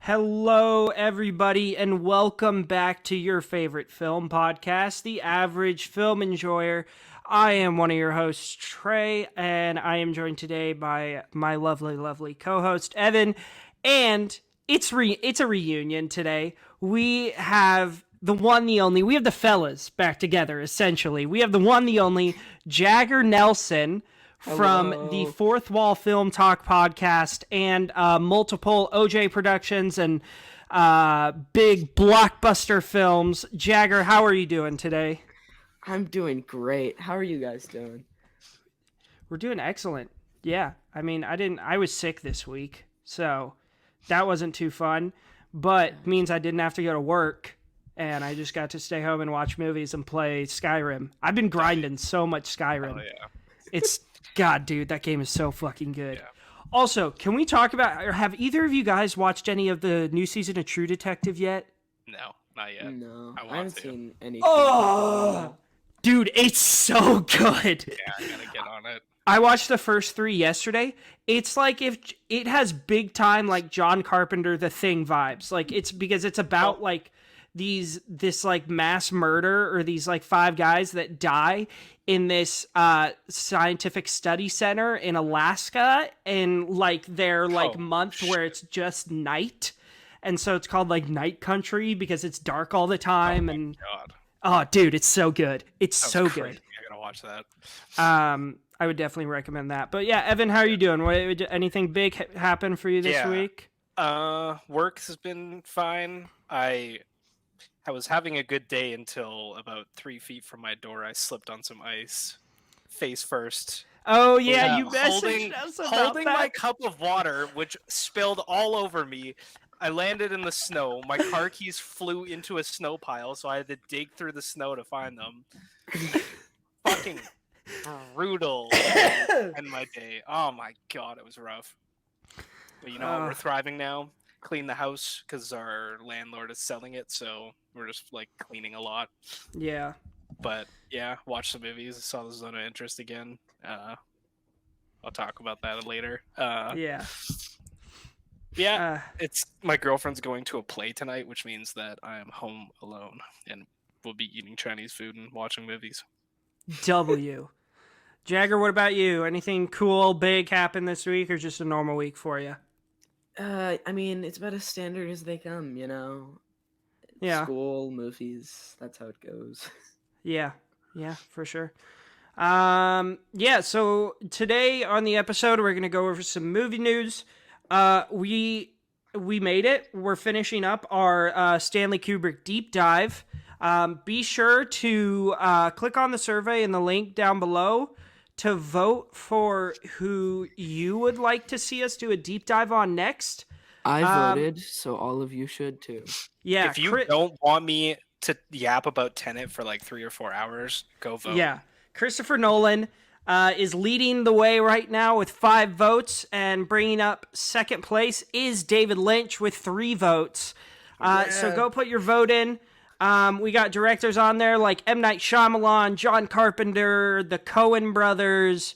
Hello, everybody, and welcome back to your favorite film podcast, The Average Film Enjoyer. I am one of your hosts, Trey, and I am joined today by my lovely co-host, Evan. And it's a reunion today. We have the one, the only. We have the fellas back together, essentially. We have the one, the only Jagger Nelson from the Fourth Wall Film Talk podcast and multiple OJ productions and big blockbuster films. Jagger, how are you doing today? I'm doing great. How are you guys doing? We're doing excellent. Yeah, I mean, I was sick this week, so that wasn't too fun, but means I didn't have to go to work, and I just got to stay home and watch movies and play Skyrim. I've been grinding so much Skyrim. Oh, yeah. It's, God, dude, that game is so fucking good. Yeah. Also, can we talk about, or have either of you guys watched any of the new season of True Detective yet? No, not yet. No, I haven't to. seen anything. Oh, dude, it's so good. Yeah, I gotta get on it. I watched the first 3 yesterday. It's like if it has big time like John Carpenter The Thing vibes. Like it's because it's about like this like mass murder or these like 5 guys that die in this scientific study center in Alaska in like their like month where it's just night. And so it's called like Night Country because it's dark all the time. Oh my God. Oh, dude, it's so good. It's so crazy. good. I gotta watch that. I would definitely recommend that. But yeah, Evan, how are you doing? Anything big happen for you this week? Work has been fine. I was having a good day until about 3 feet from my door. I slipped on some ice, face first. Oh yeah, you messaged us about holding that. my cup of water, which spilled all over me. I landed in the snow. My car keys flew into a snow pile, so I had to dig through the snow to find them. Fucking brutal in my day. Oh my God, it was rough. But you know what? We're thriving now. Clean the house because our landlord is selling it, so we're just like cleaning a lot. Yeah. But yeah, watch some movies. I saw the Zone of Interest again. I'll talk about that later. Yeah. Yeah, it's my girlfriend's going to a play tonight, which means that I am home alone and will be eating Chinese food and watching movies. W. Jagger, what about you? Anything cool, big happen this week, or just a normal week for you? I mean, it's about as standard as they come, you know? Yeah. School, movies, that's how it goes. Yeah, for sure. Yeah, so today on the episode, we're going to go over some movie news. We made it. We're finishing up our Stanley Kubrick deep dive. Be sure to click on the survey in the link down below to vote for who you would like to see us do a deep dive on next. I voted, so all of you should too. Yeah. If you don't want me to yap about Tenet for like 3 or 4 hours, go vote. Yeah. Christopher Nolan is leading the way right now with 5 votes, and bringing up second place is David Lynch with 3 votes. So go put your vote in. We got directors on there like M. Night Shyamalan, John Carpenter, the Coen brothers,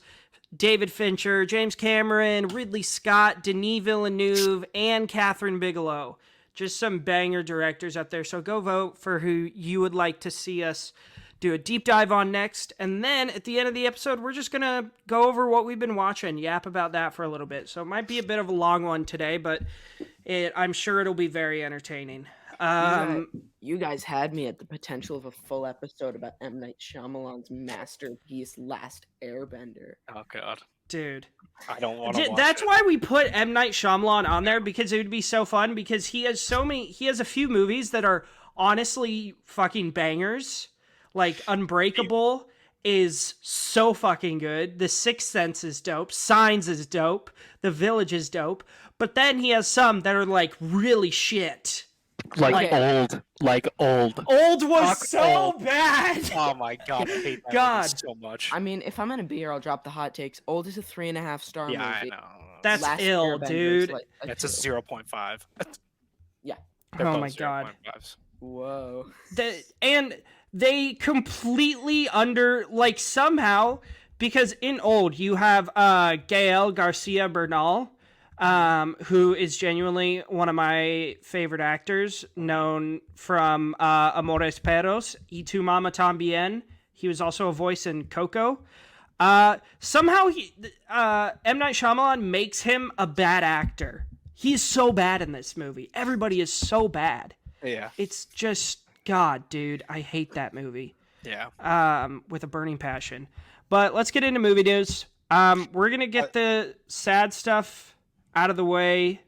David Fincher, James Cameron, Ridley Scott, Denis Villeneuve, and Catherine Bigelow. Just some banger directors out there. So go vote for who you would like to see us do a deep dive on next. And then at the end of the episode, we're just going to go over what we've been watching, yap about that for a little bit. So it might be a bit of a long one today, but I'm sure it'll be very entertaining. You guys had me at the potential of a full episode about M. Night Shyamalan's masterpiece, Last Airbender. Oh God, dude, I don't want to watch That's it. why we put M. Night Shyamalan on there, because it would be so fun, because he has a few movies that are honestly fucking bangers. Like Unbreakable is so fucking good. The Sixth Sense is dope. Signs is dope. The Village is dope. But then he has some that are like really shit. Like old. Old was Fuck so old. bad. Oh my God, I hate that God. movie so much. I mean, if I'm gonna be here, I'll drop the hot takes. Old is a 3.5-star movie. Yeah, I know. That's Last ill, Airbender is dude. like a That's a 2. 0.5. Yeah. They're Oh both my God. 0.5s. Whoa. And they completely somehow, because in old you have Gael Garcia Bernal, who is genuinely one of my favorite actors, known from Amores Perros, Y Tu Mama Tambien. He was also a voice in Coco. Somehow M. Night Shyamalan makes him a bad actor. He's so bad in this movie. Everybody is so bad. Yeah. It's just, God, dude, I hate that movie. Yeah. With a burning passion. But let's get into movie news. We're going to get the sad stuff out of the way.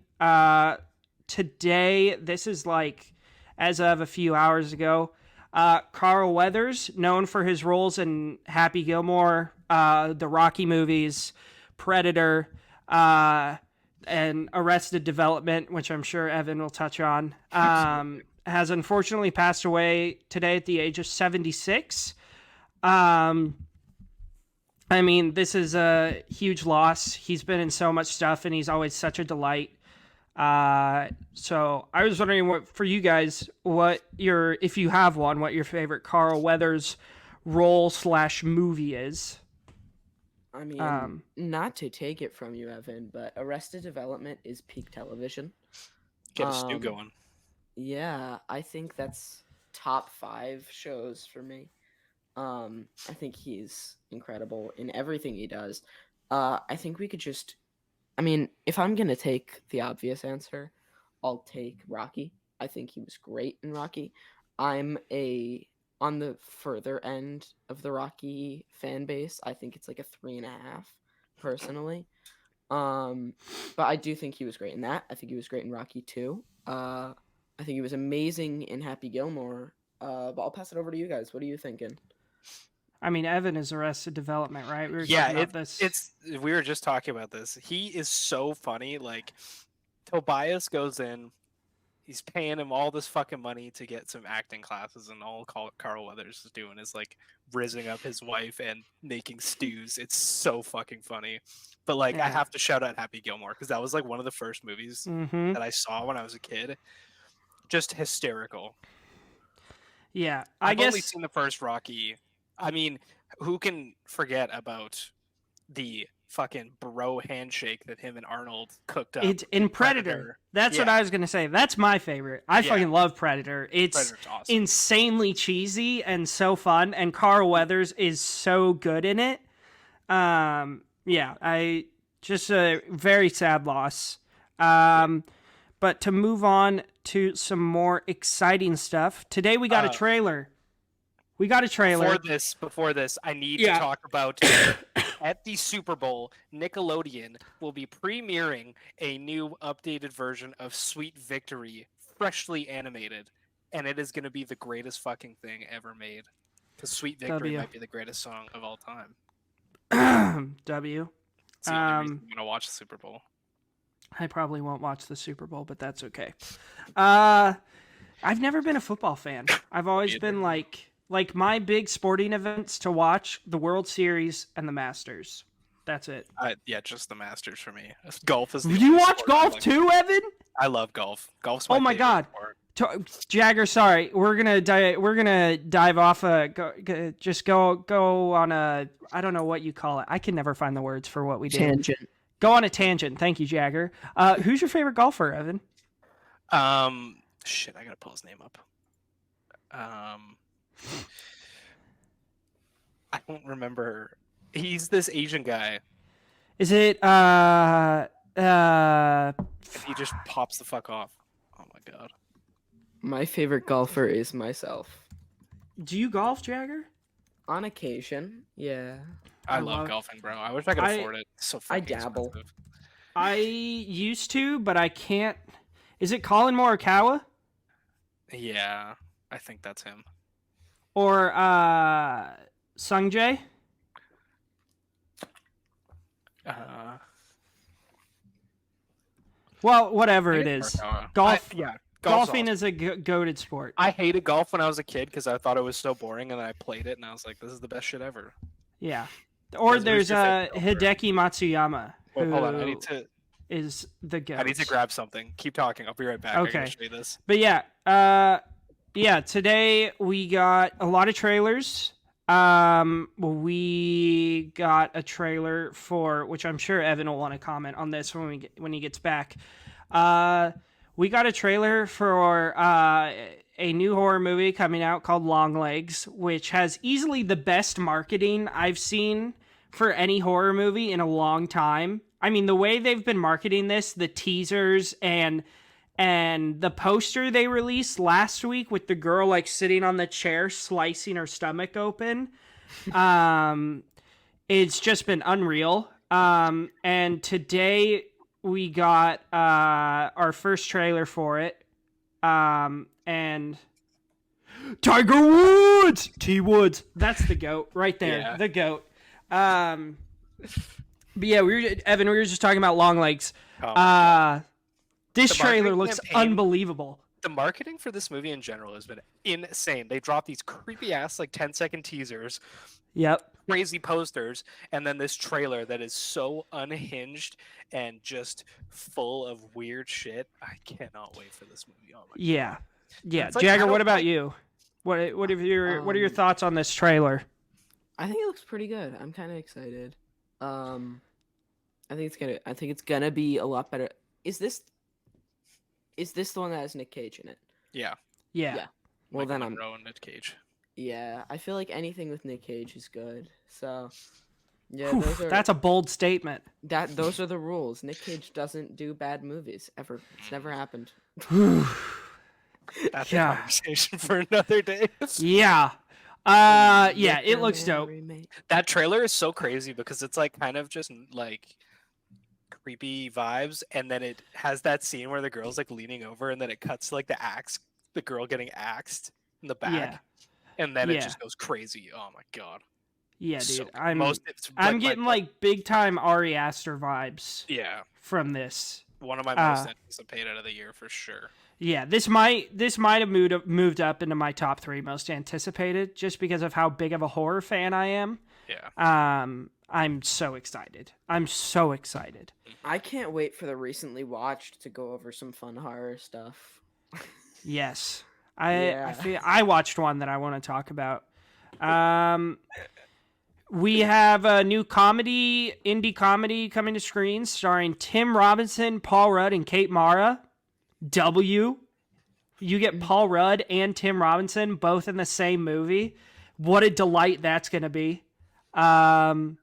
Today, this is like, as of a few hours ago, Carl Weathers, known for his roles in Happy Gilmore, the Rocky movies, Predator, and Arrested Development, which I'm sure Evan will touch on, has unfortunately passed away today at the age of 76. I mean, this is a huge loss. He's been in so much stuff, and he's always such a delight. So I was wondering, what for you guys, if you have one, what your favorite Carl Weathers role / movie is. I mean, not to take it from you, Evan, but Arrested Development is peak television. Get a stew going. Yeah, I think that's top 5 shows for me. I think he's incredible in everything he does. I think we could just, I mean, if I'm gonna take the obvious answer, I'll take Rocky. I think he was great in Rocky. I'm on the further end of the Rocky fan base. I think it's like a 3.5 personally. But I do think he was great in that. I think he was great in Rocky too. I think he was amazing in Happy Gilmore. But I'll pass it over to you guys. What are you thinking? I mean, Evan is Arrested Development, right? We were talking about this. We were just talking about this. He is so funny. Like, Tobias goes in, he's paying him all this fucking money to get some acting classes, and all Carl Weathers is doing is like rizzing up his wife and making stews. It's so fucking funny. But like, I have to shout out Happy Gilmore because that was like one of the first movies that I saw when I was a kid. Just hysterical. Yeah, I've only seen the first Rocky. I mean, who can forget about the fucking bro handshake that him and Arnold cooked up? It's in Predator. That's what I was gonna say. That's my favorite. I fucking love Predator. It's awesome. Insanely cheesy and so fun, and Carl Weathers is so good in it. I just a very sad loss. But to move on to some more exciting stuff, today we got a trailer. Before this, I need to talk about at the Super Bowl, Nickelodeon will be premiering a new updated version of Sweet Victory, freshly animated, and it is going to be the greatest fucking thing ever made. Because Sweet Victory might be the greatest song of all time. W. It's the only reason I'm going to watch the Super Bowl. I probably won't watch the Super Bowl, but that's okay. I've never been a football fan. I've always been like my big sporting events to watch, the World Series and the Masters. That's it. Just the Masters for me. Golf is. Do you watch golf too, Evan? I love golf. Golf's my my God, Jagger. Sorry, we're gonna dive off. Just go on a. I don't know what you call it. I can never find the words for what we do. Tangent. Go on a tangent. Thank you, Jagger. Who's your favorite golfer, Evan? Shit, I gotta pull his name up. I don't remember. He's this Asian guy. Is it And he just pops the fuck off. Oh my God. My favorite golfer is myself. Do you golf, Jagger? On occasion, yeah. I love golfing, bro. I wish I could afford it. It's so fucking I dabble. expensive. I used to, but I can't. Is it Colin Morikawa? Yeah, I think that's him. Or Sungjae? Well, whatever it is. Golfing is a goated sport. I hated golf when I was a kid because I thought it was so boring, and then I played it, and I was like, this is the best shit ever. Yeah. Or there's Hideki Matsuyama. Wait, hold on. Is the goat. I need to grab something. Keep talking. I'll be right back. Okay. I gotta show you this. But today we got a lot of trailers. We got a trailer for, which I'm sure Evan will want to comment on this when he gets back. We got a trailer for a new horror movie coming out called Longlegs, which has easily the best marketing I've seen for any horror movie in a long time. I mean, the way they've been marketing this, the teasers and the poster they released last week with the girl like sitting on the chair slicing her stomach open, it's just been unreal. And today we got our first trailer for it. And Tiger Woods, T Woods, that's the goat right there, the goat. But yeah, Evan, we were just talking about Longlegs. This trailer looks unbelievable. The marketing for this movie in general has been insane. They dropped these creepy ass like 10-second teasers. Yep. Crazy posters, and then this trailer that is so unhinged and just full of weird shit. I cannot wait for this movie. Oh my God. Yeah. Like, Jagger, what about you? What are your thoughts on this trailer? I think it looks pretty good. I'm kind of excited. I think it's gonna be a lot better. Is this the one that has Nick Cage in it? Yeah. Well, then I'm Monroe and Nick Cage. Yeah, I feel like anything with Nick Cage is good. So, yeah, that's a bold statement. Those are the rules. Nick Cage doesn't do bad movies ever. It's never happened. That's a conversation for another day. Yeah. It looks dope. That trailer is so crazy because it's like kind of just like creepy vibes, and then it has that scene where the girl's like leaning over, and then it cuts to like the girl getting axed in the back. Yeah. And then it just goes crazy. Oh my God. Yeah, dude. So I'm getting like big time Ari Aster vibes. Yeah. From this. One of my most anticipated of the year for sure. Yeah, this might have moved up into my top 3 most anticipated just because of how big of a horror fan I am. Yeah. I'm so excited. I can't wait for the recently watched to go over some fun horror stuff. Yes. I watched one that I want to talk about. We have a new indie comedy coming to screens starring Tim Robinson, Paul Rudd, and Kate Mara. You get Paul Rudd and Tim Robinson both in the same movie. What a delight that's going to be. Jagger?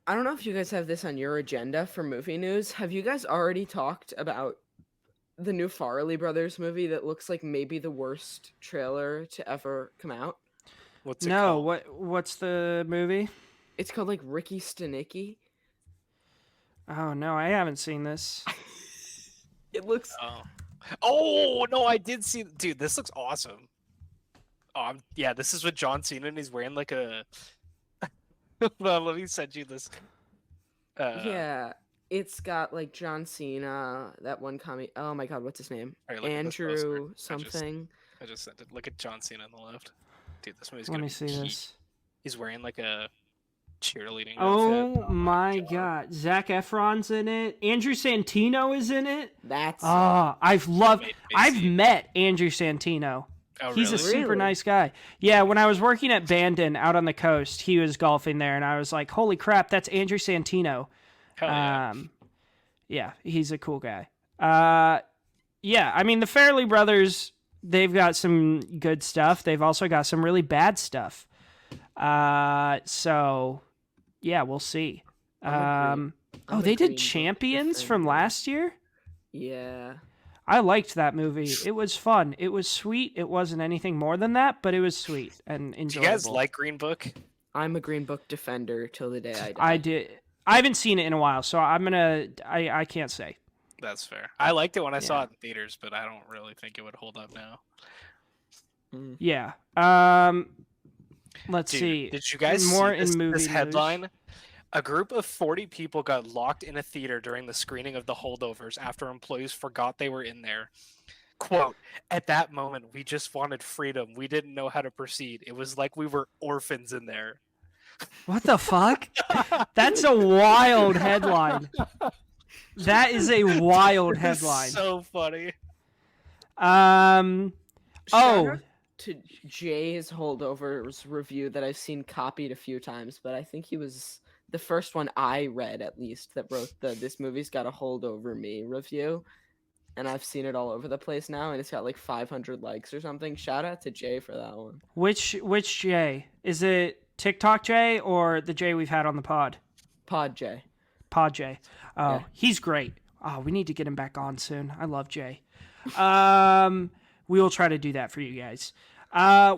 I don't know if you guys have this on your agenda for movie news. Have you guys already talked about the new Farrelly Brothers movie that looks like maybe the worst trailer to ever come out? What's it called? What's the movie? It's called like Ricky Stanicky. Oh no, I haven't seen this. It looks. Oh no, I did see. Dude, this looks awesome. This is with John Cena, and he's wearing like a. Well, let me send you this. Yeah, it's got like John Cena, that one comic. Oh my God, what's his name? Right, Andrew something. I just sent it. Look at John Cena on the left. Dude, this movie's Let gonna me be see heat. this. He's wearing like a cheerleading. Oh outfit. my God, Zac Efron's in it. Andrew Santino is in it. That's. I've met Andrew Santino. Oh, He's a really? super nice guy. Yeah, when I was working at Bandon out on the coast, he was golfing there, and I was like, "Holy crap, that's Andrew Santino." Hell yeah. Yeah, he's a cool guy. Yeah, I mean the Farrelly brothers, they've got some good stuff. They've also got some really bad stuff. So yeah, we'll see. They did Champions from last year? Yeah. I liked that movie. It was fun. It was sweet. It wasn't anything more than that, but it was sweet and enjoyable. Do you guys like Green Book? I'm a Green Book defender till the day I die. I did. I haven't seen it in a while, so I can't say. That's fair. I liked it when I saw it in theaters, but I don't really think it would hold up now. Yeah. Let's see. Did you guys more see in this headline? news? A group of 40 people got locked in a theater during the screening of The Holdovers after employees forgot they were in there. Quote, at that moment, we just wanted freedom. We didn't know how to proceed. It was like we were orphans in there. What the fuck? That's a wild headline. That is a wild headline. So funny. to Jay's Holdovers review that I've seen copied a few times, but I think he was the first one I read, at least, that wrote the "This movie's got a hold over me" review. And I've seen it all over the place now, and it's got like 500 likes or something. Shout out to Jay for that one. Which Jay? Is it TikTok Jay or the Jay we've had on the pod? Pod Jay. Pod Jay. Oh, Yeah. He's great. Oh, we need to get him back on soon. I love Jay. We will try to do that for you guys.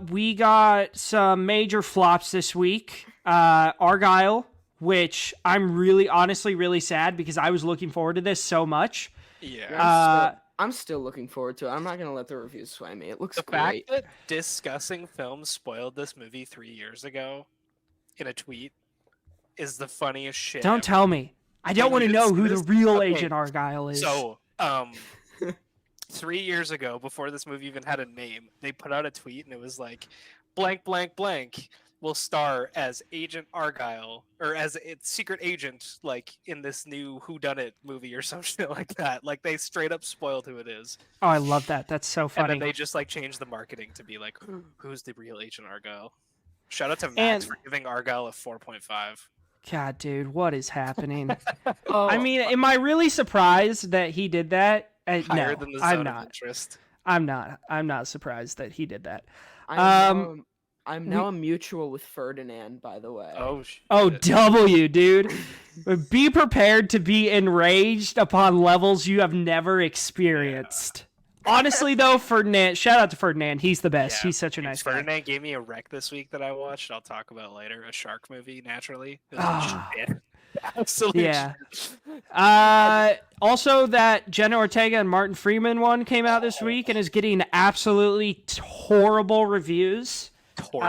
We got some major flops this week. Argyle, which I'm honestly really sad because I was looking forward to this so much. Yeah. I'm still looking forward to it. I'm not gonna let the reviews sway me. It looks The great. fact that discussing films spoiled this movie 3 years ago in a tweet is the funniest shit. Don't ever. tell me. I don't Can want to you know who the dismiss- real Okay, Agent Argyle is. So, 3 years ago, before this movie even had a name, they put out a tweet and it was like, blank, blank, blank will star as Agent Argyle, or as a secret agent, like, in this new whodunit movie or some shit like that. Like, they straight up spoiled who it is. Oh, I love that. That's so And funny. then they just, like, changed the marketing to be like, who's the real Agent Argyle? Shout out to Max And- for giving Argyle a 4.5. God, dude, what is happening? Oh, I mean, am I really surprised that he did that? Higher No, than the I'm zone of not. interest. I'm not. I'm not surprised that he did that. I'm now a mutual with Ferdinand, by the way. Oh, shit. Oh, W, dude. Be prepared to be enraged upon levels you have never experienced. Honestly, though, Ferdinand, shout out to Ferdinand. He's the best. Yeah, He's such a nice guy. Ferdinand gave me a rec this week that I watched. I'll talk about later. A shark movie, naturally. It was Ah. shit. Absolute Yeah. shit. Also, that Jenna Ortega and Martin Freeman one came out this week and is getting absolutely horrible reviews. Torch.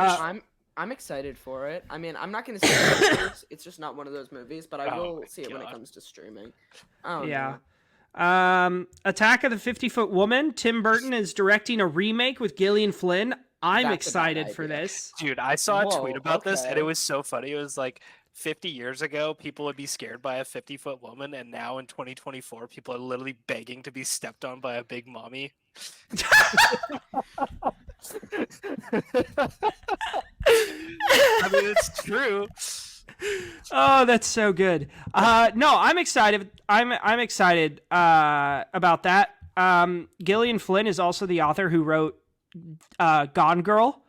I'm excited for it. I mean, I'm not gonna see it. It's just not one of those movies, but I Oh will my see it when it God. comes to streaming. I don't Yeah. know. Attack of the 50-Foot Woman. Tim Burton is directing a remake with Gillian Flynn. I'm That's a bad excited for idea. this. Dude, I saw a Whoa, tweet about this and okay. it was so funny. It was like 50 years ago, people would be scared by a 50-foot woman, and now in 2024, people are literally begging to be stepped on by a big mommy. I mean, it's true. Oh, that's so good. No, I'm excited. I'm excited about that. Gillian Flynn is also the author who wrote Gone Girl.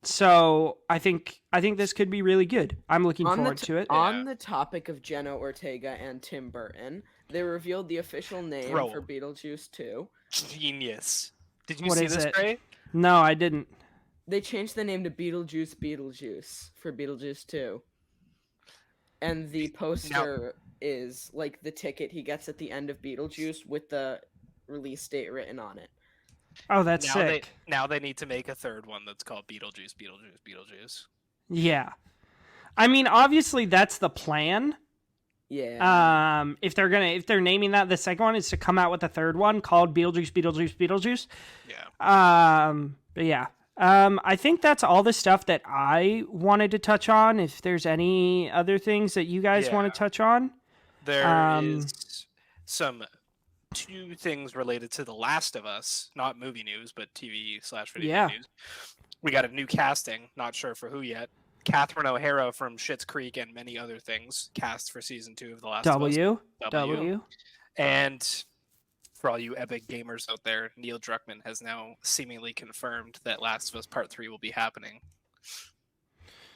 So I think this could be really good. I'm looking forward to it. On the topic of Jenna Ortega and Tim Burton, they revealed the official name Bro. for Beetlejuice 2. Genius. Did you What see is this, it? Gray? No, I didn't. They changed the name to Beetlejuice for Beetlejuice 2. And the poster is like the ticket he gets at the end of Beetlejuice with the release date written on it. Oh, that's now sick. now they need to make a third one that's called Beetlejuice. Yeah. I mean, obviously that's the plan. Yeah. If they're naming that the second one is to come out with a third one called Beetlejuice. Yeah. But yeah. I think that's all the stuff that I wanted to touch on. If there's any other things that you guys want to touch on. There is some 2 things related to The Last of Us, not movie news, but TV/video news. We got a new casting, not sure for who yet. Catherine O'Hara from Schitt's Creek and many other things cast for season 2 of The Last of Us. W. And for all you epic gamers out there, Neil Druckmann has now seemingly confirmed that Last of Us Part 3 will be happening.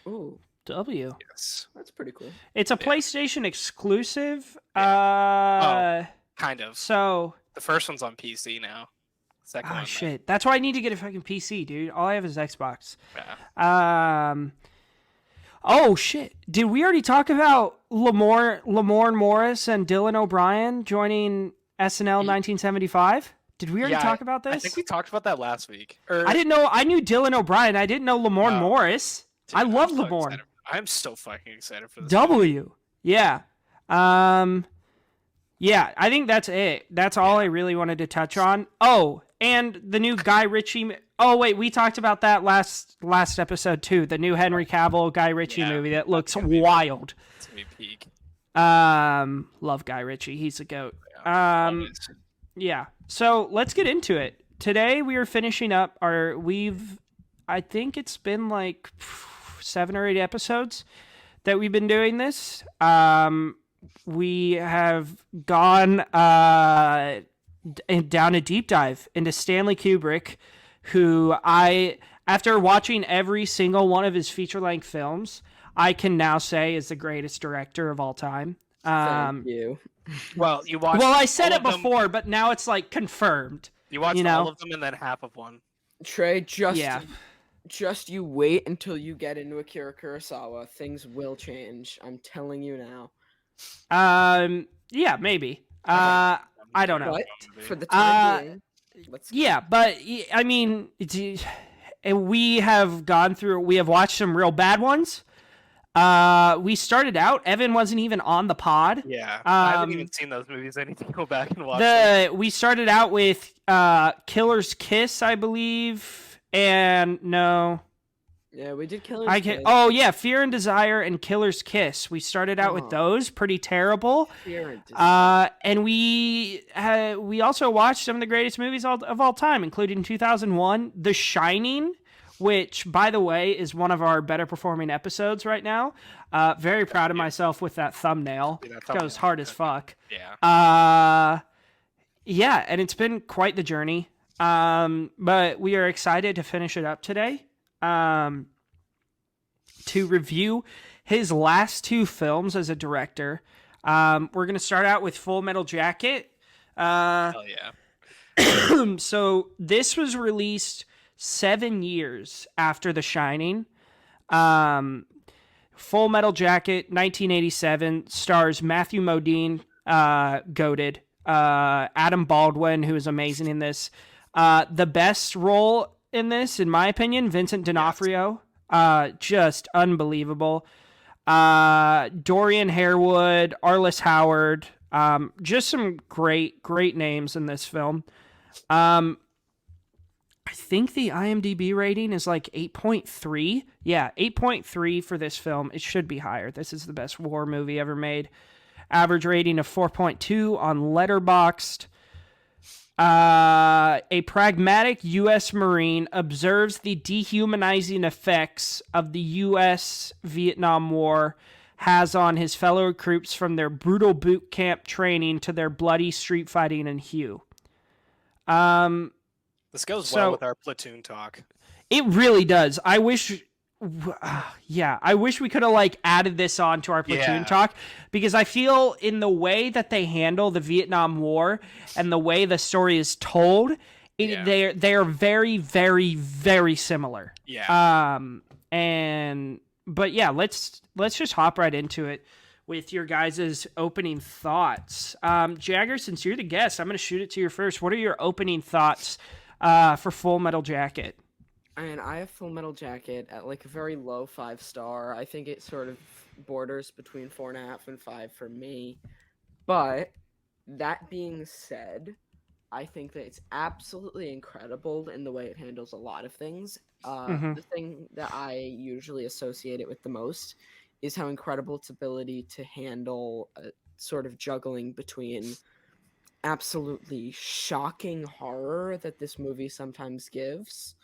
Ooh, W. Yes. that's pretty cool. It's a PlayStation exclusive. Kind of. So. The first one's on PC now. Second Oh one. shit! That's why I need to get a fucking PC, dude. All I have is Xbox. Yeah. Oh shit! Did we already talk about Lamorne Morris and Dylan O'Brien joining SNL 1975? Did we already talk about this? I think we talked about that last week. I didn't know. I knew Dylan O'Brien. I didn't know Lamorne Morris. Dude, I love I'm so Lamorne. excited. I'm so fucking excited for this. W. Yeah. Yeah, I think that's it. That's all I really wanted to touch on. Oh, and the new Guy Ritchie. Oh wait, we talked about that last episode too. The new Henry Cavill Guy Ritchie movie that looks wild. It's gonna be peak. Love Guy Ritchie. He's a goat. Always. Yeah. So let's get into it. today we are finishing up I think it's been like 7 or 8 episodes that we've been doing this. We have gone down a deep dive into Stanley Kubrick, who after watching every single one of his feature-length films, I can now say is the greatest director of all time. Thank you. Well, you watched. Well, I said all it of them- before, but now it's like confirmed. You watched you know? all of them and then half of one. Trey, Yeah. just you wait until you get into Akira Kurosawa. Things will change. I'm telling you now. Yeah, maybe. I don't know. But for the time being, let's Yeah, but I mean, we have watched some real bad ones. We started out, Evan wasn't even on the pod. Yeah, I haven't even seen those movies. I need to go back and watch them. We started out with Killer's Kiss, I believe, and no. Yeah, we did Killer's Kiss. Oh yeah, Fear and Desire and Killer's Kiss. We started out with those, pretty terrible. Fear and Desire. And we also watched some of the greatest movies of all time, including 2001, The Shining, which, by the way, is one of our better performing episodes right now. Very proud of myself with that thumbnail. Goes hard as fuck. Yeah. Yeah, and it's been quite the journey. But we are excited to finish it up today. To review his last 2 films as a director. We're going to start out with Full Metal Jacket. Hell yeah. So this was released 7 years after The Shining. Full Metal Jacket, 1987, stars Matthew Modine, goated, Adam Baldwin, who is amazing in this. The best role in this, in my opinion, Vincent D'Onofrio, just unbelievable. Dorian Harewood, Arliss Howard, just some great names in this film. I think the IMDb rating is like 8.3. Yeah, 8.3 for this film. It should be higher. This is the best war movie ever made. Average rating of 4.2 on Letterboxd. A pragmatic U.S. Marine observes the dehumanizing effects of the U.S. Vietnam War has on his fellow recruits, from their brutal boot camp training to their bloody street fighting and hue. This goes well with our platoon talk. It really does. I wish we could have like added this on to our platoon talk, because I feel in the way that they handle the Vietnam War and the way the story is told, they are very, very, very similar. Yeah. But yeah, let's just hop right into it with your guys' opening thoughts. Jagger, since you're the guest, I'm going to shoot it to you first. What are your opening thoughts for Full Metal Jacket? And I have Full Metal Jacket at like a very low 5-star. I think it sort of borders between 4.5 and 5 for me. But that being said, I think that it's absolutely incredible in the way it handles a lot of things. The thing that I usually associate it with the most is how incredible its ability to handle a sort of juggling between absolutely shocking horror that this movie sometimes gives,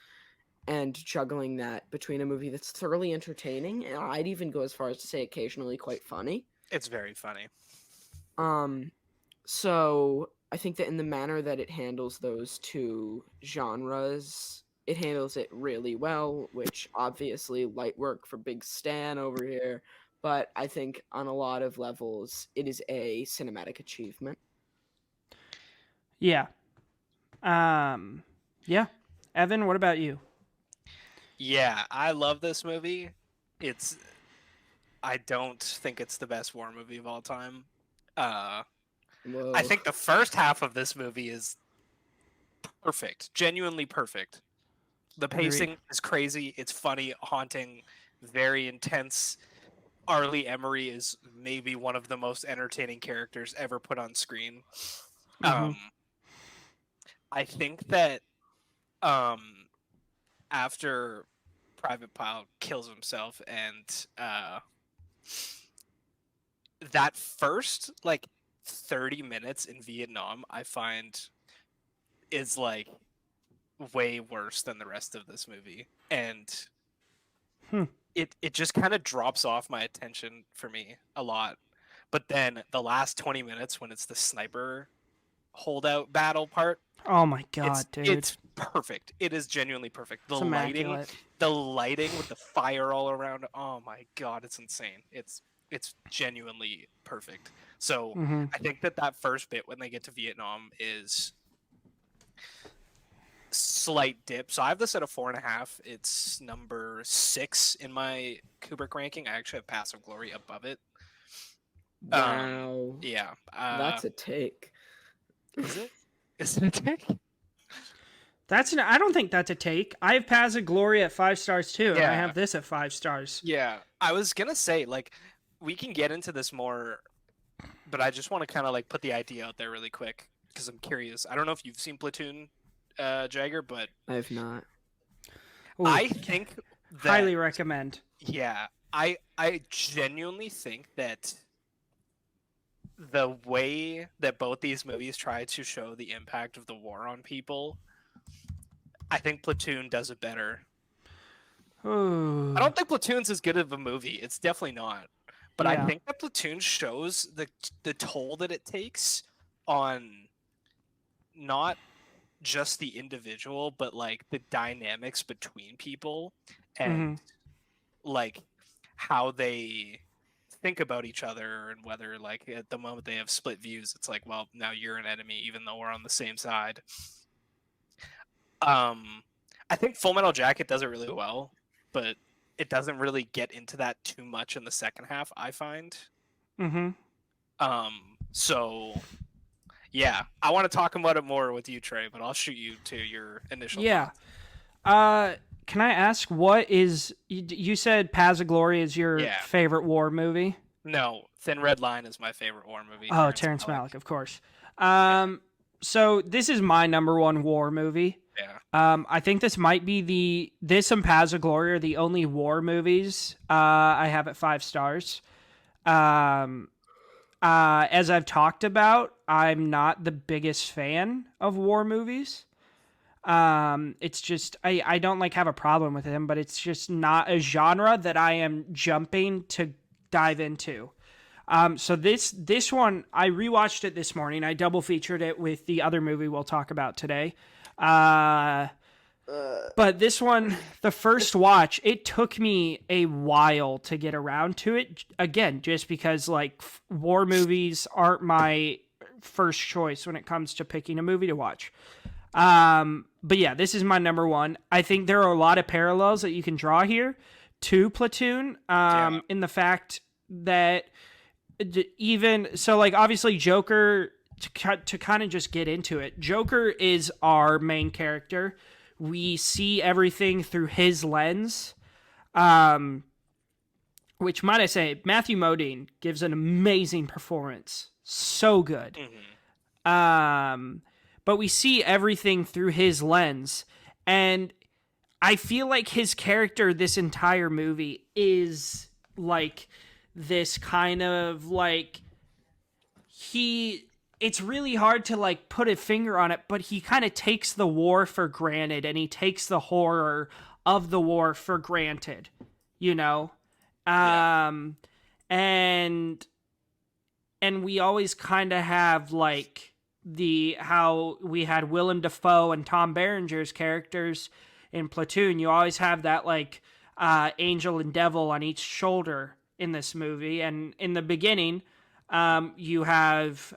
and juggling that between a movie that's thoroughly entertaining, and I'd even go as far as to say occasionally quite funny. It's very funny. So I think that in the manner that it handles those two genres, it handles it really well, which obviously light work for Big Stan over here, but I think on a lot of levels it is a cinematic achievement. Yeah. Yeah. Evan, what about you? Yeah, I love this movie. I don't think it's the best war movie of all time. Whoa. I think the first half of this movie is perfect, genuinely perfect. The pacing is crazy. It's funny, haunting, very intense. Arlie Emery is maybe one of the most entertaining characters ever put on screen. I think that after Private Pile kills himself, and that first like 30 minutes in Vietnam, I find is like way worse than the rest of this movie, and Hmm. it just kind of drops off my attention for me a lot. But then the last 20 minutes when it's the sniper holdout battle part, Oh my god, dude. it's perfect. It is genuinely perfect. It's immaculate. The lighting with the fire all around. Oh my god, it's insane. It's genuinely perfect. So Mm-hmm. I think that first bit when they get to Vietnam is slight dip. So I have this at a 4.5. It's number 6 in my Kubrick ranking. I actually have Pass of Glory above it. Wow. Yeah. That's a take. Is it? Is it a take? I don't think that's a take. I have Paths of Glory at 5 stars too. And I Yeah. have this at 5 stars. Yeah. I was gonna say, like, we can get into this more, but I just want to kind of like put the idea out there really quick because I'm curious. I don't know if you've seen Platoon, Jagger, but I have not. Ooh, I think that, highly recommend. yeah, I genuinely think that the way that both these movies try to show the impact of the war on people, I think Platoon does it better. Ooh. I don't think Platoon's as good of a movie. It's definitely not. But I Yeah. think that Platoon shows the toll that it takes on not just the individual, but like the dynamics between people and like how they think about each other, and whether like at the moment they have split views, it's like, well, now you're an enemy even though we're on the same side. I think Full Metal Jacket does it really well, but it doesn't really get into that too much in the second half, I find. Mm-hmm. So yeah, I want to talk about it more with you, Trey, but I'll shoot you to your initial Yeah. thoughts. Can I ask what is you said Paths of Glory is your Yeah. favorite war movie? No, Thin Red Line is my favorite war movie. Oh, Terrence Malick, of course. So this is my number one war movie. Yeah. I think this might be this and Paths of Glory are the only war movies I have at 5 stars. As I've talked about, I'm not the biggest fan of war movies. It's just I don't like have a problem with them, but it's just not a genre that I am jumping to dive into. So this one I rewatched it this morning. I double featured it with the other movie we'll talk about today. But this one, the first watch, it took me a while to get around to it. Again, just because like war movies aren't my first choice when it comes to picking a movie to watch. But yeah, this is my number one. I think there are a lot of parallels that you can draw here to Platoon, in the fact that even so, like obviously Joker, to kind of just get into it, Joker is our main character. We see everything through his lens, which might I say, Matthew Modine gives an amazing performance. So good. But we see everything through his lens. And I feel like his character this entire movie is like this kind of like it's really hard to like put a finger on it, but he kind of takes the war for granted and he takes the horror of the war for granted, you know? And we always kind of have like how we had Willem Dafoe and Tom Berenger's characters in Platoon. You always have that like angel and devil on each shoulder in this movie. And in the beginning, you have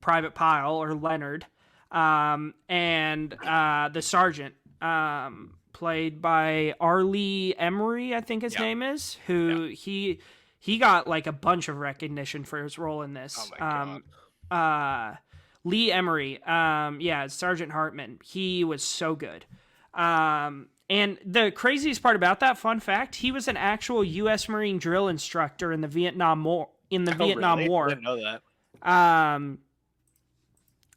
Private Pyle or Leonard, and the sergeant, played by Arlie Emery, I think his name is, who he got like a bunch of recognition for his role in this. Oh my God. Lee Emery, Sergeant Hartman, he was so good. And the craziest part about that, fun fact, he was an actual U.S. Marine drill instructor in the Vietnam War. War. I didn't know that.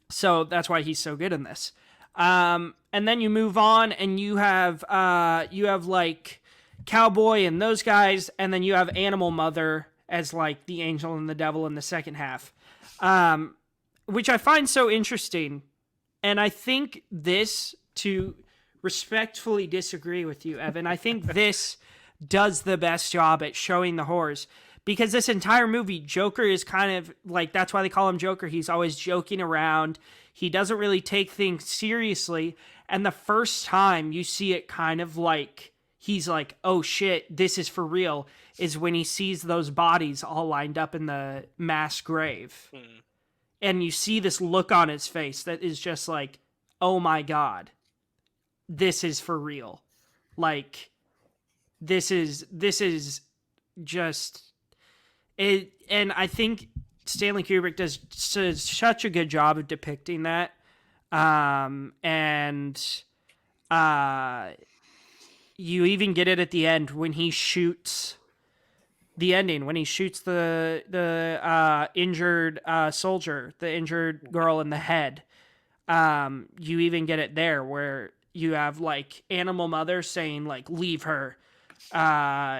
So that's why he's so good in this. And then you move on, and you have like Cowboy and those guys, and then you have Animal Mother as like the angel and the devil in the second half, which I find so interesting. And I think this to respectfully disagree with you, Evan. I think this does the best job at showing the horrors. Because this entire movie, Joker is kind of like, that's why they call him Joker. He's always joking around. He doesn't really take things seriously. And the first time you see it kind of like, he's like, oh shit, this is for real, is when he sees those bodies all lined up in the mass grave. And you see this look on his face that is just like, oh my God, this is for real. Like, this is just... It, and I think Stanley Kubrick does such a good job of depicting that. You even get it at the end when he shoots the ending, when he shoots the injured soldier, the injured girl in the head. You even get it there where you have like Animal Mother saying like, leave her.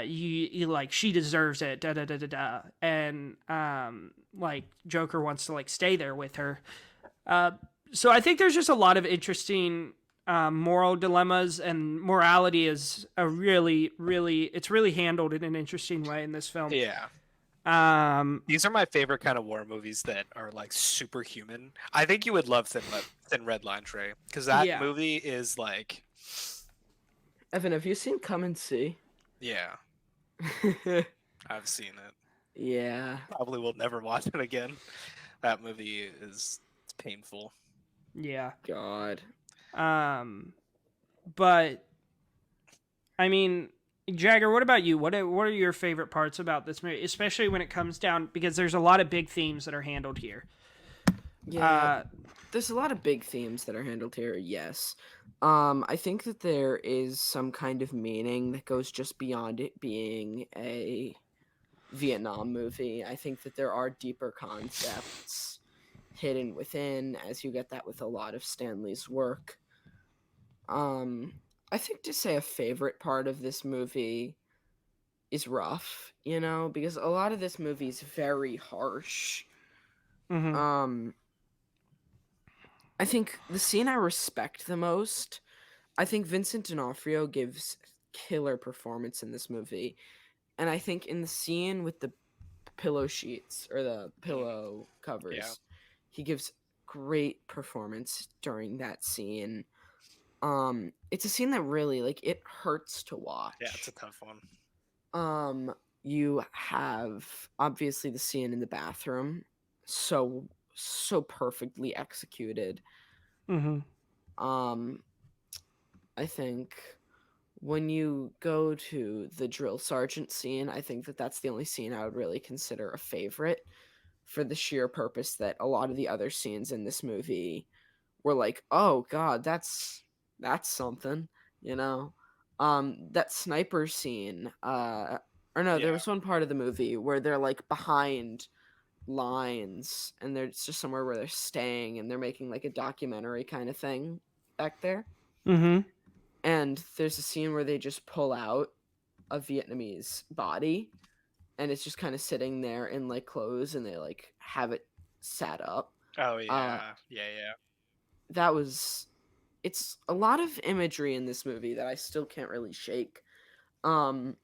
You like, she deserves it, da da da da da, and like Joker wants to like stay there with her. So I think there's just a lot of interesting moral dilemmas, and morality is a really it's really handled in an interesting way in this film. Yeah. These are my favorite kind of war movies that are like superhuman. I think you would love Thin Red Line, Trey, because that movie is like. Evan, have you seen Come and See? Yeah. I've seen it. Yeah. Probably will never watch it again. That movie is painful. Yeah. God. But I mean, Jagger, what about you? What are your favorite parts about this movie, especially when it comes down, because there's a lot of big themes that are handled here. Yeah. There's a lot of big themes that are handled here, yes. I think that there is some kind of meaning that goes just beyond it being a Vietnam movie. I think that there are deeper concepts hidden within, as you get that with a lot of Stanley's work. I think to say a favorite part of this movie is rough, you know, because a lot of this movie is very harsh. Mm-hmm. I think the scene I respect the most, I think Vincent D'Onofrio gives killer performance in this movie. And I think in the scene with the pillow sheets or the pillow covers, he gives great performance during that scene. It's a scene that really, like, it hurts to watch. Yeah, it's a tough one. You have obviously the scene in the bathroom, so perfectly executed. Mm-hmm. I think when you go to the drill sergeant scene, I think that that's the only scene I would really consider a favorite, for the sheer purpose that a lot of the other scenes in this movie were like, oh God, that's something, you know? That sniper scene, there was one part of the movie where they're like behind lines and there's just somewhere where they're staying and they're making like a documentary kind of thing back there. Mm-hmm. And there's a scene where they just pull out a Vietnamese body and it's just kind of sitting there in like clothes and they like have it sat up. Oh yeah. It's a lot of imagery in this movie that I still can't really shake. Some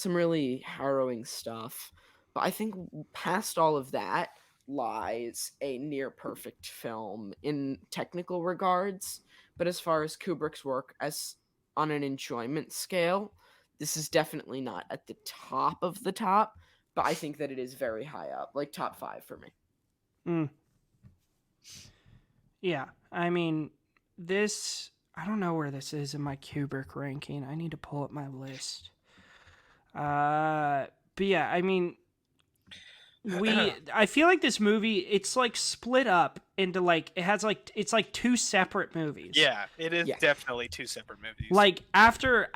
really harrowing stuff. But I think past all of that lies a near perfect film in technical regards. But as far as Kubrick's work as on an enjoyment scale, this is definitely not at the top of the top. But I think that it is very high up, like top 5 for me. Yeah, I mean, this... I don't know where this is in my Kubrick ranking. I need to pull up my list. But yeah, I mean... I feel like this movie, it's like split up into like, it's like 2 separate movies. Yeah, it is definitely 2 separate movies. Like after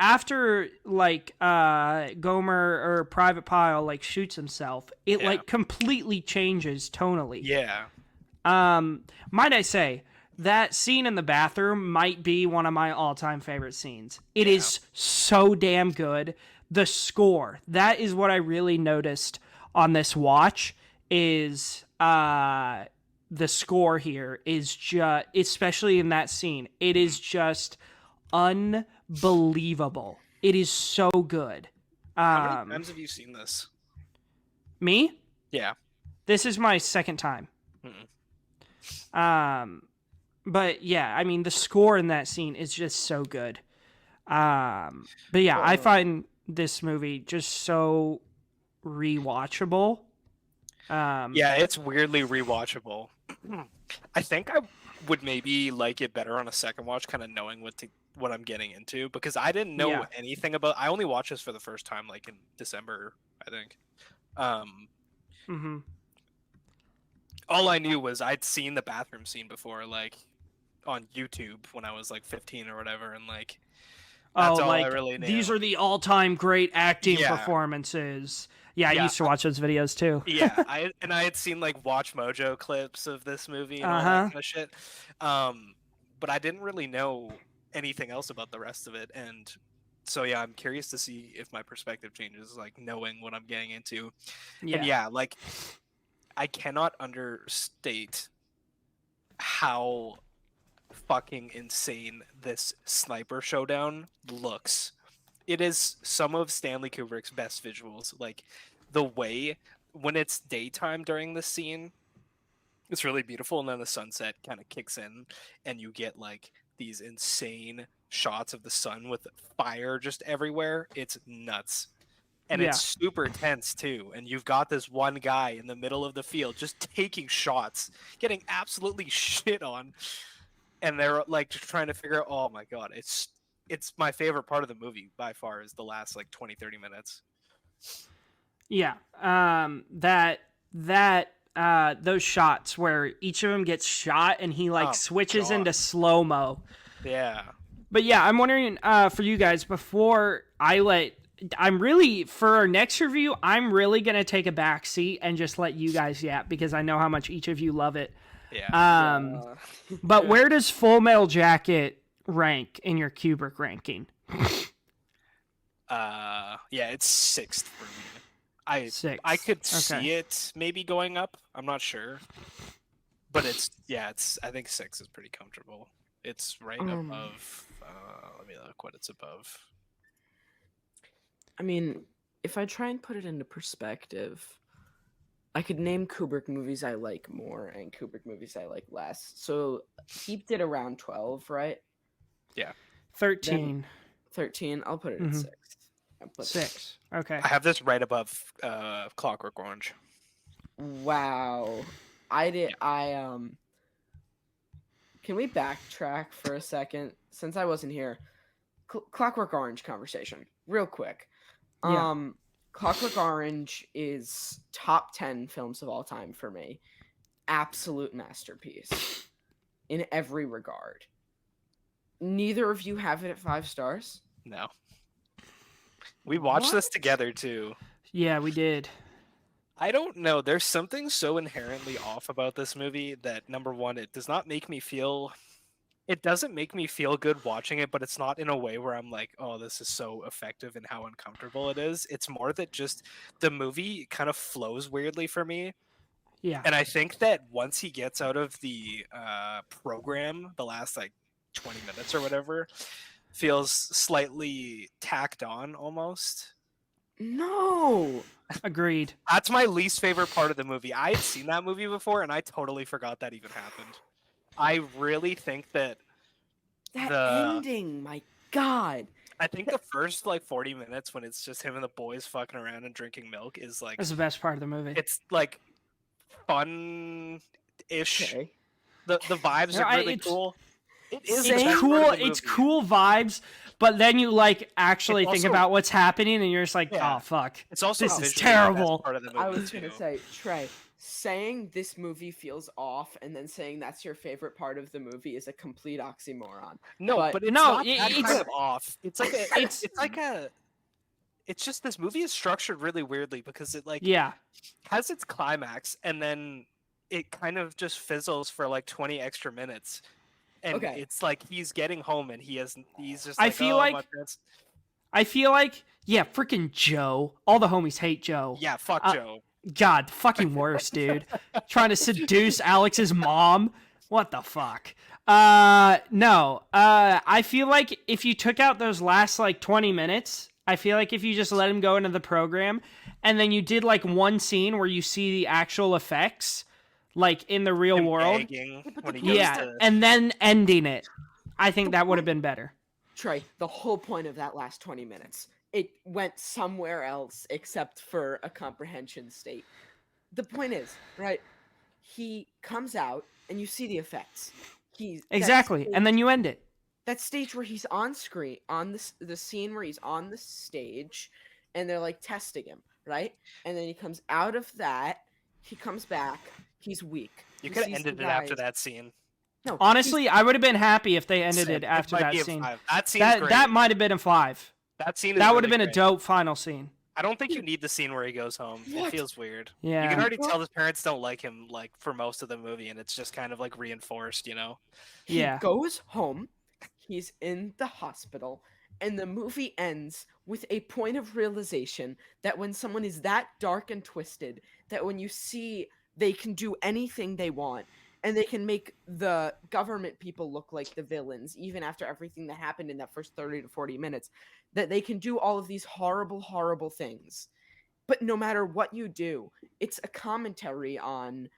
like Gomer or Private Pile like shoots himself, it like completely changes tonally. Yeah. Might I say, that scene in the bathroom might be one of my all-time favorite scenes. It is so damn good. The score, that is what I really noticed on this watch, is the score here is just, especially in that scene, it is just unbelievable. It is so good. How many times have you seen this? Me? Yeah. This is my second time. But yeah, I mean, the score in that scene is just so good. But yeah, I find this movie just so rewatchable. Yeah, it's weirdly rewatchable. I think I would maybe like it better on a second watch, kind of knowing what I'm getting into, because I didn't know anything about. I only watched this for the first time like in December, I think. All I knew was I'd seen the bathroom scene before, like on YouTube when I was like 15 or whatever, and like that's all I really knew. These are the all-time great acting performances. Yeah, I used to watch those videos too. Yeah, I had seen like Watch Mojo clips of this movie and all that kind of shit. But I didn't really know anything else about the rest of it, and so yeah, I'm curious to see if my perspective changes, like knowing what I'm getting into. Yeah. And yeah, like I cannot understate how fucking insane this sniper showdown looks. It is some of Stanley Kubrick's best visuals. Like the way when it's daytime during this scene, it's really beautiful, and then the sunset kind of kicks in and you get like these insane shots of the sun with fire just everywhere. It's nuts. And it's super tense too. And you've got this one guy in the middle of the field just taking shots, getting absolutely shit on. And they're like just trying to figure out, oh my god, it's my favorite part of the movie by far, is the last like 20-30 minutes. Yeah. Those shots where each of them gets shot and he like switches into slow-mo. Yeah. But yeah, I'm wondering for you guys, for our next review, I'm really going to take a back seat and just let you guys yap, because I know how much each of you love it. Yeah. But where does Full Metal Jacket rank in your Kubrick ranking? Yeah, it's 6th for me. Six. I could see it maybe going up. I'm not sure. But it's I think 6 is pretty comfortable. It's right above let me look what it's above. I mean, if I try and put it into perspective, I could name Kubrick movies I like more and Kubrick movies I like less. So he did around 12, right? Yeah. 13. Then 13. I'll put it at 6. 6. Okay. I have this right above Clockwork Orange. Wow. Can we backtrack for a second? Since I wasn't here. Clockwork Orange conversation. Real quick. Yeah. Clockwork Orange is top 10 films of all time for me. Absolute masterpiece in every regard. Neither of you have it at 5 stars? No. We watched this together too. Yeah, we did. I don't know. There's something so inherently off about this movie that, number one, it doesn't make me feel good watching it, but it's not in a way where I'm like, oh, this is so effective and how uncomfortable it is. It's more that just the movie kind of flows weirdly for me. Yeah. And I think that once he gets out of the program, the last like 20 minutes or whatever, feels slightly tacked on almost. No. Agreed. That's my least favorite part of the movie. I had seen that movie before and I totally forgot that even happened. I really think that ending, my god. I think the first like 40 minutes when it's just him and the boys fucking around and drinking milk is like, That's the best part of the movie. it's like fun-ish. Okay. The vibes are really cool. It's cool vibes, but then you like actually think about what's happening and you're just like, oh fuck. It's also this is terrible. Part of the movie I was gonna say, Trey, saying this movie feels off and then saying that's your favorite part of the movie is a complete oxymoron. No, but it's not that kind of off. It's like it's just this movie is structured really weirdly because it like has its climax and then it kind of just fizzles for like 20 extra minutes. And it's like he's getting home and he's just like, I feel like freaking Joe. All the homies hate Joe. Yeah, fuck Joe. God, fucking worse, dude. Trying to seduce Alex's mom. What the fuck? No. I feel like if you took out those last like 20 minutes, I feel like if you just let him go into the program and then you did like one scene where you see the actual effects, like in the real world. Yeah, and then ending it. I think that would have been better. Trey, the whole point of that last 20 minutes, it went somewhere else except for a comprehension state. The point is, right, he comes out and you see the effects. Exactly, and then you end it. That stage where he's on screen, on the scene where he's on the stage, and they're like testing him, right? And then he comes out of that, he comes back, he's weak. You could have ended it after that scene. No, honestly, I would have been happy if they ended it after that scene. That might have been a 5. That scene would have been a dope final scene. I don't think you need the scene where he goes home. What? It feels weird. Yeah. You can already tell his parents don't like him like for most of the movie, and it's just kind of like reinforced, you know? Yeah. He goes home, he's in the hospital, and the movie ends with a point of realization that when someone is that dark and twisted, that when you see they can do anything they want, and they can make the government people look like the villains, even after everything that happened in that first 30 to 40 minutes, that they can do all of these horrible, horrible things. But no matter what you do, it's a commentary on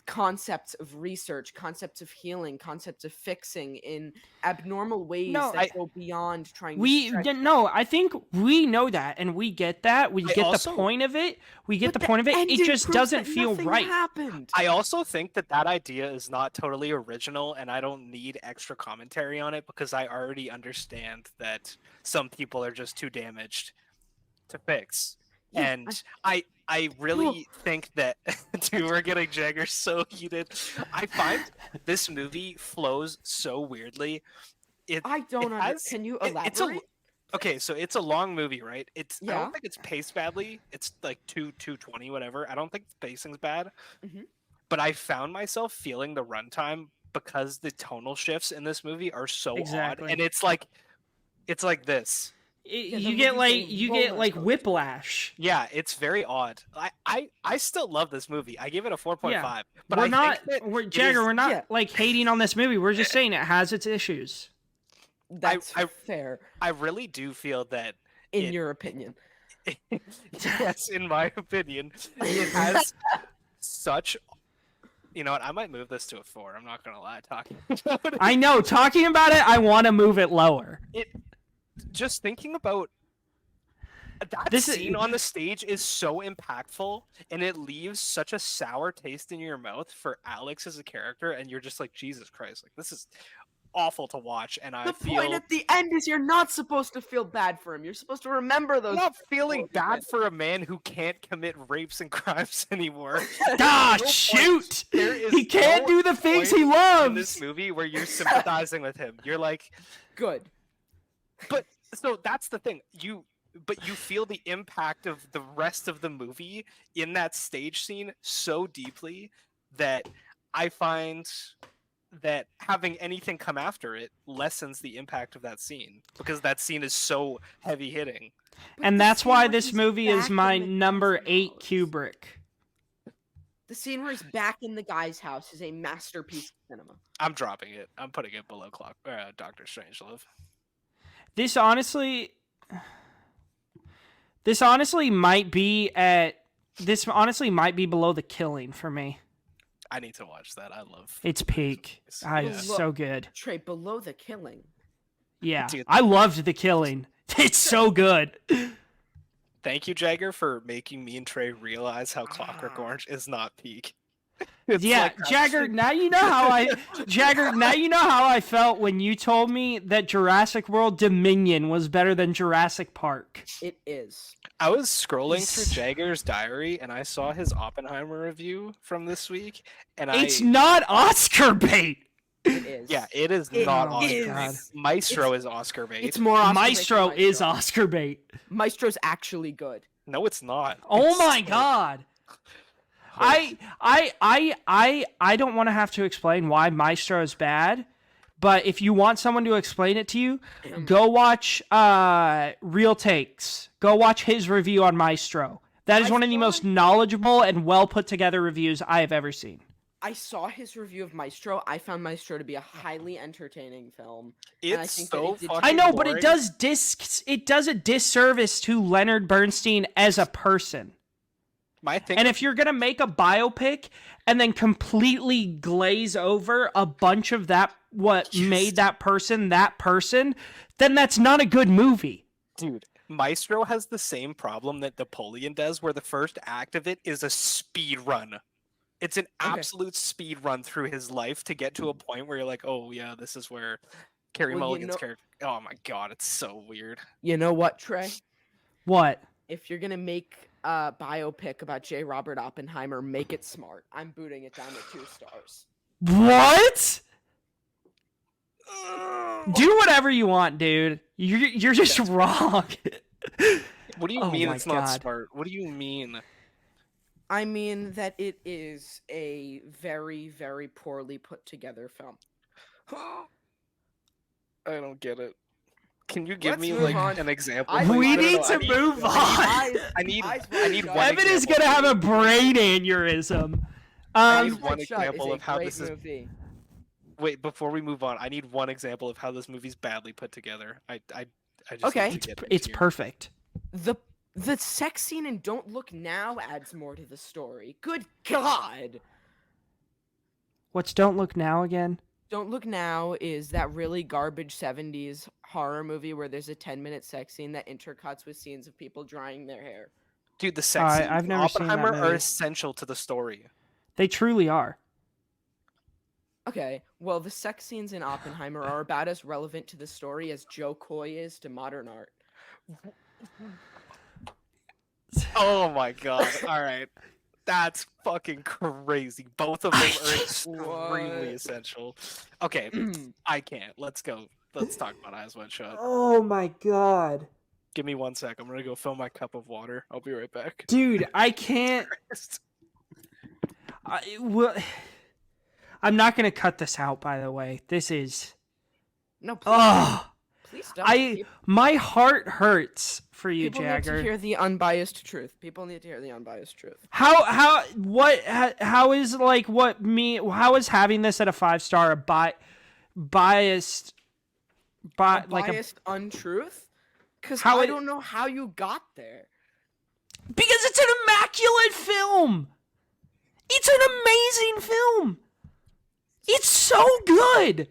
concepts of research, concepts of healing, concepts of fixing in abnormal ways that go beyond trying I think we know that and we get that. We get the point of it. We get the point of it. It just doesn't feel right. Happened. I also think that idea is not totally original, and I don't need extra commentary on it because I already understand that some people are just too damaged to fix. Yeah, and I really think that dude, we're getting Jagger so heated. I find this movie flows so weirdly. I don't understand. Can you elaborate? Okay, so it's a long movie, right? I don't think it's paced badly. It's like 2:20, whatever. I don't think the pacing's bad. Mm-hmm. But I found myself feeling the runtime because the tonal shifts in this movie are so odd, and it's like this. You get like whiplash. Yeah, it's very odd. I still love this movie. I give it a 4.5. Yeah. But we're not like hating on this movie. We're just saying it has its issues. That's fair. I really do feel that in your opinion. Yes, in my opinion, it has such. You know what? I might move this to a 4. I'm not gonna lie. Talking about it, I want to move it lower. Just thinking about that scene on the stage is so impactful, and it leaves such a sour taste in your mouth for Alex as a character, and you're just like, Jesus Christ, like this is awful to watch. And the point at the end is you're not supposed to feel bad for him. You're supposed to remember those. I'm not feeling bad for a man who can't commit rapes and crimes anymore. Shoot! He can't do the things he loves in this movie where you're sympathizing with him. You're like, good. But so that's the thing. You feel the impact of the rest of the movie in that stage scene so deeply that I find that having anything come after it lessens the impact of that scene because that scene is so heavy hitting. And that's why this movie is my number 8 Kubrick. The scene where he's back in the guy's house is a masterpiece of cinema. I'm dropping it. I'm putting it below Dr. Strangelove. This honestly might be below The Killing for me. I need to watch that. I love it's peak. It's so good. Trey, below The Killing. Yeah, I loved The Killing. It's so good. Thank you, Jagger, for making me and Trey realize how Clockwork Orange is not peak. Jagger, now you know how I felt when you told me that Jurassic World Dominion was better than Jurassic Park. It is. I was scrolling through Jagger's diary and I saw his Oppenheimer review from this week, and it's not Oscar bait. It is. Yeah, it is not Oscar bait. Maestro is Oscar bait. It's more Oscar Maestro is Oscar bait. Maestro's actually good. No, it's not. Oh my god. I don't want to have to explain why Maestro is bad, but if you want someone to explain it to you, go watch Real Takes. Go watch his review on Maestro. That is I one of the saw- most knowledgeable and well put together reviews I have ever seen. I saw his review of Maestro. I found Maestro to be a highly entertaining film. And I It's think that so it did fucking I know, but boring. it does a disservice to Leonard Bernstein as a person. My thing. And if you're gonna make a biopic and then completely glaze over a bunch of what made that person, then that's not a good movie. Dude, Maestro has the same problem that Napoleon does, where the first act of it is a speed run. It's an absolute speed run through his life to get to a point where you're like, oh yeah, this is where Carey Mulligan's character. Oh my god, it's so weird. You know what, Trey? What? If you're gonna make a biopic about J. Robert Oppenheimer, make it smart. I'm booting it down to 2 stars. What? Do whatever you want, dude. You're just wrong. What do you Oh mean my it's not God. smart? What do you mean? I mean that it is a very, very poorly put together film. I don't get it. Can you give Let's me move like on. an example? I- please? We I don't need know, to move on. I need one. Evan is example. gonna have a brain aneurysm. I need Um, one Wide Shut example is a of how great this is. movie. Wait, before we move on, I need one example of how this movie's badly put together. I just Okay. need to get it's here. perfect. The sex scene in Don't Look Now adds more to the story. Good God! What's Don't Look Now again? Don't Look Now is that really garbage 70s horror movie where there's a 10-minute sex scene that intercuts with scenes of people drying their hair. Dude, the sex scenes I've in never seen that Oppenheimer are movie. essential to the story. They truly are. Okay, well, the sex scenes in Oppenheimer are about as relevant to the story as Joe Coy is to modern art. Oh my god! All right, that's fucking crazy. Both of them are extremely What? essential. Okay, I can't. Let's go. Let's talk about Eyes Wide Shut. Oh my god. Give me 1 sec. I'm gonna go fill my cup of water. I'll be right back. Dude, I can't. I'm not gonna cut this out, by the way. This is. No, please, Oh, please don't. my heart hurts for you, People need Jagger. to hear the unbiased truth. People need to hear the unbiased truth. How is like what me? How is having this at a 5-star biased? A Like biased untruth? Because How I it- don't know how you got there. because it's an immaculate film. It's an amazing film. It's so good.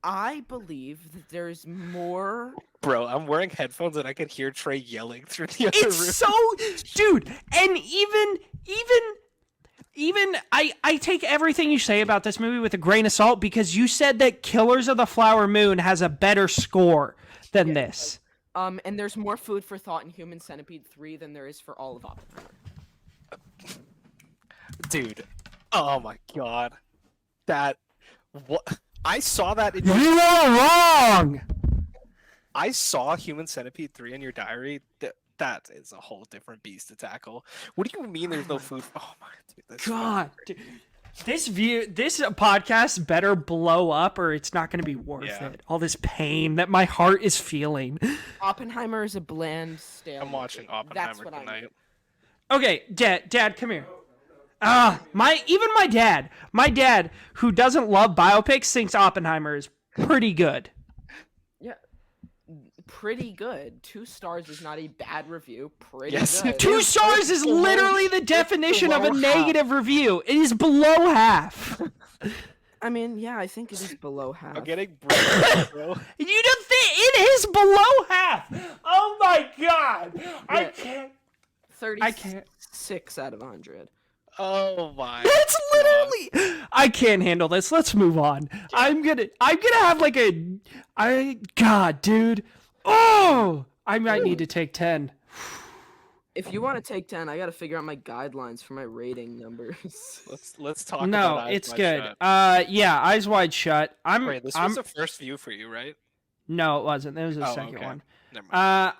I believe that there's more. Bro, I'm wearing headphones and I can hear Trey yelling through the other It's room. so, dude, and even I take everything you say about this movie with a grain of salt because you said that Killers of the Flower Moon has a better score than this. And there's more food for thought in Human Centipede 3 than there is for all of Oppenheimer. Dude, oh my god, that what I saw that in You are wrong. I saw Human Centipede 3 in your diary. That is a whole different beast to tackle. What do you mean there's no food? Oh my dude, that's God, dude. This podcast better blow up or it's not going to be worth Yeah. it. All this pain that my heart is feeling. Oppenheimer is a bland, stale. I'm watching movie. Oppenheimer That's what I tonight. mean. Okay, Dad, come here. My dad, who doesn't love biopics, thinks Oppenheimer is pretty good. Yeah, pretty good. 2 stars is not a bad review. Pretty Yes. good. 2 stars is literally the definition of a below negative review. It is below half. I mean, yeah, I think it is below half. I'm getting broken, bro. You don't think it is below half? Oh my god! I Yeah. can't. 36 out of 100. Oh my. That's God. literally. I can't handle this. Let's move on. I'm gonna have like God, dude. Oh, I might need to take 10. If you want to take 10, I got to figure out my guidelines for my rating numbers. Let's talk No, about Eyes it's Wide good. Shut. Yeah, Eyes Wide Shut. Wait, this was the first view for you, right? No, it wasn't. There was a Oh, second okay. one. Never mind.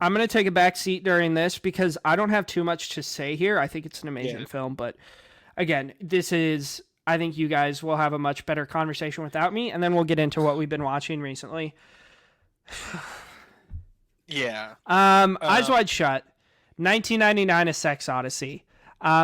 I'm gonna take a back seat during this because I don't have too much to say here. I think it's an amazing Yeah. film, but again, I think you guys will have a much better conversation without me, and then we'll get into what we've been watching recently. Yeah. Eyes Wide Shut, 1999, A Sex Odyssey.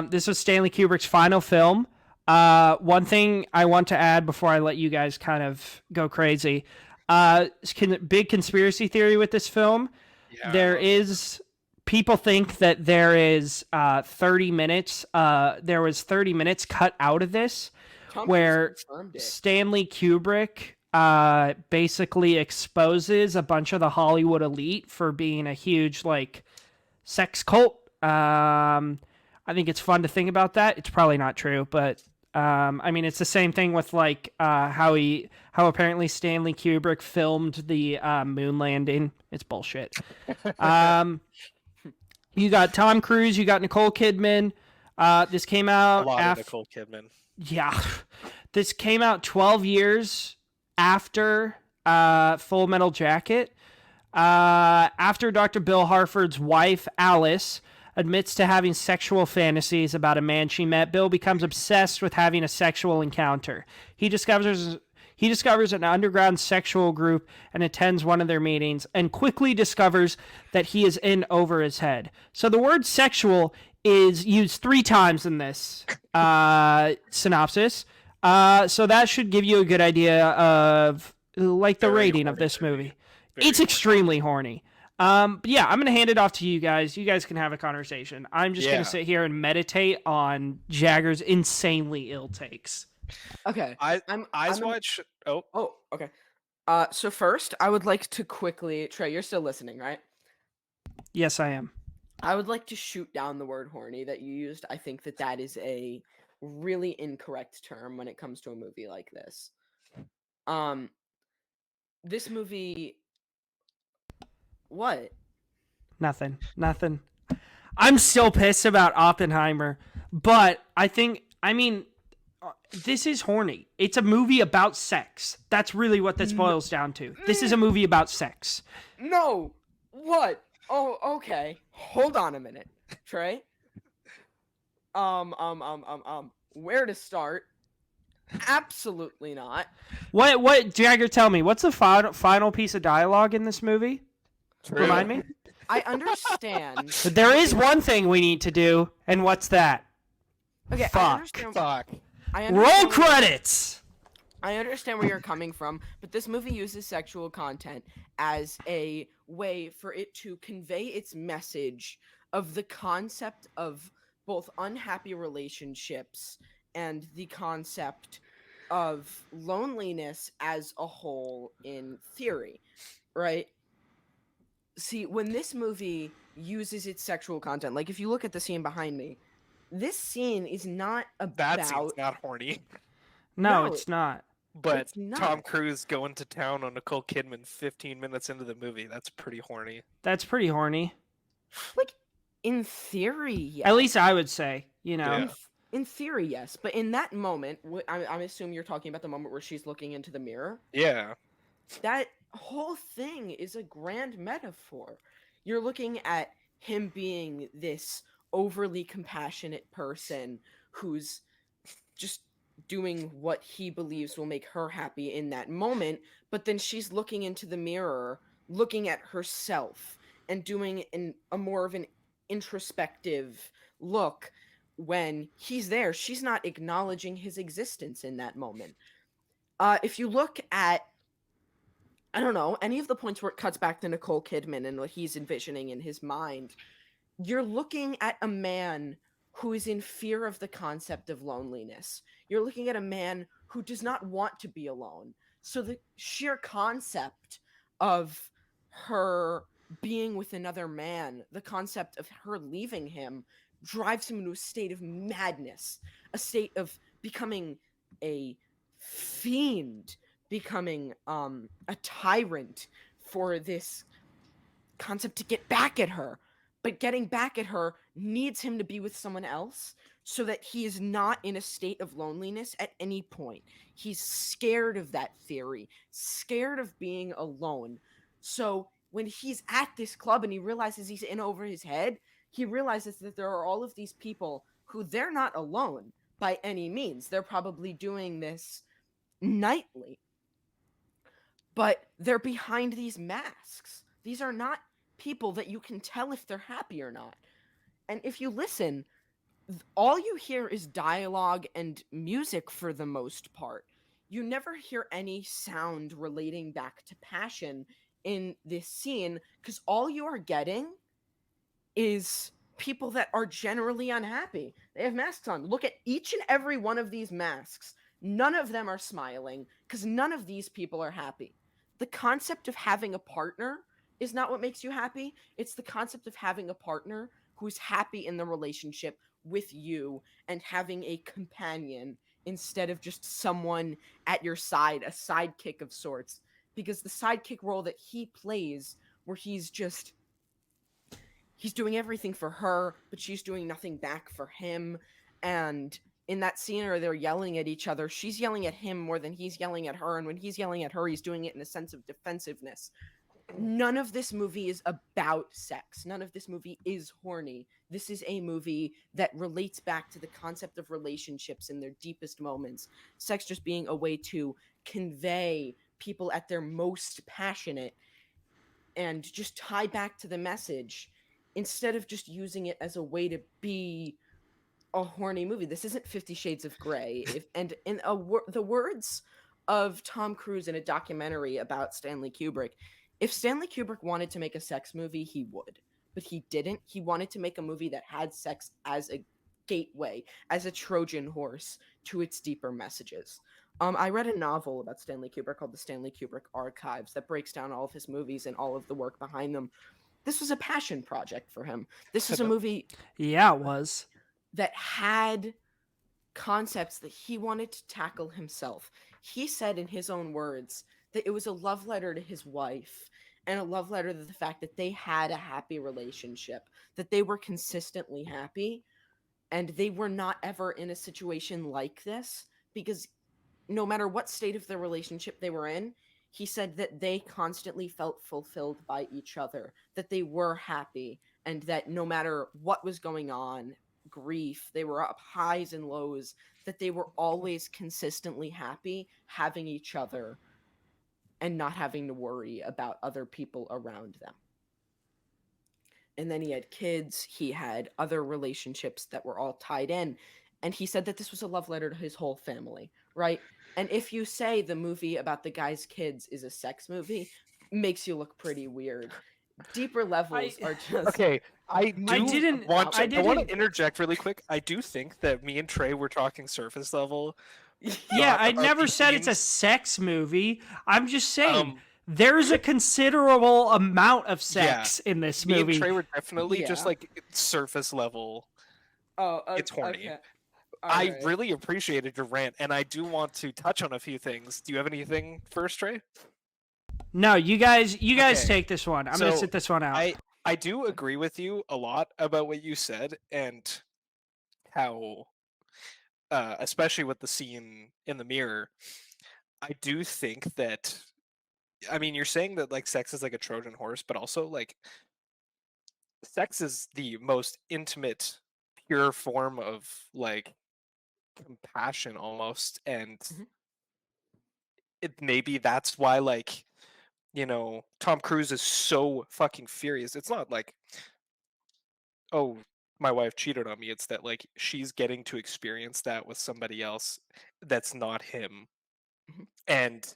This was Stanley Kubrick's final film. One thing I want to add before I let you guys kind of go crazy. Big conspiracy theory with this film. Yeah. There is people think that there is 30 minutes. There was 30 minutes cut out of this Tom where Cruise confirmed it. Stanley Kubrick basically exposes a bunch of the Hollywood elite for being a huge like sex cult. I think it's fun to think about that. It's probably not true, but I mean, it's the same thing with like how apparently Stanley Kubrick filmed the moon landing. It's bullshit. You got Tom Cruise. You got Nicole Kidman. This came A out lot of after. Nicole Kidman. Yeah, this came out 12 years after Full Metal Jacket. After Dr. Bill Harford's wife, Alice, admits to having sexual fantasies about a man she met, Bill becomes obsessed with having a sexual encounter. He discovers an underground sexual group and attends one of their meetings, and quickly discovers that he is in over his head. So the word sexual is used 3 times in this synopsis. So that should give you a good idea of like the Very rating of horny this movie. movie. Very It's extremely horny. But yeah, I'm going to hand it off to you guys. You guys can have a conversation. I'm just going Yeah. to sit here and meditate on Jagger's insanely ill takes. Okay. Eyes I'm Wide Shut. Oh, Oh, okay. So first, I would like to quickly, Trey, you're still listening, right? Yes, I am. I would like to shoot down the word horny that you used. I think that is a really incorrect term when it comes to a movie like this. This movie. What? Nothing. I'm still pissed about Oppenheimer, but I mean, this is horny. It's a movie about sex. That's really what this boils down to. This is a movie about sex. No. What? Oh, okay. Hold on a minute, Trey. Where to start? Absolutely not. What, Jagger, tell me, what's the final piece of dialogue in this movie? Remind me? I understand. There is one thing we need to do, and what's that? Okay, Fuck. I understand. fuck. I Roll understand where- credits! I understand where you're coming from, but this movie uses sexual content as a way for it to convey its message of the concept of both unhappy relationships and the concept of loneliness as a whole in theory, right? See, when this movie uses its sexual content, like if you look at the scene behind me, this scene is not That about scene's not horny. No, No, it's not. But It's not. Tom Cruise going to town on Nicole Kidman 15 minutes into the movie, that's pretty horny. That's pretty horny. like in theory, yes. At least I would say, you know. Yeah. In theory, yes. But in that moment, I'm assuming you're talking about the moment where she's looking into the mirror. Yeah. That whole thing is a grand metaphor. You're looking at him being this overly compassionate person who's just doing what he believes will make her happy in that moment, but then she's looking into the mirror, looking at herself, and doing a more of an introspective look when he's there. She's not acknowledging his existence in that moment. If you look at, I don't know, any of the points where it cuts back to Nicole Kidman and what he's envisioning in his mind, you're looking at a man who is in fear of the concept of loneliness. You're looking at a man who does not want to be alone. So the sheer concept of her being with another man, the concept of her leaving him, drives him into a state of madness, a state of becoming a fiend, becoming a tyrant for this concept to get back at her. But getting back at her needs him to be with someone else so that he is not in a state of loneliness at any point. He's scared of that theory, scared of being alone. So when he's at this club and he realizes he's in over his head, he realizes that there are all of these people who they're not alone by any means. They're probably doing this nightly. But they're behind these masks. These are not people that you can tell if they're happy or not. And if you listen, all you hear is dialogue and music for the most part. You never hear any sound relating back to passion in this scene because all you are getting is people that are generally unhappy. They have masks on. Look at each and every one of these masks. None of them are smiling because none of these people are happy. The concept of having a partner is not what makes you happy. It's the concept of having a partner who's happy in the relationship with you and having a companion instead of just someone at your side, a sidekick of sorts. Because the sidekick role that he plays, where he's doing everything for her, but she's doing nothing back for him. And in that scene where they're yelling at each other, she's yelling at him more than he's yelling at her. And when he's yelling at her, he's doing it in a sense of defensiveness. None of this movie is about sex. None of this movie is horny. This is a movie that relates back to the concept of relationships in their deepest moments. Sex just being a way to convey people at their most passionate and just tie back to the message instead of just using it as a way to be a horny movie. This isn't 50 Shades of Grey. The words of Tom Cruise in a documentary about Stanley Kubrick, if Stanley Kubrick wanted to make a sex movie, he would. But he didn't. He wanted to make a movie that had sex as a gateway, as a Trojan horse to its deeper messages. I read a novel about Stanley Kubrick called The Stanley Kubrick Archives that breaks down all of his movies and all of the work behind them. This was a passion project for him. This was a movie Yeah, it was. that had concepts that he wanted to tackle himself. He said in his own words that it was a love letter to his wife and a love letter to the fact that they had a happy relationship, that they were consistently happy, and they were not ever in a situation like this because no matter what state of the relationship they were in, he said that they constantly felt fulfilled by each other, that they were happy, and that no matter what was going on, grief, they were up highs and lows, that they were always consistently happy having each other and not having to worry about other people around them. And then he had kids, he had other relationships that were all tied in. And he said that this was a love letter to his whole family, right? And if you say the movie about the guy's kids is a sex movie, makes you look pretty weird. Deeper levels are just Okay, I didn't want to didn't interject really quick. I do think that me and Trey were talking surface level. Yeah, I about never these said it's a scenes. sex movie. I'm just saying Um, there's a considerable amount of sex in this Me movie. and Trey were definitely just Yeah. like surface level. Oh, It's horny. okay. I Alright. really appreciated your rant, and I do want to touch on a few things. Do you have anything first, Trey? No, you guys Okay. take this one. I'm gonna So, sit this one out. I do agree with you a lot about what you said and how, especially with the scene in the mirror, I do think that. I mean, you're saying that like sex is like a Trojan horse, but also like sex is the most intimate, pure form of like compassion almost, and Mhm. maybe that's why like Tom Cruise is so fucking furious. It's not like, oh, my wife cheated on me. It's that like she's getting to experience that with somebody else that's not him. Mhm. And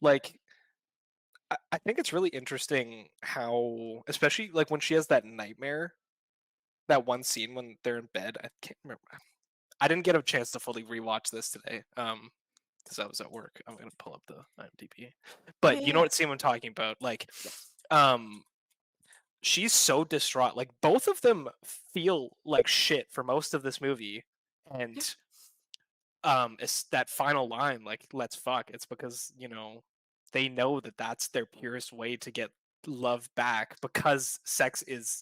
like I think it's really interesting how, especially like when she has that nightmare, that one scene when they're in bed. I can't remember. I didn't get a chance to fully rewatch this today. Because I was at work. I'm gonna pull up the IMDb. But you know Yeah. what scene I'm talking about? Like, Yes. she's so distraught. Like both of them feel like shit for most of this movie, and it's that final line, like "Let's fuck." It's because they know that that's their purest way to get love back because sex is.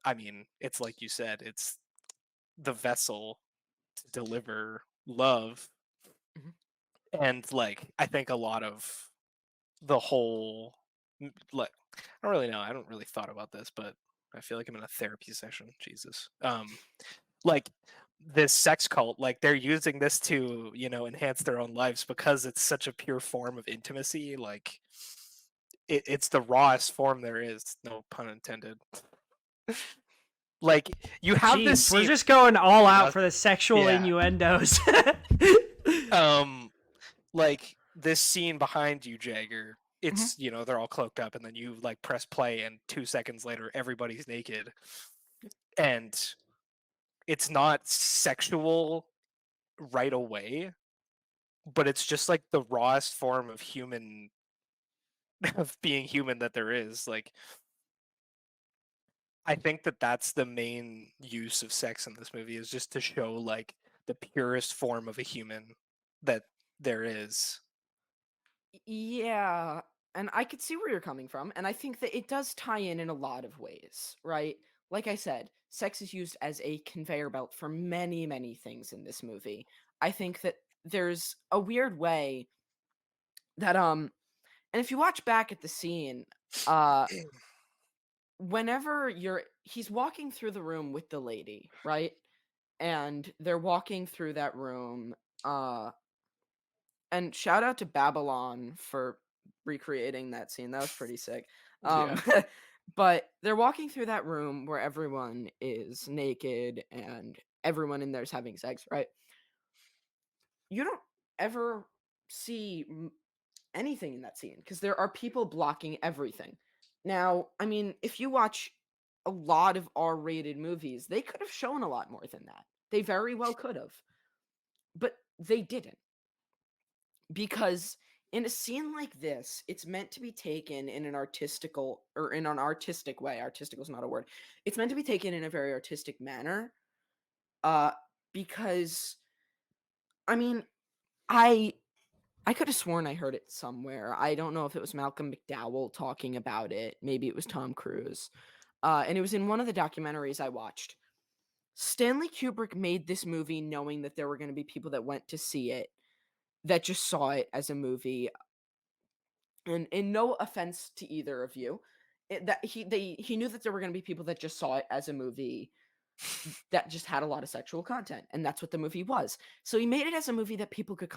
I mean, it's like you said, it's the vessel to deliver love, Mhm. and like I think a lot of the whole like I don't really know. I don't really thought about this, but I feel like I'm in a therapy session. Jesus. Like this sex cult, like they're using this to, enhance their own lives because it's such a pure form of intimacy. Like it's the rawest form there is. No pun intended. Like you have this Jeez, we're scene. just going all out Yeah. for the sexual Yeah. innuendos. Like this scene behind you, Jagger. It's they're all cloaked up, and then you like press play, and 2 seconds later, everybody's naked, and it's not sexual right away, but it's just like the rawest form of human of being human that there is. Like I think that that's the main use of sex in this movie, is just to show like the purest form of a human that there is. Yeah, and I could see where you're coming from, and I think that it does tie in a lot of ways, right? Like I said, sex is used as a conveyor belt for many, many things in this movie. I think that there's a weird way that and if you watch back at the scene, uh whenever he's walking through the room with the lady, right? And they're walking through that room, and shout out to Babylon for recreating that scene. That was pretty sick. Yeah. But they're walking through that room where everyone is naked and everyone in there is having sex, right? You don't ever see anything in that scene because there are people blocking everything. Now, I mean, if you watch a lot of R-rated movies, they could have shown a lot more than that. They very well could have. But they didn't. Because in a scene like this, it's meant to be taken in an artistic way. Artistical is not a word. It's meant to be taken in a very artistic manner. Because I mean, I could have sworn I heard it somewhere. I don't know if it was Malcolm McDowell talking about it. Maybe it was Tom Cruise. And it was in one of the documentaries I watched. Stanley Kubrick made this movie knowing that there were going to be people that went to see it that just saw it as a movie. And in no offense to either of you, he knew that there were going to be people that just saw it as a movie that just had a lot of sexual content, and that's what the movie was. So he made it as a movie that people could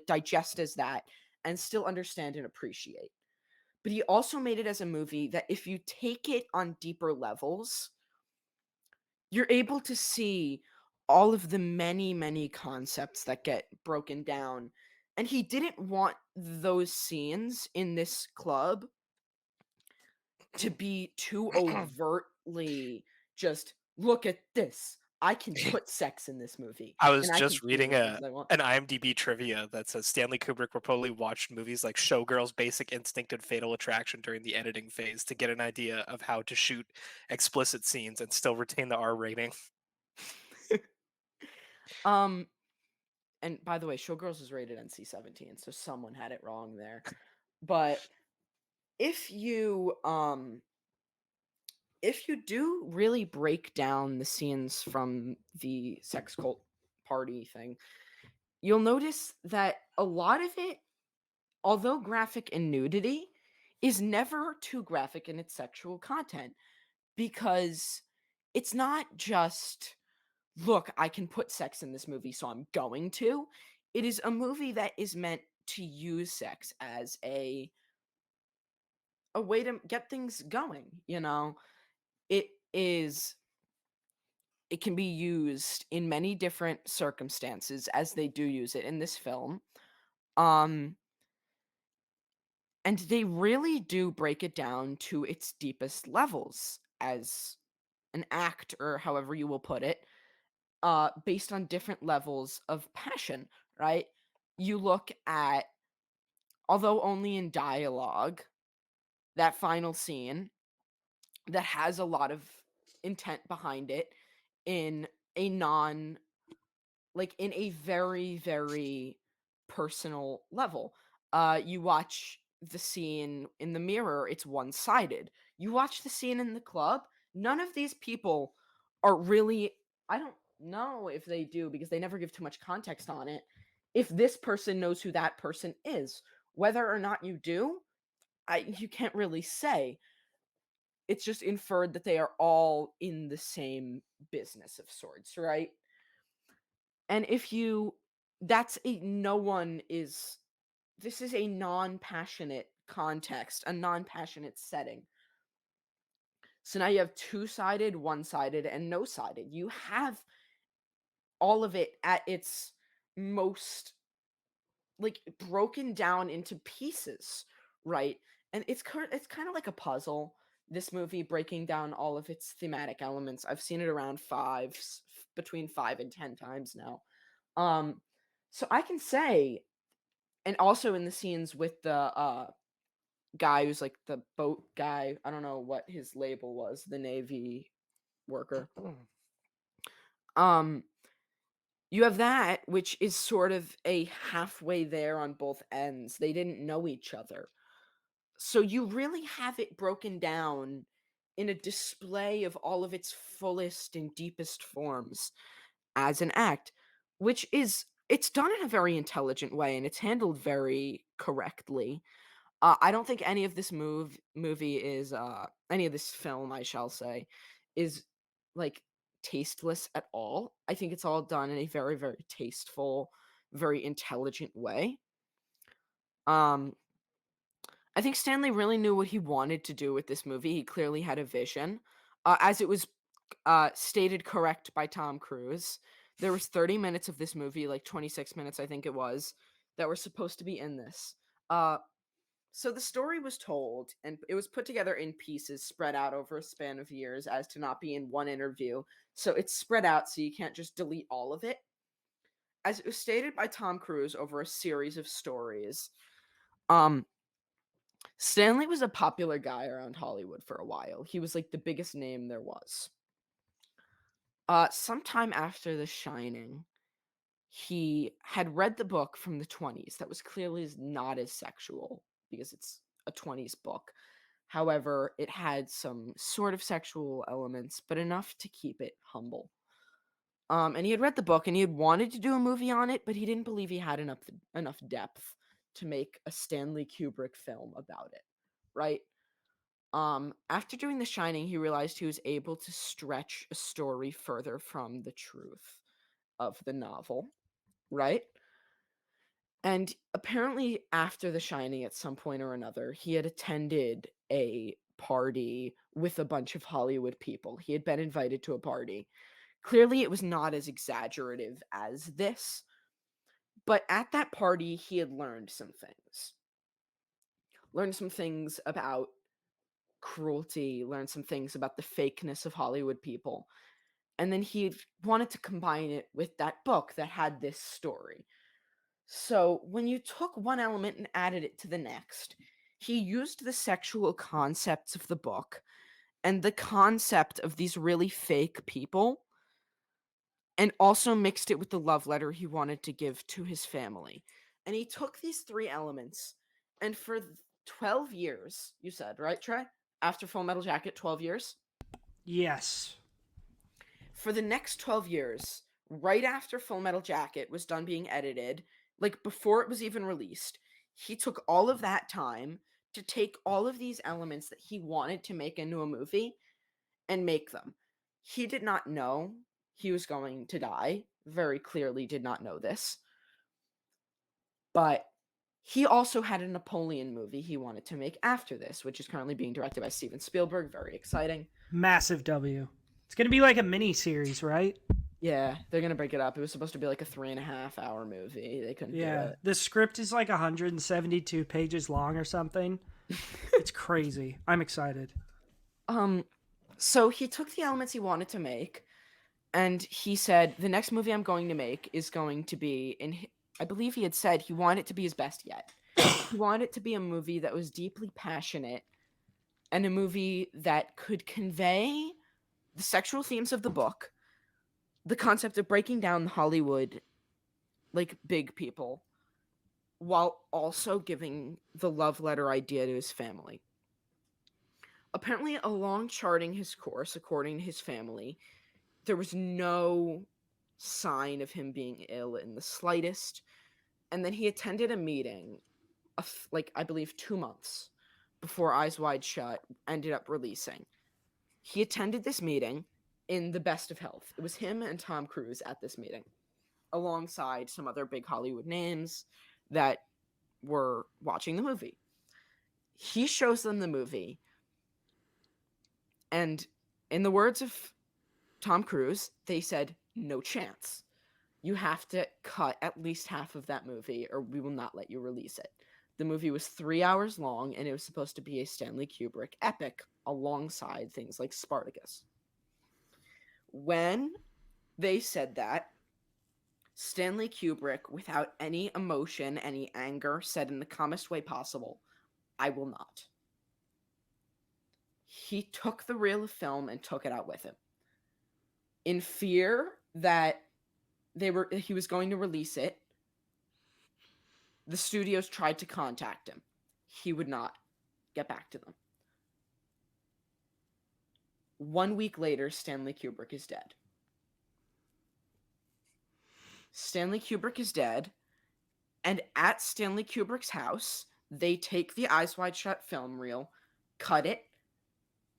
digest as that and still understand and appreciate. But he also made it as a movie that if you take it on deeper levels, you're able to see all of the many, many concepts that get broken down. And he didn't want those scenes in this club to be too overtly just look at this. I can put sex in this movie. I was and I just can do reading the things I want. an IMDb trivia that says Stanley Kubrick reportedly watched movies like Showgirls, Basic Instinct, and Fatal Attraction during the editing phase to get an idea of how to shoot explicit scenes and still retain the R rating. And by the way, Showgirls is rated NC-17, so someone had it wrong there. But if you do really break down the scenes from the sex cult party thing, you'll notice that a lot of it, although graphic in nudity, is never too graphic in its sexual content, because it's not just, look, I can put sex in this movie, so I'm going to. It is a movie that is meant to use sex as a way to get things going, It can be used in many different circumstances, as they do use it in this film. And they really do break it down to its deepest levels as an act, or however you will put it, based on different levels of passion, right? You look at, although only in dialogue, that final scene that has a lot of intent behind it in a in a very, very personal level. You watch the scene in the mirror, it's one-sided. You watch the scene in the club, none of these people are really, I don't know if they do because they never give too much context on it, if this person knows who that person is. Whether or not you do, you can't really say. It's just inferred that they are all in the same business of sorts, right? And if you, that's a, no one is, this is a non-passionate context, a non-passionate setting. So now you have two-sided, one-sided, and no-sided. You have all of it at its most, like, broken down into pieces, right? And it's kind of like a puzzle. This movie breaking down all of its thematic elements. I've seen it around between 5 and 10 times now. So I can say, and also in the scenes with the guy who's like the boat guy, I don't know what his label was, the Navy worker. You have that, which is sort of a halfway there on both ends. They didn't know each other. So you really have it broken down in a display of all of its fullest and deepest forms as an act, which is, it's done in a very intelligent way and it's handled very correctly. I don't think any of this movie is any of this film, I shall say, is like tasteless at all. I think it's all done in a very, very tasteful, very intelligent way. Um, I think Stanley really knew what he wanted to do with this movie. He clearly had a vision. As it was stated correct by Tom Cruise, there was 30 minutes of this movie, like 26 minutes, I think it was, that were supposed to be in this. So the story was told, and it was put together in pieces spread out over a span of years as to not be in one interview. So it's spread out so you can't just delete all of it. As it was stated by Tom Cruise over a series of stories, Stanley was a popular guy around Hollywood for a while. He was like the biggest name there was. Sometime after The Shining, he had read the book from the 20s that was clearly not as sexual because it's a 20s book. However, it had some sort of sexual elements, but enough to keep it humble. And he had read the book and he had wanted to do a movie on it, but he didn't believe he had enough depth to make a Stanley Kubrick film about it, right? After doing The Shining, he realized he was able to stretch a story further from the truth of the novel, right? And apparently, after The Shining, at some point or another, he had attended a party with a bunch of Hollywood people. He had been invited to a party. Clearly, it was not as exaggerative as this, but at that party, he had learned some things. Learned some things about cruelty, learned some things about the fakeness of Hollywood people. And then he wanted to combine it with that book that had this story. So when you took one element and added it to the next, he used the sexual concepts of the book and the concept of these really fake people and also mixed it with the love letter he wanted to give to his family. And he took these three elements and for 12 years, you said, right, Trey? After Full Metal Jacket, 12 years? Yes. For the next 12 years, right after Full Metal Jacket was done being edited, like before it was even released, he took all of that time to take all of these elements that he wanted to make into a movie and make them. He did not know he was going to die, very clearly did not know this. But he also had a Napoleon movie he wanted to make after this, which is currently being directed by Steven Spielberg. Very exciting. Massive W. It's going to be like a mini series, right? Yeah, they're going to break it up. It was supposed to be like a 3.5 hour movie. They couldn't do it. The script is like 172 pages long or something. It's crazy. I'm excited. So he took the elements he wanted to make, and he said, the next movie I'm going to make is going to be, I believe he had said he wanted it to be his best yet. He wanted it to be a movie that was deeply passionate and a movie that could convey the sexual themes of the book, the concept of breaking down Hollywood, like big people, while also giving the love letter idea to his family. Apparently, along charting his course, according to his family, there was no sign of him being ill in the slightest. And then he attended a meeting, like I believe 2 months before Eyes Wide Shut ended up releasing. He attended this meeting in the best of health. It was him and Tom Cruise at this meeting, alongside some other big Hollywood names that were watching the movie. He shows them the movie, and in the words of Tom Cruise, they said, "No chance. You have to cut at least half of that movie, or we will not let you release it." The movie was 3 hours long, and it was supposed to be a Stanley Kubrick epic alongside things like Spartacus. When they said that, Stanley Kubrick, without any emotion, any anger, said in the calmest way possible, "I will not." He took the reel of film and took it out with him. In fear that he was going to release it, the studios tried to contact him. He would not get back to them. 1 week later, Stanley Kubrick is dead. Stanley Kubrick is dead, and at Stanley Kubrick's house, they take the Eyes Wide Shut film reel, cut it,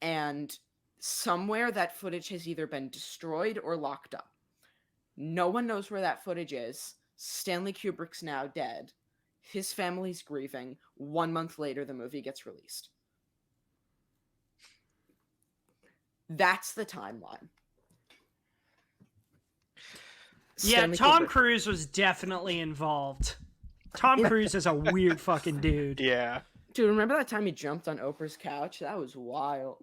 and somewhere that footage has either been destroyed or locked up. No one knows where that footage is. Stanley Kubrick's now dead. His family's grieving. 1 month later, the movie gets released. That's the timeline. Yeah, Stanley Tom Kubrick. Cruise was definitely involved. Tom Cruise is a weird fucking dude. Yeah. Dude, remember that time he jumped on Oprah's couch? That was wild.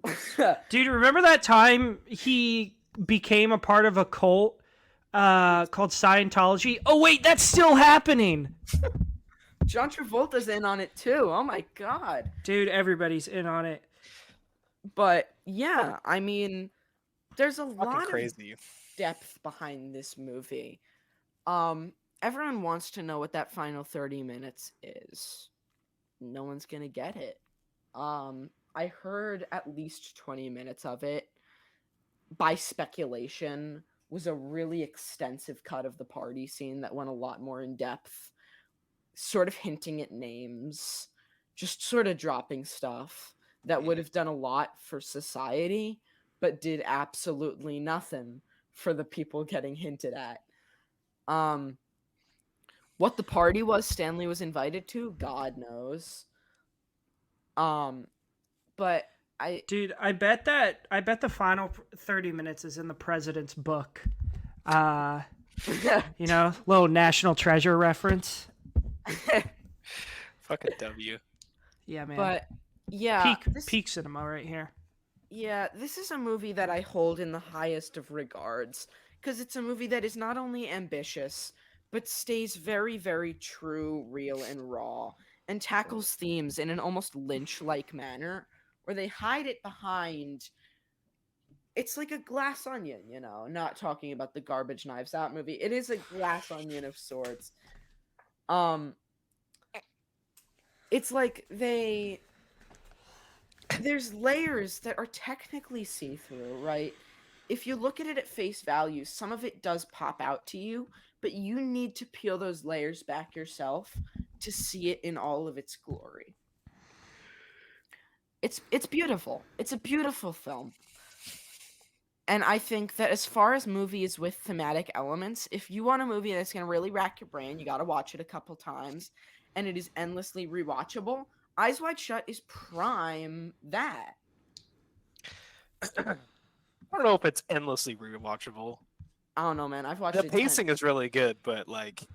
Dude, remember that time he became a part of a cult called Scientology? Oh, wait, that's still happening. John Travolta's in on it too. Oh my god. Dude, everybody's in on it. But yeah, I mean, there's a Fucking lot of crazy. depth behind this movie. Everyone wants to know what that final 30 minutes is. No one's gonna get it. I heard at least 20 minutes of it, by speculation, was a really extensive cut of the party scene that went a lot more in depth, sort of hinting at names, just sort of dropping stuff that would have done a lot for society, but did absolutely nothing for the people getting hinted at. What the party was Stanley was invited to, God knows. But Dude, I bet the final 30 minutes is in the president's book. You know, little National Treasure reference. Fucking W. Yeah, man. but yeah, Peak cinema right here. yeah, this is a movie that I hold in the highest of regards because it's a movie that is not only ambitious but stays very, very true, real, and raw, and tackles themes in an almost Lynch-like manner where they hide it behind. It's like a glass onion, you know, not talking about the Garbage Knives Out movie. It is a glass onion of sorts. It's like there's layers that are technically see-through, right? If you look at it at face value, some of it does pop out to you, but you need to peel those layers back yourself to see it in all of its glory. It's beautiful. It's a beautiful film. And I think that as far as movies with thematic elements, if you want a movie that's going to really rack your brain, you got to watch it a couple times, and it is endlessly rewatchable, Eyes Wide Shut is prime that. I don't know if it's endlessly rewatchable. I don't know, man. I've watched The it pacing is really good, but like,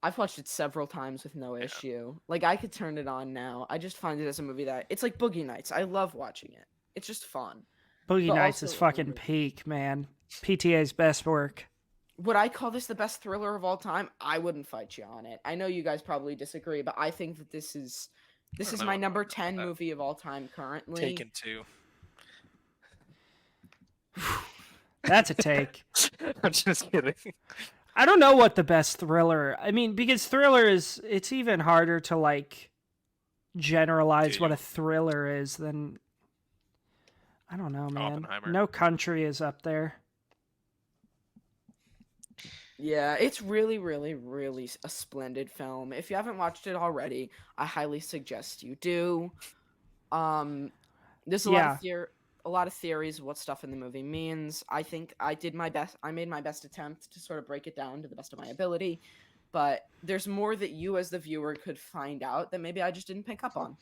I've watched it several times with no issue. Like, I could turn it on now. I just find it as a movie that it's like Boogie Nights. I love watching it. It's just fun. Boogie But Nights also is fucking really- peak, man. PTA's best work. Would I call this the best thriller of all time? I wouldn't fight you on it. I know you guys probably disagree, but I think that this is don't know my about number 10 that. movie of all time currently. Taken 2. That's a take. I'm just kidding. I don't know what the best thriller. I mean, because thriller it's even harder to like generalize Dude. what a thriller is than I don't know, man. Oppenheimer. No Country is up there. Yeah, it's really, really, really a splendid film. If you haven't watched it already, I highly suggest you do. There's a lot of theories of what stuff in the movie means. I think I did my best. I made my best attempt to sort of break it down to the best of my ability. but there's more that you as the viewer could find out that maybe I just didn't pick up on.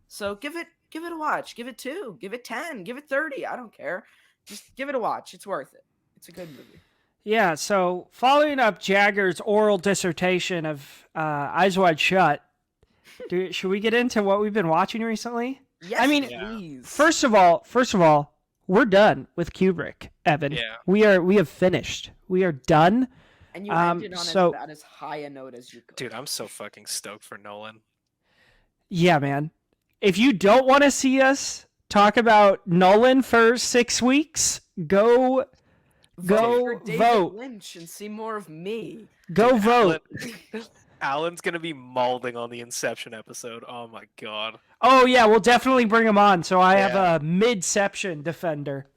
So give it a watch. Give it 2. Give it 10. Give it 30. I don't care. Just give it a watch. It's worth it. It's a good movie. Yeah, so following up Jagger's oral dissertation of Eyes Wide Shut, should we get into what we've been watching recently? Yes, I mean, please. First of all, we're done with Kubrick, Evan. Yeah. We have finished. We are done. And you ended on about as high a note as you could. Dude, I'm so fucking stoked for Nolan. Yeah, man. If you don't want to see us talk about Nolan for 6 weeks, go for David vote. Lynch and see more of me. Go vote. Alan's gonna be mauling on the Inception episode. Oh my god. Oh yeah, we'll definitely bring him on. So I have a midception defender.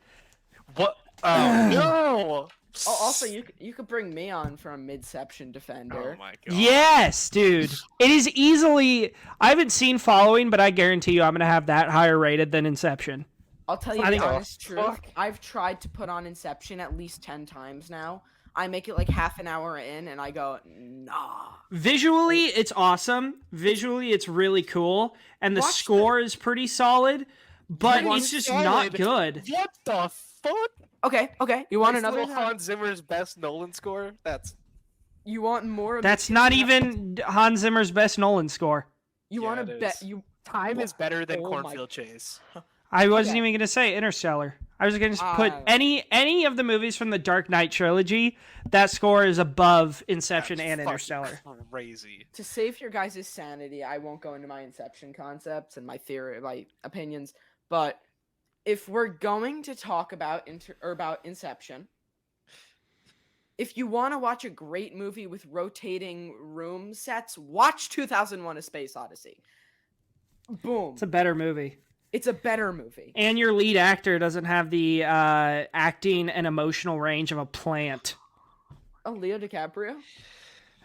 What? Oh no! Oh, also, you could bring me on from Midception Defender. Oh my god. Yes, dude. It is easily. I haven't seen Following, but I guarantee you, I'm gonna have that higher rated than Inception. I'll tell you I the think- honest truth. I've tried to put on Inception at least 10 times now. I make it like half an hour in, and I go, nah. Visually, it's awesome. Visually, it's really cool, and the Watch score is pretty solid, but Pretty it's just solid. not good. What the fuck? Okay. You want Nice another little Hans Zimmer's best Nolan score? That's You want more of That's the not two- even Hans Zimmer's best Nolan score. You Yeah, want to it bet is. you time is better than Oh my- Cornfield Chase. I wasn't Okay. even going to say Interstellar. I was going to put any of the movies from the Dark Knight trilogy. That score is above Inception That's and fucking Interstellar. Crazy. To save your guys' sanity, I won't go into my Inception concepts and my theory, my opinions. But if we're going to talk about about Inception, if you want to watch a great movie with rotating room sets, watch 2001: A Space Odyssey. Boom! It's a better movie. It's a better movie. And your lead actor doesn't have the acting and emotional range of a plant. Oh, Leo DiCaprio?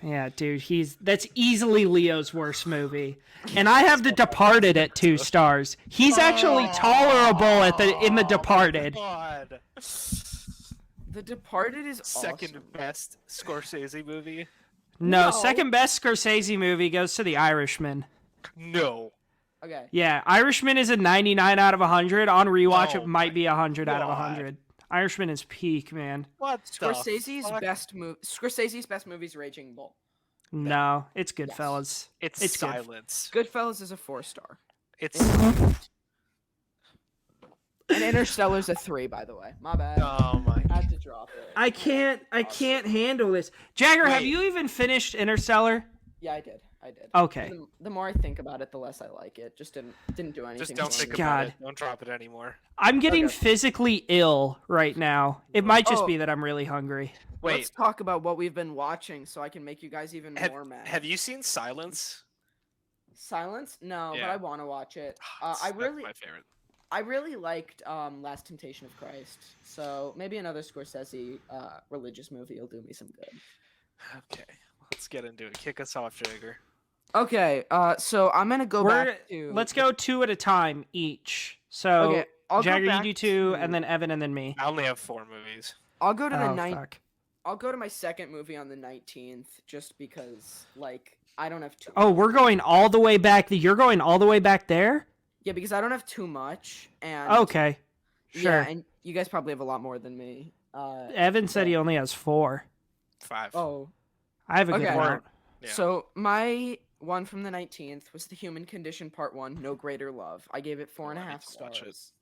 Yeah, dude, that's easily Leo's worst movie. And I have The Departed at 2 stars. He's actually tolerable in The Departed. God. The Departed is Second awesome. best Scorsese movie? No, No. second best Scorsese movie goes to The Irishman. No. Okay. Yeah, Irishman is a 99 out of 100. On rewatch, Oh it might be 100 out of God. 100. Irishman is peak, man. What Scorsese's the fuck? Scorsese's best movie is Raging Bull. No, it's Goodfellas. It's It's good. silence. Goodfellas is a 4-star. It's And Interstellar's a 3, by the way. My bad. oh my. I had to drop it. I can't handle this. Jagger, have Wait. you even finished Interstellar? Yeah, I did. Okay. The more I think about it, the less I like it. Just didn't do anything. Just don't for think me. God. about it. Don't drop it anymore. I'm getting Okay. physically ill right now. It might just Oh. be that I'm really hungry. Wait, Let's talk about what we've been watching, so I can make you guys even more mad. have you seen Silence? Silence? No, but Yeah. I want to watch it. That's I really, my favorite. I really liked Last Temptation of Christ. So maybe another Scorsese religious movie will do me some good. Okay, let's get into it. Kick us off, Jagger. Okay, so I'm gonna go back to. Let's go 2 at a time each. So, Okay, I'll go Jagger, you back do 2, to- and then Evan, and then me. I only have 4 movies. I'll go to the Oh, ninth. fuck. I'll go to my second movie on the 19th, just because I don't have too. Oh, we're going all the way back. You're going all the way back there? Yeah, because I don't have too much, and Okay. Sure. yeah, and you guys probably have a lot more than me. Evan said he only has 4. 5. Oh, I have a good Okay. amount. Yeah. so my one from the 19th was The Human Condition Part 1, No Greater Love. I gave it 4.5 I need to watch stars.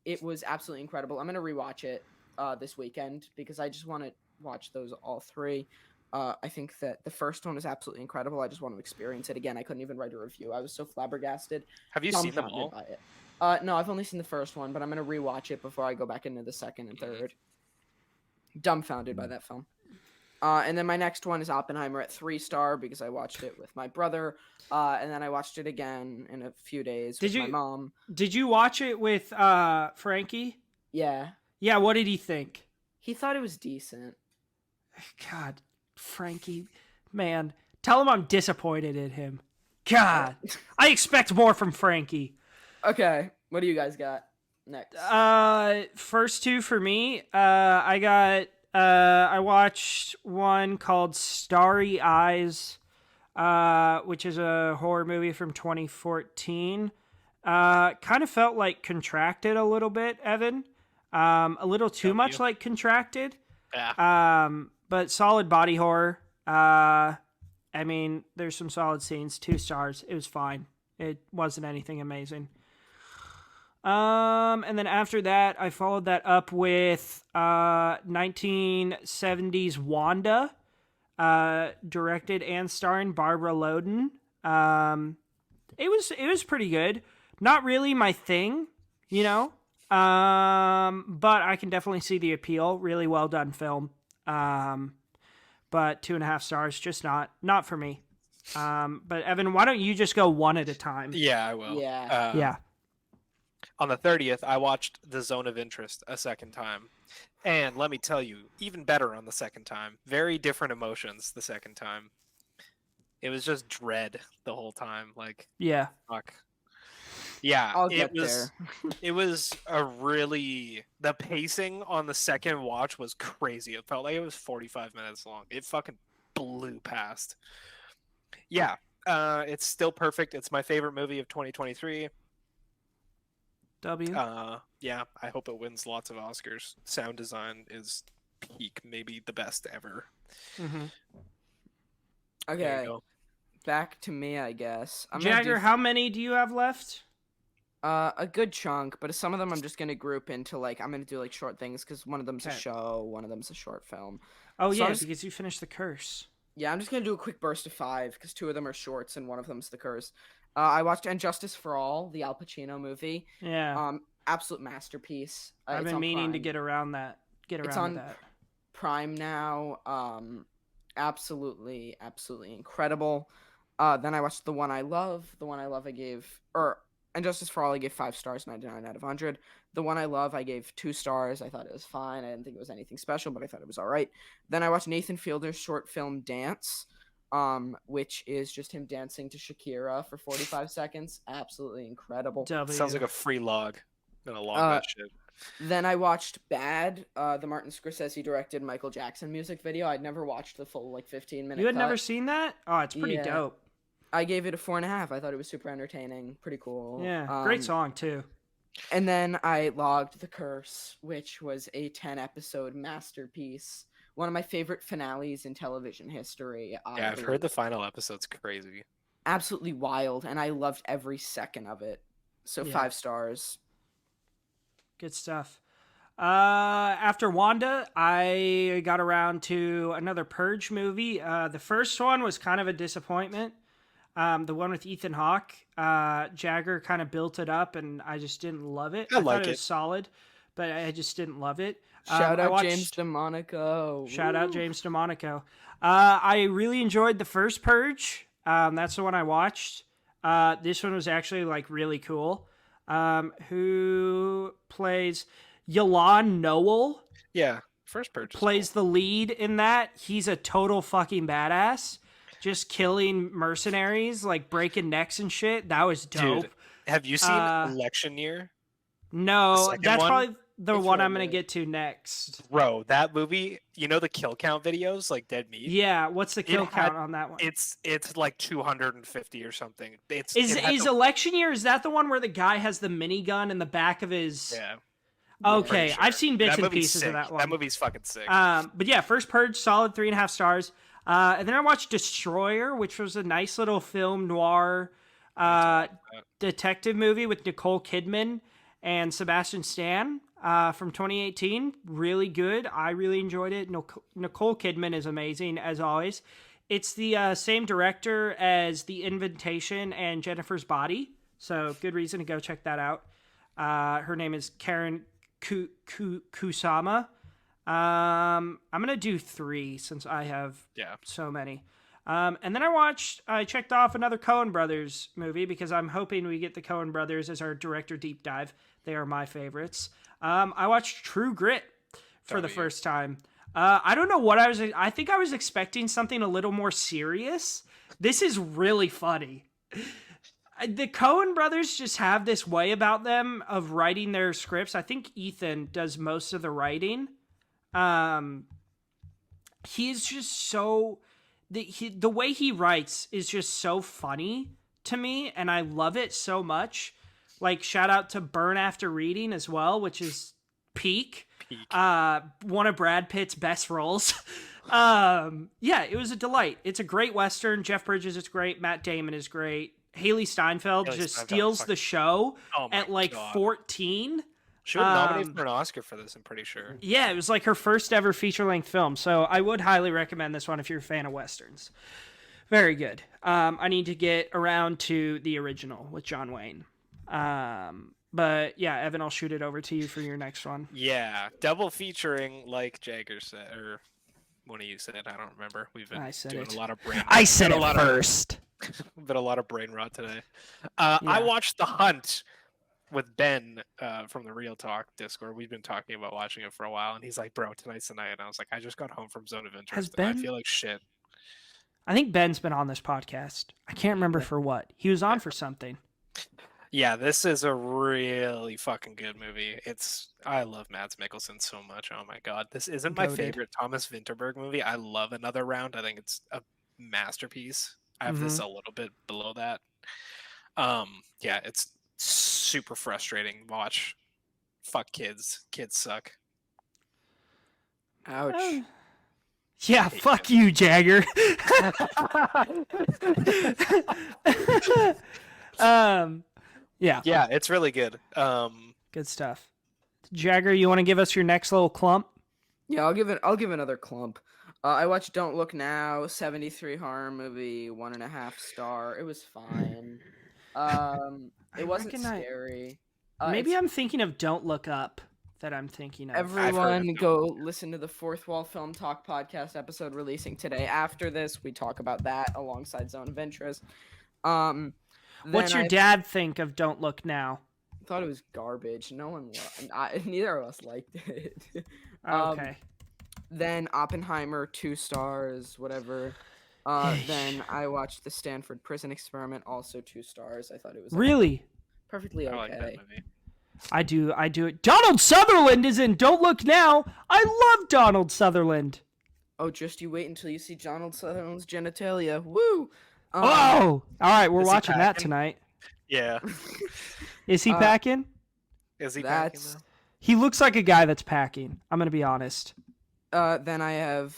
It was absolutely incredible. I'm gonna rewatch it this weekend because I just want to watch those all 3. I think that the first one was absolutely incredible. I just want to experience it again. I couldn't even write a review. I was so flabbergasted. Have you seen them Dumbfounded all? by it. No, I've only seen the first one, but I'm gonna rewatch it before I go back into the second and third. Dumbfounded by that film. And then my next one is Oppenheimer at 3-star because I watched it with my brother, and then I watched it again in a few days with my mom. Did you watch it with Frankie? Yeah, Yeah, what did he think? he thought it was decent. God, Frankie, man, tell him I'm disappointed in him. God, I expect more from Frankie. Okay, what do you guys got next? First 2 for me. I got I watched one called Starry Eyes, which is a horror movie from 2014. Kind of felt like Contracted a little bit, Evan. A little too much like Contracted. Yeah. But solid body horror. I mean, there's some solid scenes. 2 stars. It was fine. It wasn't anything amazing. And then after that, I followed that up with 1970s Wanda, directed and starring Barbara Loden. It was pretty good. Not really my thing, you know. But I can definitely see the appeal. Really well done film. But 2.5 stars, just not for me. But Evan, why don't you just go one at a time? Yeah, I will. Yeah. Yeah. On the 30th, I watched The Zone of Interest a second time. And let me tell you, even better on the second time. Very different emotions the second time. It was just dread the whole time. Like, Yeah. fuck. Yeah, I'll get there. It was the pacing on the second watch was crazy. It felt like it was 45 minutes long. It fucking blew past. Yeah, it's still perfect. It's my favorite movie of 2023. W. Yeah, I hope it wins lots of Oscars. Sound design is peak, maybe the best ever. Mm-hmm. There you Okay, go. back to me, I guess. Jagger, how many do you have left? A good chunk, but some of them I'm just gonna group into I'm gonna do short things because one of them's a Okay. show, one of them's a short film. Oh, So yeah, I'm just- because you finished The Curse. Yeah, I'm just gonna do a quick burst of 5 because 2 of them are shorts and one of them's The Curse. I watched And Justice for All, the Al Pacino movie. Yeah. Absolute masterpiece. I've It's been on meaning to Prime. get around that. It's to on that. Prime now. Absolutely incredible. Then I watched The One I Love. The One I Love I gave, And Justice for All I gave 5 stars, 99 out of 100. The One I Love I gave 2 stars. I thought it was fine. I didn't think it was anything special, but I thought it was all right. Then I watched Nathan Fielder's short film Dance, which is just him dancing to Shakira for 45 seconds. Absolutely incredible. W. Sounds like a free log. I'm gonna log that shit. Then I watched Bad, the Martin Scorsese directed Michael Jackson music video. I'd never watched the full 15-minute. You had never seen that? Oh, it's pretty Yeah. dope. I gave it a 4.5. I thought it was super entertaining, pretty cool. Yeah, great song too. And then I logged The Curse, which was a 10-episode masterpiece. One of my favorite finales in television history. Yeah, I've heard the final episode's crazy. Absolutely wild, and I loved every second of it. So Yeah. 5 stars. Good stuff. After Wanda, I got around to another Purge movie. The first one was kind of a disappointment. The one with Ethan Hawke. Jagger kind of built it up, and I just didn't love it. I like thought it it. was solid, but I just didn't love it. Shout I out watched- James DeMonaco. Shout out Woo. James DeMonaco. I really enjoyed the first Purge. That's the one I watched. This one was actually really cool. Who plays Yolan Noel? Yeah, first purchase. Plays the lead in that. He's a total fucking badass. Just killing mercenaries, breaking necks and shit. That was dope. Dude, have you seen Election Year? No, second that's one? probably the It's one really I'm gonna good. get to next. Bro, that movie, you know the kill count videos, like Dead Meat? Yeah, what's the kill had- count on that one? It's like 250 or something. It Is had Election Year? Is that the one where the guy has the minigun in the back of his? Yeah. Okay, pretty sure. I've seen bits That and movie's pieces sick. of that one. That movie's fucking sick. But yeah, first Purge, solid 3.5 stars. And then I watched Destroyer, which was a nice little film noir detective movie with Nicole Kidman and Sebastian Stan from 2018. Really good. I really enjoyed it. Nicole Kidman is amazing, as always. It's the same director as The Invitation and Jennifer's Body, so good reason to go check that out. Her name is Karen Kusama. I'm gonna do 3 since I have so many. And then I checked off another Coen Brothers movie because I'm hoping we get the Coen Brothers as our director deep dive. They are my favorites. I watched True Grit for the first time. I don't know what I think I was expecting something a little more serious. This is really funny. The Coen brothers just have this way about them of writing their scripts. I think Ethan does most of the writing. he is just so the way he writes is just so funny to me, and I love it so much. Like, shout out to Burn After Reading as well, which is peak. One of Brad Pitt's best roles. Yeah, it was a delight. It's a great Western. Jeff Bridges is great. Matt Damon is great. Haley Steinfeld just steals the show at like 14. She was nominated for an Oscar for this, I'm pretty sure. Yeah, it was like her first ever feature-length film, so I would highly recommend this one if you're a fan of Westerns. Very good. I need to get around to the original with John Wayne. But yeah, Evan, I'll shoot it over to you for your next one. Yeah, double featuring, like Jagger said, or one of you said, I don't remember. We've been doing a lot of brain rot. I said it first. Been a lot of brain rot today. I watched The Hunt with Ben from the Real Talk Discord. We've been talking about watching it for a while, and he's like, bro, tonight's the night. And I was like, I just got home from Zone of Interest, and I feel like shit. I think Ben's been on this podcast. I can't remember for what. He was on for something. Yeah, this is a really fucking good movie. I love Mads Mikkelsen so much. Oh my god. This isn't my favorite Thomas Vinterberg movie. I love Another Round. I think it's a masterpiece. I have this a little bit below that. Yeah, it's super frustrating. Watch. Fuck kids. Kids suck. Ouch. Yeah, fuck you, Jagger. Yeah. Yeah, it's really good. Good stuff. Jagger, you want to give us your next little clump? Yeah, I'll give another clump. I watched Don't Look Now, 73 horror movie, 1.5 star. It was fine. It wasn't scary. Maybe I'm thinking of Don't Look Up that I'm thinking of. Everyone go listen to the Fourth Wall Film Talk podcast episode releasing today. After this, we talk about that alongside Zone of Interest. What's your dad think of Don't Look Now? I thought it was garbage. No one neither of us liked it. Okay. Then Oppenheimer, 2 stars, whatever. Then I watched The Stanford Prison Experiment, also 2 stars. I thought it was really perfectly okay. I like that movie. I do it. Donald Sutherland is in Don't Look Now. I love Donald Sutherland. Oh, just you wait until you see Donald Sutherland's genitalia. Woo! All right, we're watching that tonight. Yeah. Is he packing? Is he packing though? He looks like a guy that's packing. I'm gonna be honest. Then I have.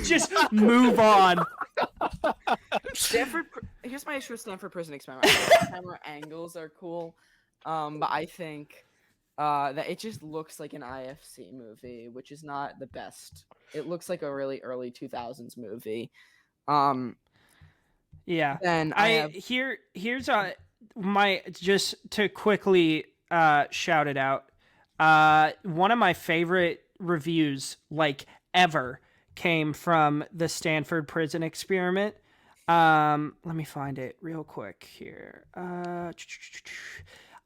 Just move on. Stanford. Here's my issue with Stanford Prison Experiment. Camera angles are cool, but I think that it just looks like an IFC movie, which is not the best. It looks like a really early 2000s movie. Yeah. Then here's my just to quickly shout it out. One of my favorite reviews like ever came from the Stanford Prison Experiment. Let me find it real quick here.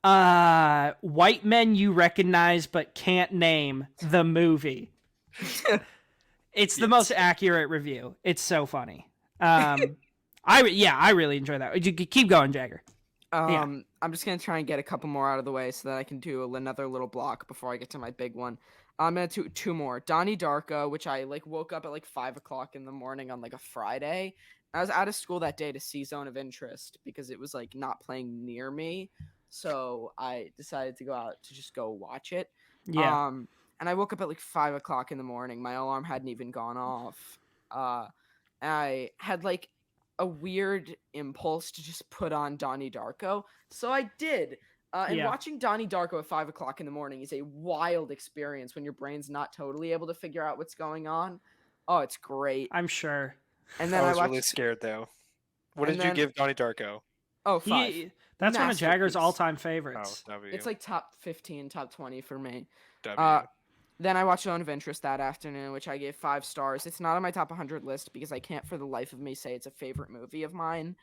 White Men You Recognize But Can't Name the Movie. It's the most accurate review. It's so funny. I really enjoy that. You keep going, Jagger. I'm just gonna try and get a couple more out of the way so that I can do another little block before I get to my big one. I'm gonna do 2 more. Donnie Darko, which I woke up at 5 o'clock in the morning on a Friday. I was out of school that day to see Zone of Interest because it was not playing near me, so I decided to go out to just go watch it. Yeah. And I woke up at 5 o'clock in the morning. My alarm hadn't even gone off. I had a weird impulse to just put on Donnie Darko, so I did. Watching Donnie Darko at 5 o'clock in the morning is a wild experience when your brain's not totally able to figure out what's going on. Oh, it's great. I'm sure. And then I was really scared though. What did you give Donnie Darko? Oh, 5. That's one of Jagger's all-time favorites. Oh, W. It's top 15, top 20 for me. W. Then I watched Zone of Interest that afternoon, which I gave 5 stars. It's not on my top 100 list because I can't for the life of me say it's a favorite movie of mine.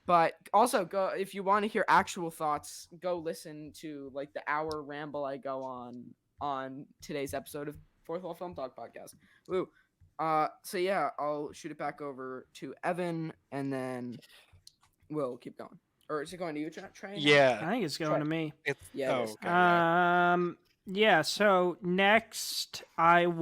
But also, if you want to hear actual thoughts, go listen to the hour ramble I go on today's episode of Fourth Wall Film Talk podcast. Woo. So yeah, I'll shoot it back over to Evan, and then we'll keep going. Or is it going to you, Trey? Yeah. I think it's going to me. Yeah. Yeah, so next I've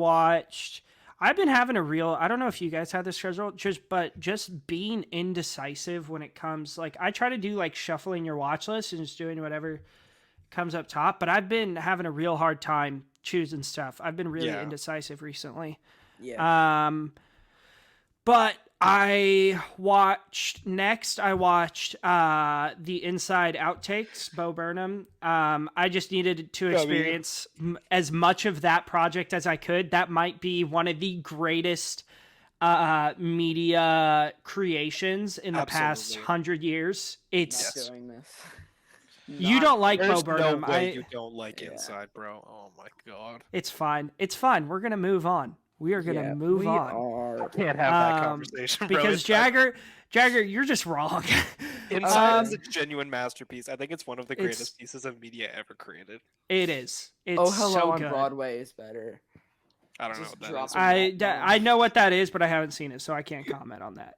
been having I don't know if you guys had this schedule, just being indecisive when it comes, like, I try to do, like, shuffling your watch list and just doing whatever comes up top, but I've been having a real hard time choosing stuff. I've been really indecisive recently. Yeah. But I watched the Inside Outtakes, Bo Burnham. I just needed to experience as much of that project as I could. That might be one of the greatest media creations in the past 100 years. It's Not doing this. you don't like Bo Burnham. No way you don't like Inside, bro. Oh my god. It's fine. It's fine. We're gonna move on. We are gonna move on. Are. Can't have that conversation, bro. Because Jagger, you're just wrong. Inside is a genuine masterpiece. I think it's one of the greatest pieces of media ever created. It is. It's Hello so on good. Broadway is better. I don't know Just what that is. drop I know what that is, but I haven't seen it, so I can't comment on that.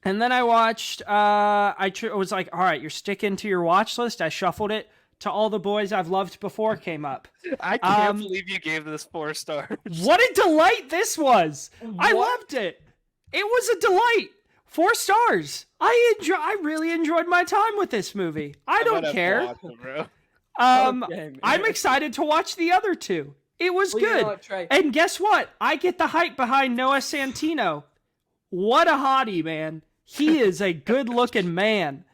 And then I watched. I was like, all right, you're sticking to your watch list. I shuffled it to All the Boys I've Loved Before came up. I can't believe you gave this 4 stars. What a delight this was! I loved it. It was a delight. 4 stars. I really enjoyed my time with this movie. I don't care. I'm excited to watch the other 2. It was good. You know what, Trey? And guess what? I get the hype behind Noah Santino. What a hottie, man. He is a good-looking man.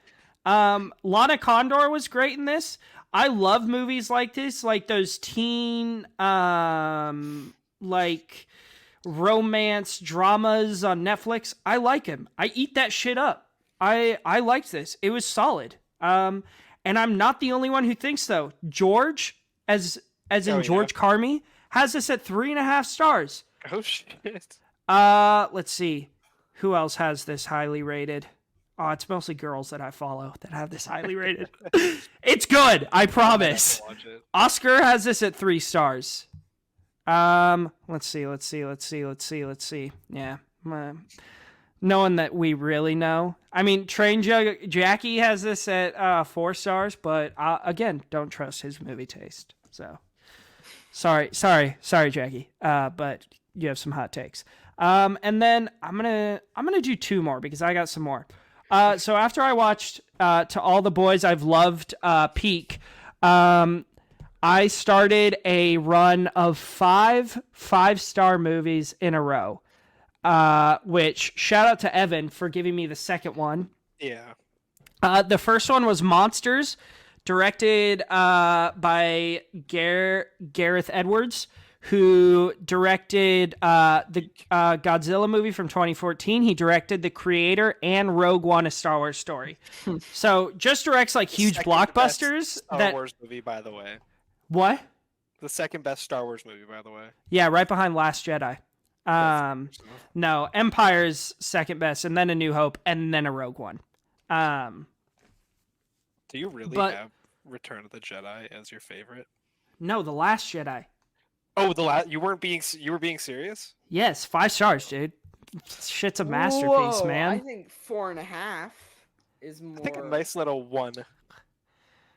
Lana Condor was great in this. I love movies like this, like those teen, like romance dramas on Netflix. I like him. I eat that shit up. I liked this. It was solid. And I'm not the only one who thinks so. George, as in George Carmi, has this at 3.5 stars. Oh shit. Let's see. Who else has this highly rated? Oh, it's mostly girls that I follow that have this highly rated. It's good, I promise. Oscar has this at 3 stars. Let's see. Yeah. No one that we really know. I mean, Jackie has this at 4 stars, but again, don't trust his movie taste. So, sorry, Jackie. But you have some hot takes. And then I'm gonna do 2 more because I got some more. So after I watched To All the Boys I've Loved peak, I started a run of 5 5-star movies in a row. Which shout out to Evan for giving me the second one. Yeah. The first one was Monsters, directed by Gareth Edwards, who directed the Godzilla movie from 2014. He directed The Creator and Rogue One, a Star Wars story. So just directs like huge blockbusters. Star Wars movie, by the way. What? The second best Star Wars movie, by the way. Yeah, right behind Last Jedi. No, Empire's second best, and then A New Hope, and then a Rogue One. Do you really have Return of the Jedi as your favorite? No, The Last Jedi. Oh, you were being serious? Yes, 5 stars, dude. Shit's a masterpiece, man. I think 4.5 is more. I think a nice little 1.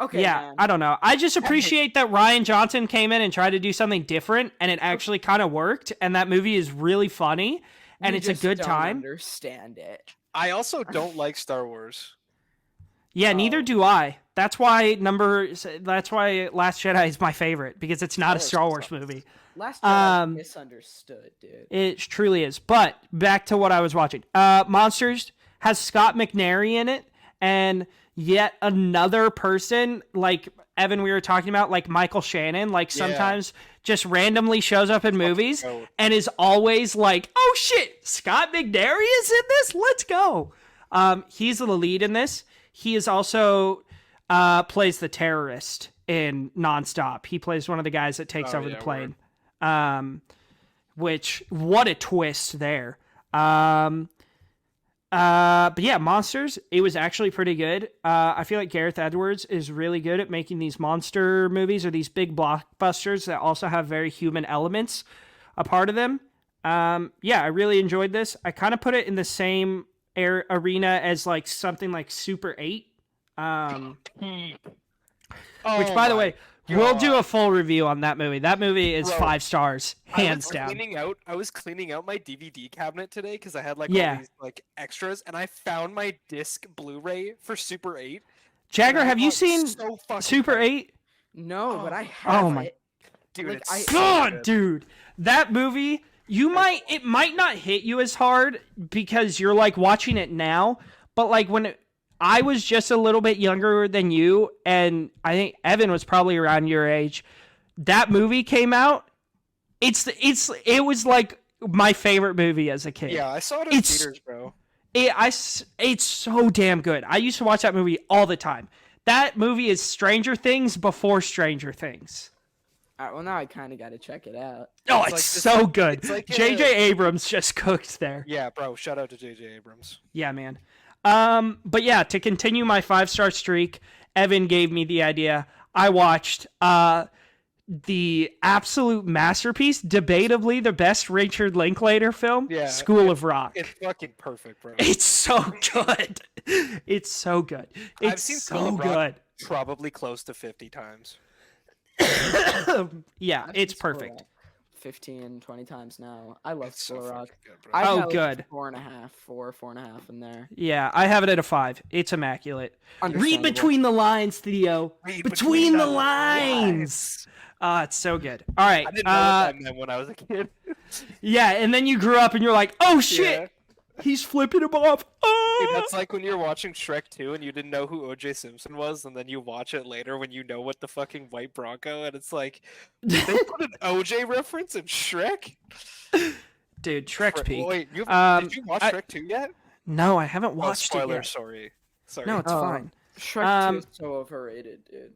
Okay. Yeah, man. I don't know. I just appreciate that Ryan Johnson came in and tried to do something different, and it actually kind of worked. And that movie is really funny, and it's a good time. Understand it. I also don't like Star Wars. Yeah, neither do I. That's why Last Jedi is my favorite, because it's not a Star Wars movie. Last Jedi misunderstood, dude. It truly is. But back to what I was watching. Monsters has Scott McNairy in it, and yet another person, like Evan, we were talking about, like Michael Shannon, like sometimes just randomly shows up in movies and is always like, oh shit, Scott McNairy is in this? Let's go. He's the lead in this. He is also plays the terrorist in Nonstop. He plays one of the guys that takes over the plane. Which, what a twist there. But yeah, Monsters, it was actually pretty good. I feel like Gareth Edwards is really good at making these monster movies or these big blockbusters that also have very human elements a part of them. Yeah, I really enjoyed this. I kind of put it in the same arena as like something like Super 8. Which, by the way, We'll do a full review on that movie. That movie is Bro, 5 stars, hands down. I was cleaning out my DVD cabinet today because I had like Yeah. all these like extras, and I found my disc Blu-ray for Super 8. Jagger, and I have you got seen so fucking Super hyped. 8? No, but I have my- it. Dude, Like, it's so God, good. dude, that movie, it might not hit you as hard because you're like watching it now, but like I was just a little bit younger than you, and I think Evan was probably around your age. That movie came out. It was like my favorite movie as a kid. Yeah, I saw it in It's- theaters, bro. It's so damn good. I used to watch that movie all the time. That movie is Stranger Things before Stranger Things. All right, well, now I kind of got to check it out. Oh, It's it's like so good. it's like J.J. Abrams just cooked there. Yeah, bro. Shout out to J.J. Abrams. Yeah, man. But yeah, to continue my 5-star streak, Evan gave me the idea. I watched the absolute masterpiece, debatably the best Richard Linklater film, Yeah, School of Rock. It's fucking perfect, bro. It's so good. It's so good. It's I've seen so School of Rock good. probably close to 50 times. Yeah, I've it's seen School of perfect. Rock 15, 20 times now. I love It's School so of Rock. fucking good, bro. I've Oh, got, like, good. 4.5 in there. Yeah, I have it at a 5. It's immaculate. Read Understandable. between the lines, Theo. Read Between the lines. It's so good. All right. I didn't know what that meant when I was a kid. Yeah, and then you grew up and you're like, oh shit, Yeah. he's flipping him off. Dude, Oh! that's like when you're watching Shrek 2 and you didn't know who O.J. Simpson was, and then you watch it later when you know what the fucking white Bronco, and it's like, did they put an O.J. reference in Shrek? Dude, Shrek's peak. Wait, did you watch I- Shrek 2 yet? No, I haven't Oh, watched it spoiler, yet. sorry. Sorry. No, it's Oh. fine. Shrek 2 is so overrated, dude.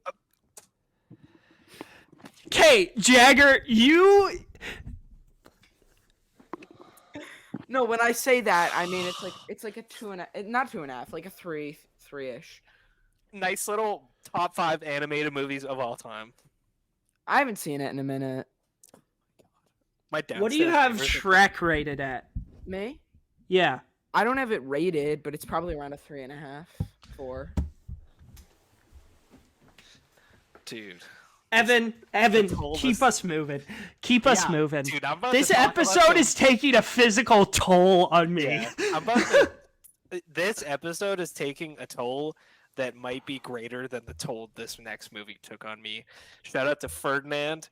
Okay, Jagger, you... No, when I say that, I mean it's like a 2.5, not 2.5, like a 3-ish. Nice little top 5 animated movies of all time. I haven't seen it in a minute. My dad. What do you have Shrek rated at? Me? Yeah. I don't have it rated, but it's probably around a 3.5, 4. Dude. Evan, told keep us- us moving. Keep us Yeah. moving. Dude, I'm about This to talk about episode some- is taking a physical toll on me. Yeah, I'm about to. This episode is taking a toll that might be greater than the toll this next movie took on me. Shout out to Ferdinand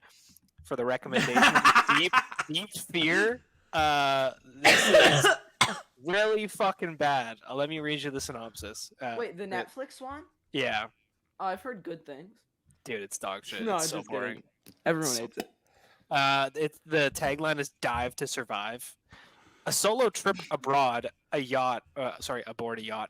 for the recommendation. Deep Fear. This is really fucking bad. Let me read you the synopsis. Wait, the Netflix one? Yeah, Oh, I've heard good things. dude, it's dog shit. No, it's I'm so just boring. kidding. Everyone So- hates it. It's the tagline is "Dive to Survive." A solo trip aboard a yacht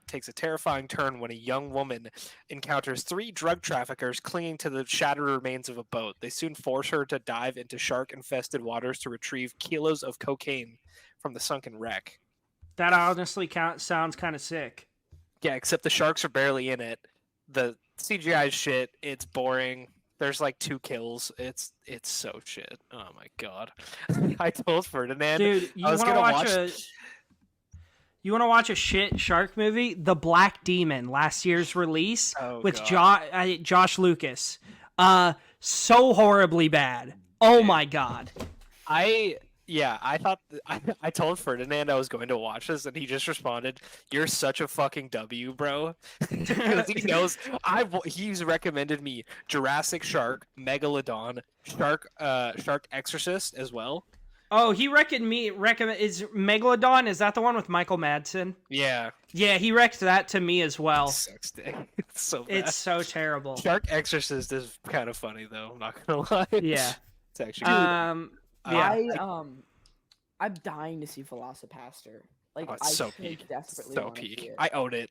takes a terrifying turn when a young woman encounters 3 drug traffickers clinging to the shattered remains of a boat. They soon force her to dive into shark-infested waters to retrieve kilos of cocaine from the sunken wreck. That honestly sounds kind of sick. Yeah, except the sharks are barely in it. The CGI is shit. It's boring. There's like 2 kills. It's so shit. Oh my god. I told Ferdinand. Dude, you I was want to gonna watch a shit shark movie? The Black Demon, last year's release Oh, with God. Josh Lucas. So horribly bad. Oh my god. I told Ferdinand I was going to watch this, and he just responded, "You're such a fucking W, bro." Because he knows he's recommended me Jurassic Shark, Megalodon, Shark Exorcist as well. Oh, he recommend is Megalodon? Is that the one with Michael Madsen? Yeah, Yeah, he wrecked that to me as well. sucks dick. It's so bad. It's so terrible. Shark Exorcist is kind of funny though. I'm not gonna lie. Yeah. It's actually good. Yeah. I'm dying to see Velocipaster. Like, Oh, I it's so should peak. desperately So want to see peak. it. I own it.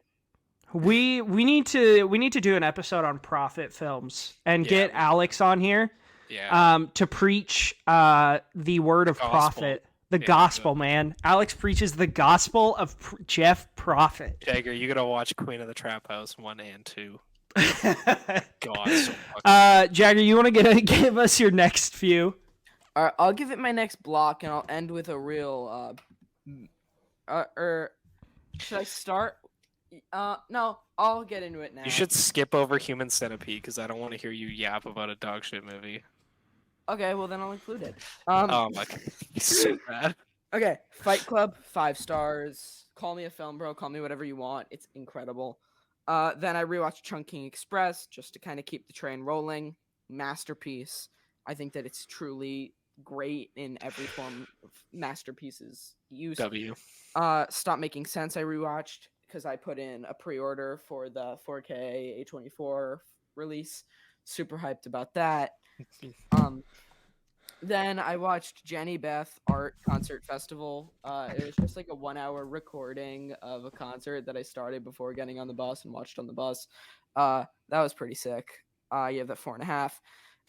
We need to do an episode on profit films and Yeah, get Alex on here Yeah. to preach the word of Gospel. profit. The Yeah, gospel, man. Alex preaches the gospel of Jeff Profit. Jagger, you gotta watch Queen of the Trap House 1 and 2. God, so fucking Jagger, you want to give us your next few? All right, I'll give it my next block, and I'll end with a real. Or should I start No, I'll get into it now. You should skip over Human Centipede because I don't want to hear you yap about a dog shit movie. Okay, well then I'll include it. Oh my god, so bad. Okay, Fight Club, 5 stars. Call me a film bro, call me whatever you want. It's incredible. Then I rewatched Chungking Express just to kind of keep the train rolling. Masterpiece. I think that it's truly great in every form of masterpieces used. W. Stop Making Sense I rewatched because I put in a pre-order for the 4K A24 release. Super hyped about that. Then I watched Jenny Beth Art Concert Festival. It was just like a 1-hour recording of a concert that I started before getting on the bus and watched on the bus. That was pretty sick. You have that 4.5.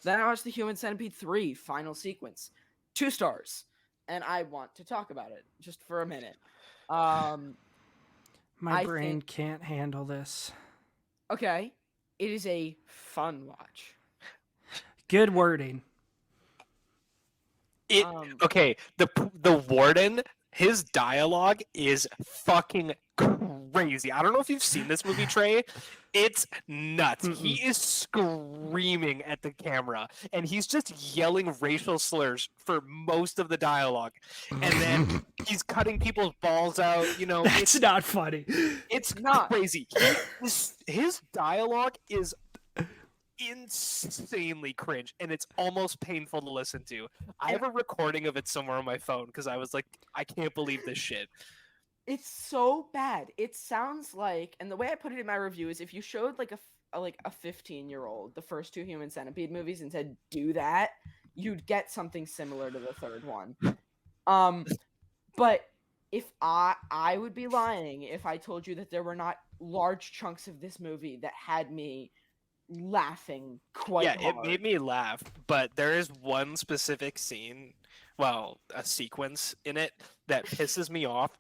Then I watched the Human Centipede 3 final sequence, 2 stars, and I want to talk about it just for a minute. My brain can't handle this. Okay, it is a fun watch. Good wording. Okay, the warden, his dialogue is fucking crazy. I don't know if you've seen this movie, Trey. It's nuts. He is screaming at the camera, and he's just yelling racial slurs for most of the dialogue. And then he's cutting people's balls out. You know, That's not funny. It's not crazy. His dialogue is insanely cringe, and it's almost painful to listen to. I have a recording of it somewhere on my phone because I was like, I can't believe this shit. It's so bad. It sounds like, and the way I put it in my review is, if you showed like a 15-year-old the first 2 Human Centipede movies and said do that, you'd get something similar to the third one. But if I would be lying if I told you that there were not large chunks of this movie that had me laughing quite hard. It made me laugh, but there is one specific scene, well, a sequence in it that pisses me off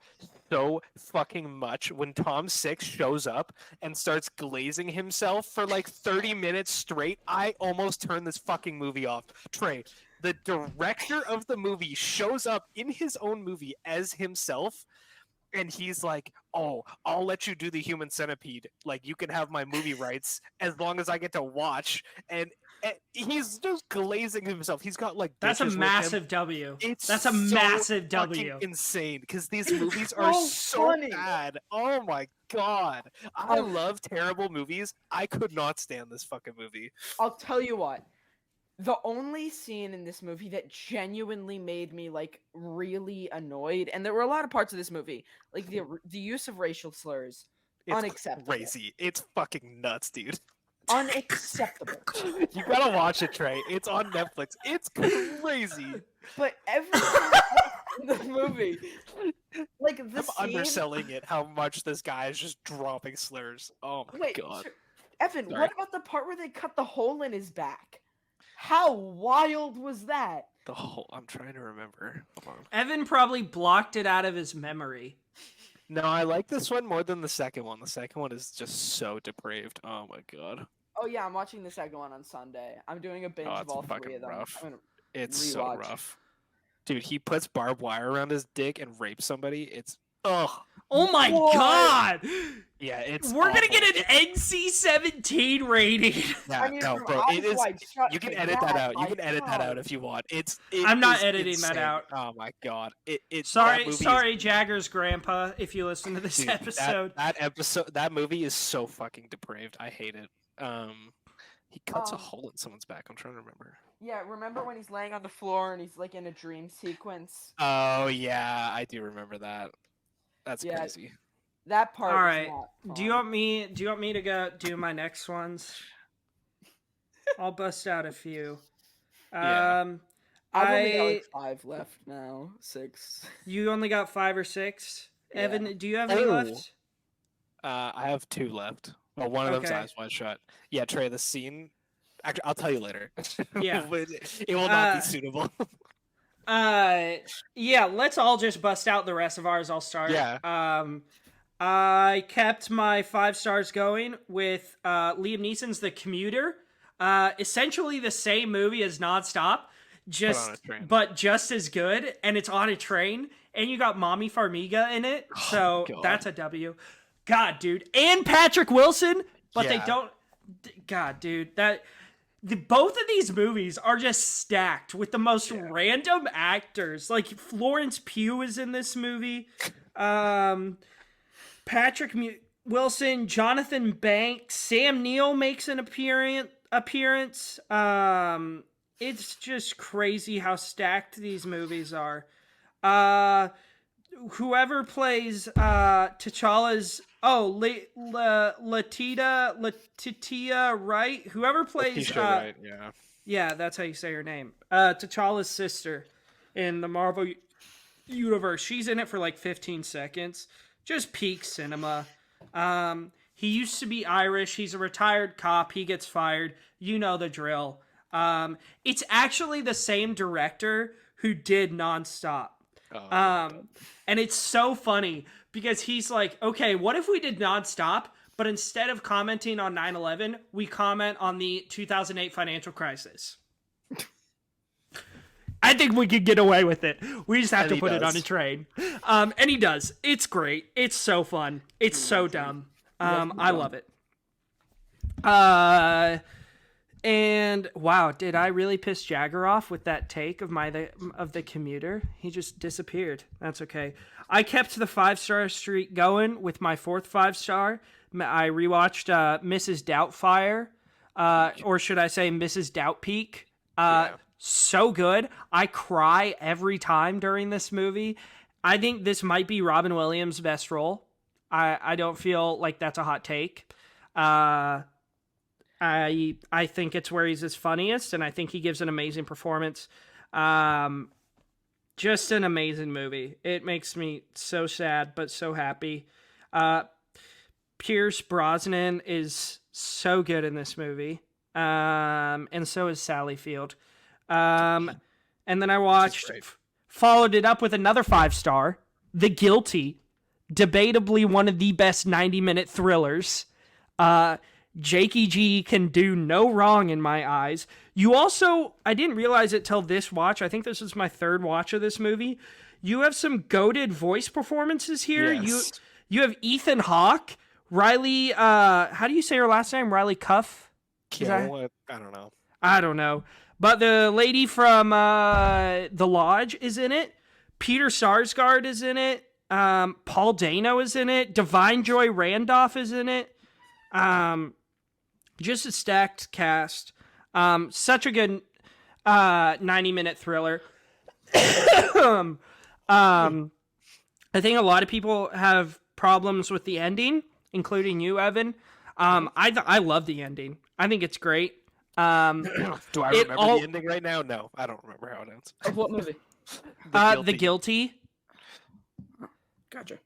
so fucking much when Tom Six shows up and starts glazing himself for like 30 minutes straight. I almost turned this fucking movie off. Trey, the director of the movie shows up in his own movie as himself, and he's like, oh, I'll let you do the Human Centipede. Like, you can have my movie rights as long as I get to watch. And he's just glazing himself. He's got like That's a bitches with massive him. W. That's a massive W. Fucking insane because these movies are so bad. Oh my god. I love terrible movies. I could not stand this fucking movie. I'll tell you what. The only scene in this movie that genuinely made me like really annoyed, and there were a lot of parts of this movie, like the use of racial slurs, it's unacceptable. Crazy. It's fucking nuts, dude. Unacceptable. You gotta watch it, Trey. It's on Netflix. It's crazy. But everything in the movie, like the I'm underselling it. How much this guy is just dropping slurs. Oh my god. Evan, what about the part where they cut the hole in his back? How wild was that? The whole. I'm trying to remember. Hold on. Evan probably blocked it out of his memory. No, I like this one more than the second one. The second one is just so depraved. Oh my god. Oh yeah, I'm watching the second one on Sunday. I'm doing a binge of all 3 of them. Rough. I'm gonna It's rewatch. so rough. Dude, he puts barbed wire around his dick and rapes somebody. It's ugh. Oh my god! Yeah, it's. We're awful. gonna get an NC-17 rating. Yeah, I mean, no, from bro. It is. Eyes Wide Shut You can to edit that out. You my can edit that God. out if you want. I'm not is editing that insane. out. Oh my god. Sorry, Jaggers' grandpa, if you listen to this Dude, episode. That movie is so fucking depraved. I hate it. He cuts a hole in someone's back. I'm trying to remember. Yeah, remember when he's laying on the floor and he's like in a dream sequence? Oh yeah, I do remember that. That's Yeah. crazy. That part. All was right. not Do you fun. want me to go do my next ones? I'll bust out a few. Yeah. I've only got like 5 left now. 6. You only got 5 or 6. Yeah. Evan, do you have any left? I have 2 left. Well, one of them's Okay. Eyes Wide Shut. Yeah, Trey, the scene. Actually, I'll tell you later. Yeah. But it will not be suitable. Yeah, let's all just bust out the rest of ours. I'll start. Yeah. I kept my 5 stars going with Liam Neeson's The Commuter. Essentially the same movie as Nonstop, but just as good, and it's on a train, and you got Mommy Farmiga in it, so God. that's a W. God, dude, and Patrick Wilson, but they Yeah. don't. God, dude, both of these movies are just stacked with the most random actors. Like Florence Pugh is in this movie. Patrick Wilson, Jonathan Banks, Sam Neill makes an appearance. It's just crazy how stacked these movies are. Whoever plays T'Challa's Letitia Wright. Whoever plays Letitia Wright, yeah. Yeah, that's how you say her name. T'Challa's sister in the Marvel universe. She's in it for like 15 seconds. Just peak cinema. He used to be Irish. He's a retired cop. He gets fired. You know the drill. It's actually the same director who did Nonstop. And it's so funny because he's like, okay, what if we did Nonstop, but instead of commenting on 9/11, we comment on the 2008 financial crisis? I think we could get away with it. We just have to put it on a train. And he does. It's great. It's so fun. It's so dumb. I love it. And wow, did I really piss Jagger off with that take of the commuter? He just disappeared. That's okay. I kept the 5-star streak going with my 4th 5-star. I rewatched Mrs. Doubtfire, or should I say Mrs. Doubtpeak. So good. I cry every time during this movie. I think this might be Robin Williams' best role. I don't feel like that's a hot take. I think it's where he's his funniest, and I think he gives an amazing performance. Just an amazing movie. It makes me so sad, but so happy. Pierce Brosnan is so good in this movie. And so is Sally Field. And then I followed it up with another 5-star, The Guilty. Debatably one of the best 90-minute thrillers. Jakey G can do no wrong in my eyes. You also, I didn't realize it till this watch. I think this is my 3rd watch of this movie. You have some goated voice performances here. Yes. You have Ethan Hawke, Riley, how do you say her last name? Riley Cuff? I don't know. I don't know. But the lady from The Lodge is in it. Peter Sarsgaard is in it. Paul Dano is in it. Divine Joy Randolph is in it. Just a stacked cast. Such a good 90-minute thriller. I think a lot of people have problems with the ending, including you, Evan. I love the ending. I think it's great. Do I remember the ending right now? No, I don't remember how it ends. Of what movie? The Guilty. Gotcha.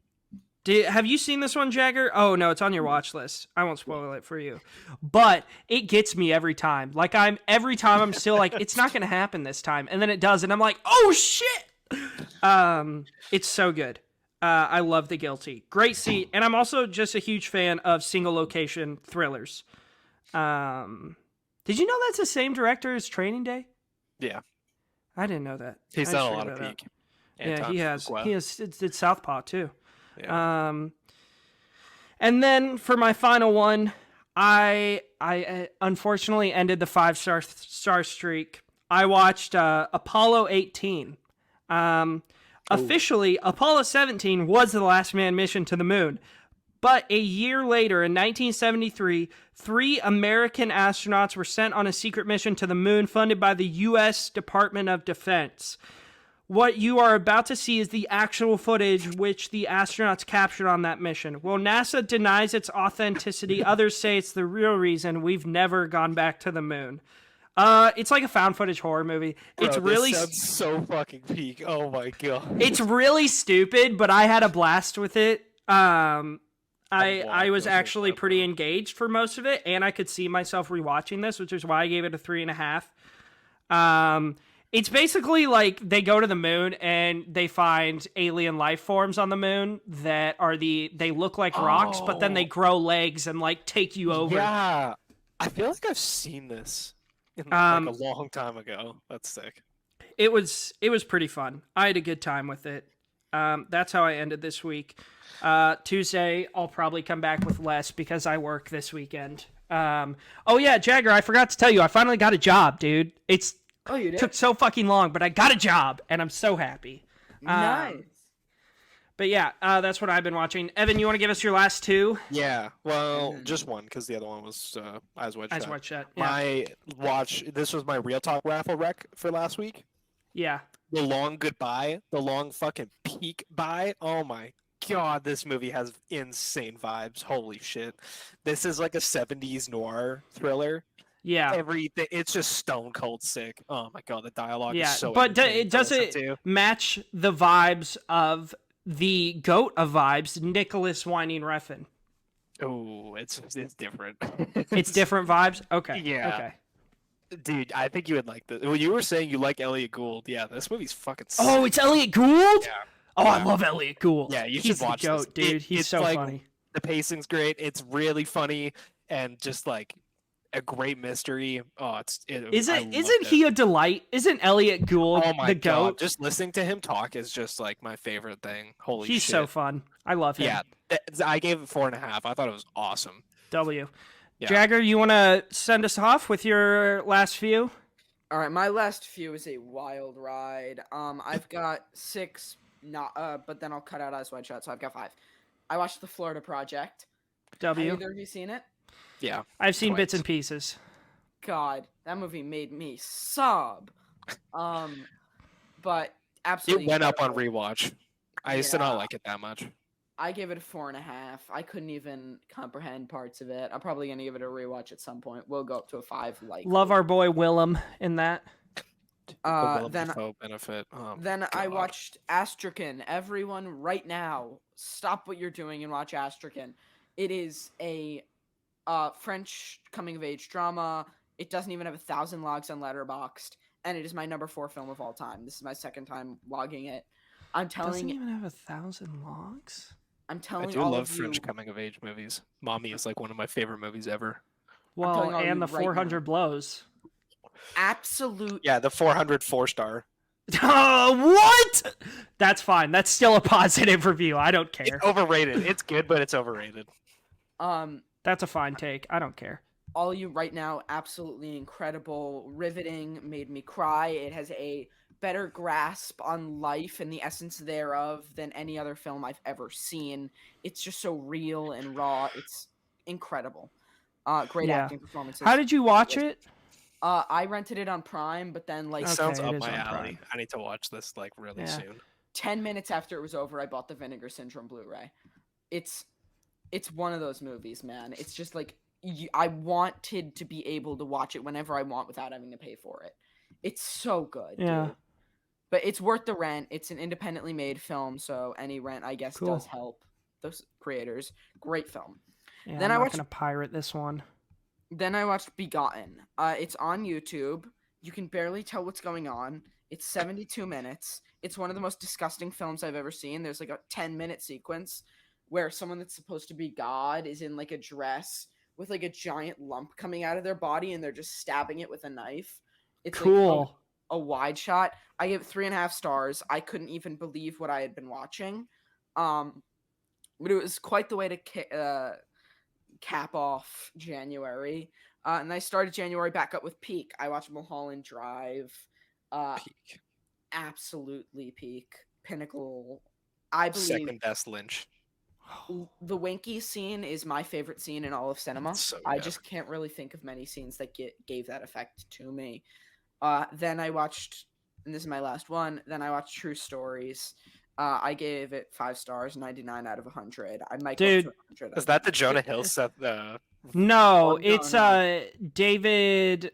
Have you seen this one, Jagger? Oh, no, it's on your watch list. I won't spoil it for you. But it gets me every time. Like, every time I'm still like, it's not going to happen this time. And then it does, and I'm like, oh, shit! It's so good. I love The Guilty. Great scene. And I'm also just a huge fan of single-location thrillers. Did you know that's the same director as Training Day? Yeah. I didn't know that. He's done a lot of Peak. Yeah, he has. He did Southpaw, too. Yeah. And then for my final one, I unfortunately ended the 5-star streak. I watched Apollo 18. Officially, Apollo 17 was the last manned mission to the moon. But a year later, in 1973, 3 American astronauts were sent on a secret mission to the moon funded by the U.S. Department of Defense. What you are about to see is the actual footage which the astronauts captured on that mission. While NASA denies its authenticity, others say it's the real reason we've never gone back to the moon. It's like a found footage horror movie. Bro, it's really this sounds so fucking Peak. Oh my god. It's really stupid, but I had a blast with it. I was actually pretty engaged for most of it, and I could see myself rewatching this, which is why I gave it a 3.5. It's basically like they go to the moon and they find alien life forms on the moon that are they look like rocks, but then they grow legs and like take you over. Yeah, I feel like I've seen this in like a long time ago. That's sick. It was pretty fun. I had a good time with it. That's how I ended this week. Tuesday, I'll probably come back with less because I work this weekend. Oh yeah, Jagger, I forgot to tell you, I finally got a job, dude. You did? Took so fucking long, but I got a job, and I'm so happy. Nice. But yeah, that's what I've been watching. Evan, you want to give us your last two? Yeah, well, just one because the other one was Eyes Wide Shut. Eyes Wide Shut. Yeah. This was my Real Talk raffle rec for last week. Yeah. The Long Goodbye, the long fucking peek by. Oh my god, this movie has insane vibes. Holy shit. This is like a 70s noir thriller. Yeah. Everything, it's just stone cold sick. Oh my god, the dialogue is so but entertaining to does listen it to. match the vibes of the goat of vibes, Nicholas Winding Refn? Oh, it's different. It's different vibes? Okay. Yeah. Okay. Dude, I think you would like this. Well, you were saying you like Elliot Gould. Yeah, this movie's fucking sick. Oh, it's Elliot Gould? Yeah. Oh, I love Elliot Gould. Yeah, you He's should watch the goat, this. dude. He's it's so like, funny. The pacing's great. It's really funny and just like a great mystery. Oh, Isn't he a delight? Isn't Elliot Gould oh my the god! goat? Just listening to him talk is just like my favorite thing. Holy shit! He's so fun. I love him. Yeah, I gave it 4.5. I thought it was awesome. W. Yeah. Jagger, you want to send us off with your last few? All right, my last few is a wild ride. I've got 6, but then I'll cut out Eyes Wide Shut, so I've got 5. I watched The Florida Project. W. Have either of you seen it? Yeah, I've seen twice. bits and pieces. God, that movie made me sob. But absolutely It went up on incredible. rewatch. I used to not like it that much. I gave it a 4.5. I couldn't even comprehend parts of it. I'm probably gonna give it a rewatch at some point. We'll go up to a 5. Like Love our boy Willem in that. then benefit. Oh, Then I God. watched Astrakhan. Everyone, right now, stop what you're doing and watch Astrakhan. It is a French coming-of-age drama. It doesn't even have 1,000 logs on Letterboxd, and it is my number 4 film of all time. This is my second time logging it. I'm Doesn't telling even have 1,000 logs. I'm I telling do all love of you. French coming of age movies. Mommy is like one of my favorite movies ever. Well, telling all and you the right 400 now. blows. Absolute. Yeah, the 400 4-star. What? That's fine. That's still a positive review. I don't care. It's overrated. It's good, but it's overrated. That's a fine take. I don't care. All you right now, absolutely incredible, riveting, made me cry. It has a better grasp on life and the essence thereof than any other film I've ever seen. It's just so real and raw. It's incredible. Great Yeah. acting performances. How did you watch it? I rented it on Prime, but then like Okay, Sounds it up is my on alley. Prime. I need to watch this like really Yeah. soon. 10 minutes after it was over, I bought the Vinegar Syndrome Blu-ray. It's one of those movies, man. It's just like I wanted to be able to watch it whenever I want without having to pay for it. It's so good. Yeah. Dude. But it's worth the rent. It's an independently made film, so any rent, I guess, Cool. does help those creators. Great film. Yeah, Then I'm I not watched- gonna pirate this one. Then I watched Begotten. It's on YouTube. You can barely tell what's going on. It's 72 minutes. It's one of the most disgusting films I've ever seen. There's like a 10-minute sequence where someone that's supposed to be God is in like a dress with like a giant lump coming out of their body and they're just stabbing it with a knife. It's like, Cool. a wide shot. I gave it 3.5 stars. I couldn't even believe what I had been watching. But it was quite the way to cap off January. And I started January back up with Peak. I watched Mulholland Drive. Peak. Absolutely peak. Pinnacle. I believe Second best Lynch. the Winky scene is my favorite scene in all of cinema. It's so I good. just can't really think of many scenes that gave that effect to me. Then I watched, and this is my last one, then I watched True Stories. I gave it 5 stars, 99 out of 100. I might go Dude, up to 100. Is that the Jonah Hill set? No, Oh, it's no. David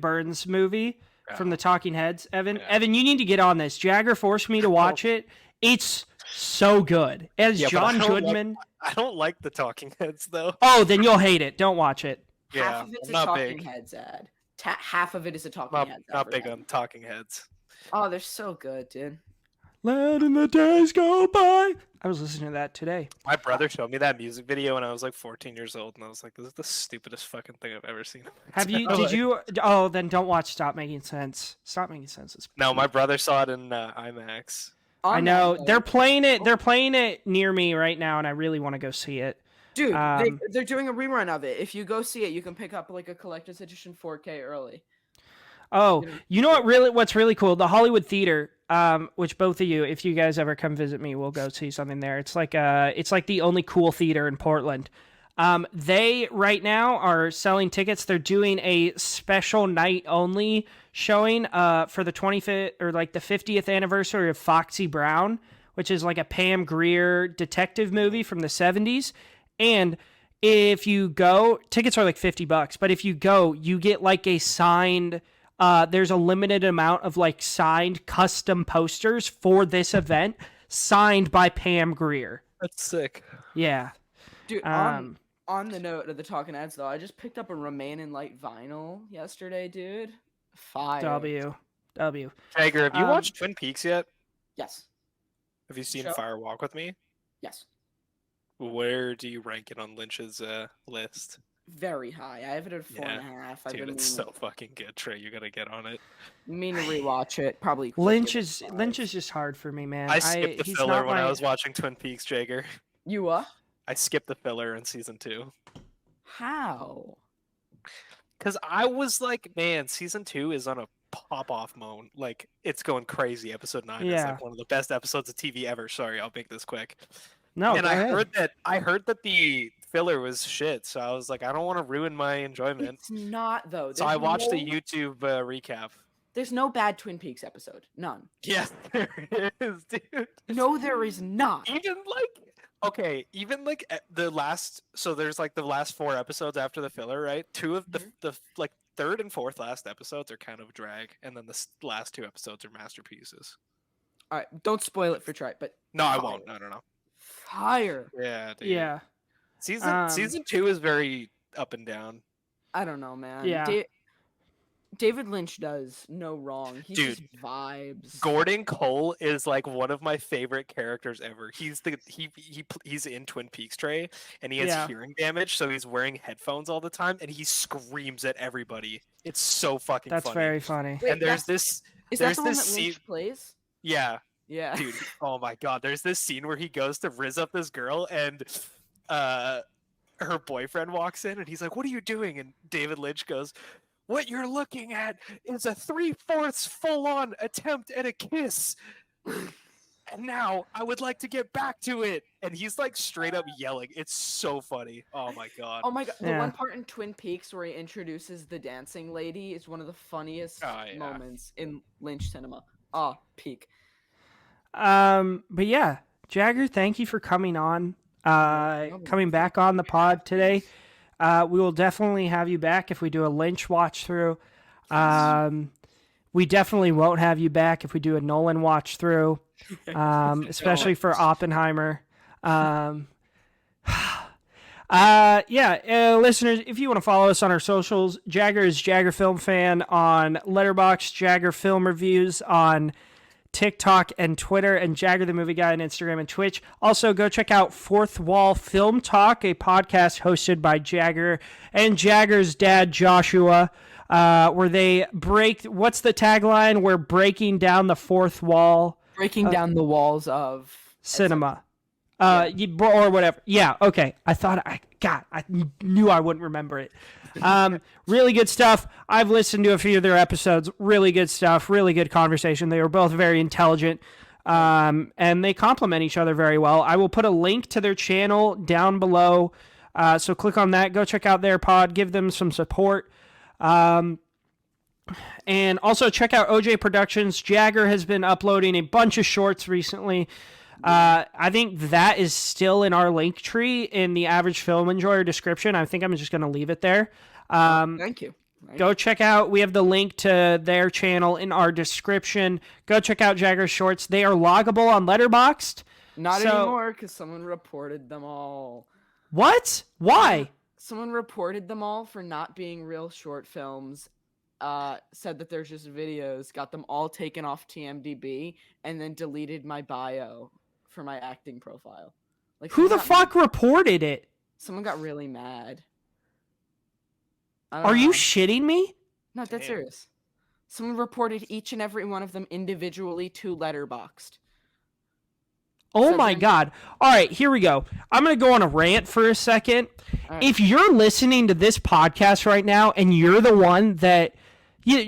Burns movie from the Talking Heads. Evan, Yeah. Evan, you need to get on this. Jagger forced me to watch it. It's so good. It has Yeah, but I John don't like- Goodman. I don't like the Talking Heads though. Oh, then you'll hate it. Don't watch it. Yeah, Half of it's I'm a not Talking big. Heads ad. Half of it is a Talking Not, Heads not big advertisement. on Talking Heads. Oh, they're so good, dude. Letting the days go by. I was listening to that today. My brother showed me that music video when I was like 14 years old, and I was like, "This is the stupidest fucking thing I've ever seen." Have you? Did you? Oh, then don't watch Stop Making Sense. Stop Making Sense is. No, my brother saw it in IMAX. I know they're playing it. They're playing it near me right now, and I really want to go see it. Dude, they're doing a rerun of it. If you go see it, you can pick up like a collector's edition 4K early. Oh, you know what's really cool? The Hollywood Theater, which both of you, if you guys ever come visit me, we'll go see something there. It's like the only cool theater in Portland. They right now are selling tickets. They're doing a special night only showing for the 25th or like the 50th anniversary of Foxy Brown, which is like a Pam Grier detective movie from the 70s. And if you go, tickets are like $50, but if you go, you get like a signed, there's a limited amount of like signed custom posters for this event signed by Pam Grier. That's sick. Yeah. Dude, on the note of the Talking Ads though, I just picked up a Remain in Light vinyl yesterday, dude. Fire. W. Jagger, have you watched Twin Peaks yet? Yes. Have you seen Fire Walk with Me? Yes. Where do you rank it on Lynch's list? Very high. I have it at 4.5. Dude, it's so fucking good, Trey. You gotta get on it. Mean to rewatch it. Probably. Lynch is just hard for me, man. I skipped the filler when I was watching Twin Peaks, Jagger. You what? I skipped the filler in season 2. How? Because I was like, man, season 2 is on a pop-off mode. Like, it's going crazy. Episode 9 is like one of the best episodes of TV ever. Sorry, I'll make this quick. No, and I heard that the filler was shit, so I was like, I don't want to ruin my enjoyment. It's not though. So I watched a YouTube recap. There's no bad Twin Peaks episode. None. Yes, there is, dude. No, there is not. Even the last. So there's like the last 4 episodes after the filler, right? 2 of the like third and fourth last episodes are kind of drag, and then the last 2 episodes are masterpieces. All right, don't spoil it for Trey, but no, I won't. No. Fire. Yeah, dude. Yeah. Season 2 is very up and down. I don't know, man. Yeah. David Lynch does no wrong. He just vibes. Gordon Cole is like one of my favorite characters ever. He's in Twin Peaks, Trey, and he has hearing damage, so he's wearing headphones all the time, and he screams at everybody. It's so fucking funny. That's very funny. Wait, and there's this. Is there's that the one this that Lynch plays? Yeah. Yeah. Dude, oh my god. There's this scene where he goes to rizz up this girl and her boyfriend walks in and he's like, "What are you doing?" And David Lynch goes, "What you're looking at is a 3/4 full-on attempt at a kiss. And now I would like to get back to it." And he's like straight up yelling. It's so funny. Oh my god. Oh my god. The one part in Twin Peaks where he introduces the dancing lady is one of the funniest moments in Lynch cinema. Peak. But yeah, Jagger, thank you for coming on, coming back on the pod today. We will definitely have you back if we do a Lynch watch through. We definitely won't have you back if we do a Nolan watch through, especially for Oppenheimer. Listeners, if you want to follow us on our socials, Jagger is Jagger Film Fan on Letterboxd, Jagger Film Reviews on TikTok and Twitter, and Jagger the Movie Guy on Instagram and Twitch. Also, go check out Fourth Wall Film Talk, a podcast hosted by Jagger and Jagger's dad, Joshua, where they break... What's the tagline? We're breaking down the fourth wall. Breaking down the walls of... cinema. Or whatever. Yeah, okay. I knew I wouldn't remember it. Really good stuff. I've listened to a few of their episodes. Really good stuff. Really good conversation. They were both very intelligent, and they complement each other very well. I will put a link to their channel down below, so click on that. Go check out their pod. Give them some support. And also check out OJ Productions. Jagger has been uploading a bunch of shorts recently. I think that is still in our link tree in the Average Film Enjoyer description. I think I'm just going to leave it there. Thank you. Go check out. We have the link to their channel in our description. Go check out Jagger's shorts. They are loggable on Letterboxd. Not anymore, because someone reported them all. What? Why? Someone reported them all for not being real short films. Said that there's just videos, got them all taken off TMDb, and then deleted my bio for my acting profile. Like, who the fuck reported it? Someone got really mad. Are you shitting me? No, that's serious. Someone reported each and every one of them individually to Letterboxd. Oh So my then- God. All right, here we go. I'm going to go on a rant for a second. All right. If you're listening to this podcast right now and you're the one that,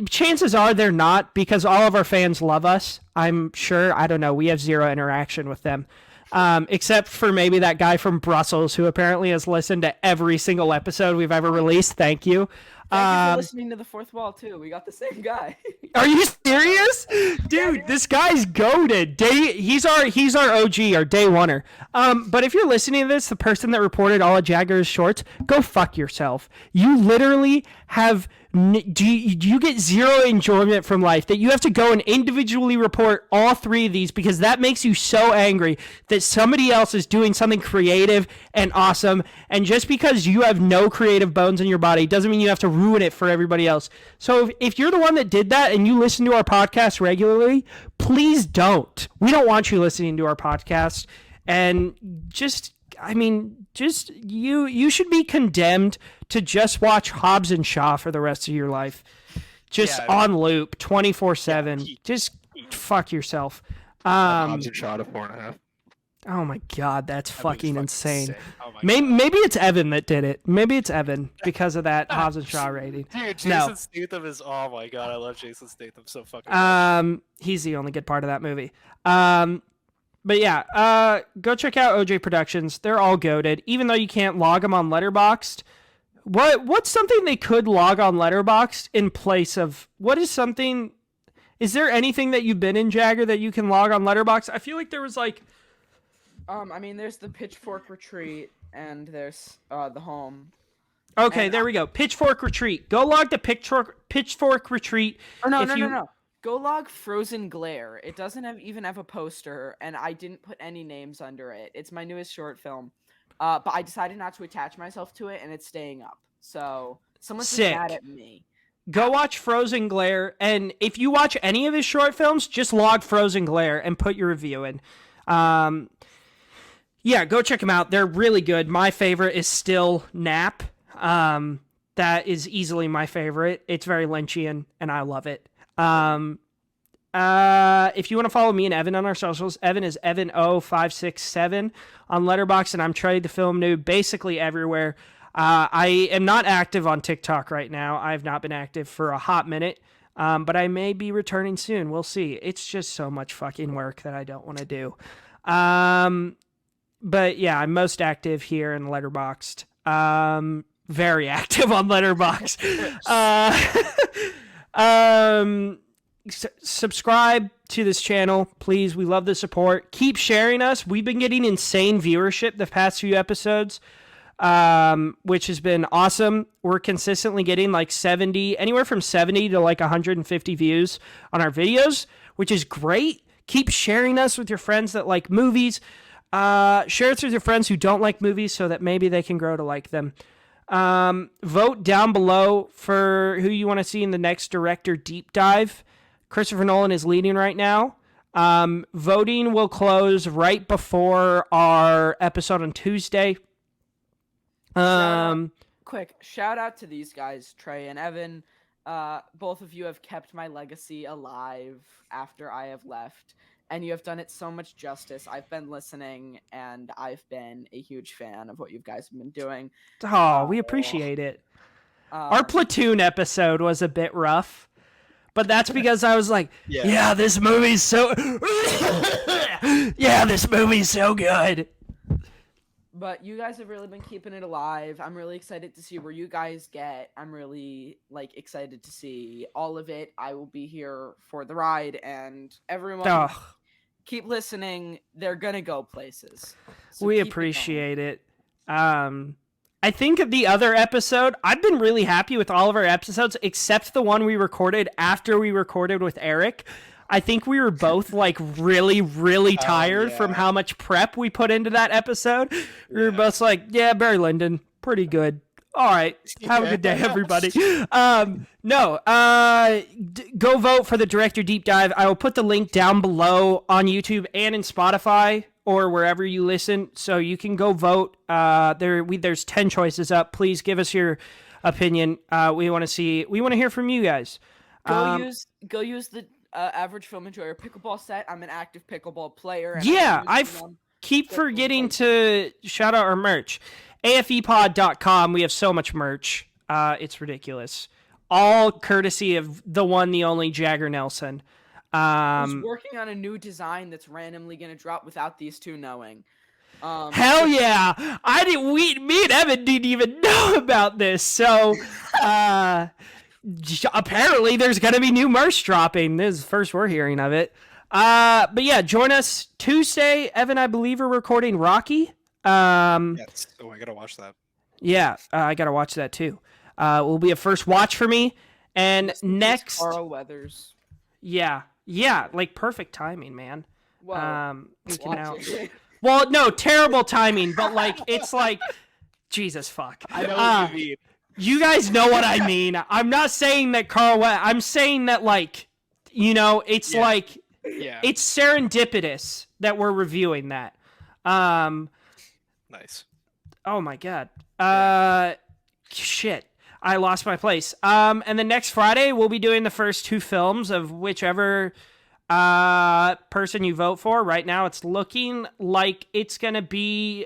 chances are they're not, because all of our fans love us. I'm sure. I don't know. We have zero interaction with them. Except for maybe that guy from Brussels who apparently has listened to every single episode we've ever released. Thank you. Thank you for listening to the fourth wall too. We got the same guy. Are you serious? Dude, this guy's goated. He's our OG, our day oneer. But if you're listening to this, the person that reported all of Jaggers' shorts, go fuck yourself. You literally have do you get zero enjoyment from life that you have to go and individually report all 3 of these because that makes you so angry that somebody else is doing something creative and awesome, and just because you have no creative bones in your body doesn't mean you have to ruin it for everybody else. So if you're the one that did that and you listen to our podcast regularly, please don't. We don't want you listening to our podcast. And you should be condemned to just watch Hobbs and Shaw for the rest of your life. Just on loop, 24/7. Just fuck yourself. Hobbs and Shaw to 4.5. Oh my God, that's fucking insane. sick. Oh my Maybe it's Evan that did it. Maybe it's Evan because of that Hobbs and Shaw rating. Dude, Jason No. Statham is. Oh my God, I love Jason Statham so fucking much. He's the only good part of that movie. But yeah, go check out OJ Productions. They're all goated, even though you can't log them on Letterboxd. What's something they could log on Letterboxd in place of? What is something? Is there anything that you've been in, Jagger, that you can log on Letterboxd? I feel like there was like. I mean, there's the Pitchfork Retreat, and there's the Home. Okay, And there we go. Pitchfork Retreat. Go log the Pitchfork Retreat. Oh no, If you- no. Go log Frozen Glare. It doesn't even have a poster, and I didn't put any names under it. It's my newest short film, but I decided not to attach myself to it, and it's staying up. So someone's Sick. mad at me. Go watch Frozen Glare, and if you watch any of his short films, just log Frozen Glare and put your review in. Yeah, go check them out. They're really good. My favorite is still Nap. That is easily my favorite. It's very Lynchian, and I love it. If you want to follow me and Evan on our socials, Evan is EvanO567 on Letterboxd, and I'm Trey the Film Noob basically everywhere. I am not active on TikTok right now. I have not been active for a hot minute, but I may be returning soon. We'll see. It's just so much fucking work that I don't want to do. But yeah, I'm most active here in Letterboxd. Very active on Letterboxd. Subscribe to this channel, please. We love the support. Keep sharing us. We've been getting insane viewership the past few episodes, which has been awesome. We're consistently getting like anywhere from 70 to like 150 views on our videos, which is great. Keep sharing us with your friends that like movies. Share it with your friends who don't like movies so that maybe they can grow to like them. Vote down below for who you want to see in the next director deep dive. Christopher Nolan is leading right now. Voting will close right before our episode on Tuesday. Quick shout out to these guys, Trey and Evan. Both of you have kept my legacy alive after I have left, and you have done it so much justice. I've been listening, and I've been a huge fan of what you guys have been doing. Oh, we appreciate it. Our platoon episode was a bit rough, but that's because I was like, yeah this movie's so good. But you guys have really been keeping it alive. I'm really excited to see where you guys get. I'm really excited to see all of it. I will be here for the ride, and everyone keep listening. They're gonna go places. So We keep it going. appreciate it. I think the other episode, I've been really happy with all of our episodes except the one we recorded after we recorded with Eric. I think we were both really, really tired from how much prep we put into that episode. We were both like, yeah, Barry Lyndon, pretty good. All right. Have a good day, everybody. Go vote for the director deep dive. I will put the link down below on YouTube and in Spotify or wherever you listen, so you can go vote. There's 10 choices up. Please give us your opinion. We want to hear from you guys. Go use the average film enjoyer pickleball set. I'm an active pickleball player. And Yeah, I'm using I them. keep Get forgetting one. to shout out our merch. AFEpod.com. We have so much merch. It's ridiculous. All courtesy of the one, the only Jagger Nelson. Who's working on a new design that's randomly going to drop without these two knowing. Hell yeah! Me and Evan didn't even know about this. So, apparently there's going to be new merch dropping. This is the first we're hearing of it. But yeah, join us Tuesday. Evan, I believe, are recording Rocky. Yes. Oh, I gotta watch that. Yeah, I got to watch that too. Will be a first watch for me. And next, Carl Weathers. yeah, like perfect timing, man. Well, We can now. watch it. Well, no, terrible timing, but like it's like Jesus fuck. I know what you mean. You guys know what I mean. I'm not saying that I'm saying that like, it's Yeah. like Yeah. it's serendipitous that we're reviewing that. Nice. Oh my god. Shit. I lost my place. And then next Friday we'll be doing the first two films of whichever person you vote for. Right now it's looking like it's gonna be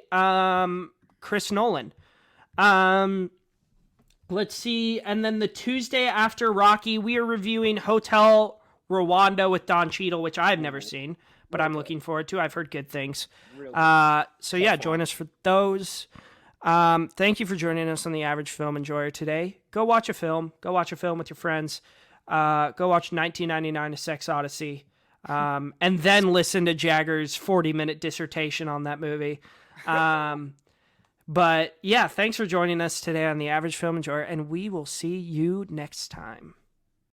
Chris Nolan. Let's see. And then the Tuesday after Rocky, we are reviewing Hotel Rwanda with Don Cheadle, which I've never seen, but I'm looking forward to. I've heard good things. So yeah, join us for those. Thank you for joining us on the Average Film Enjoyer today. Go watch a film. Go watch a film with your friends. Go watch 1999: A Sex Odyssey. And then listen to Jagger's 40-minute dissertation on that movie. But yeah, thanks for joining us today on the Average Film Enjoyer, and we will see you next time.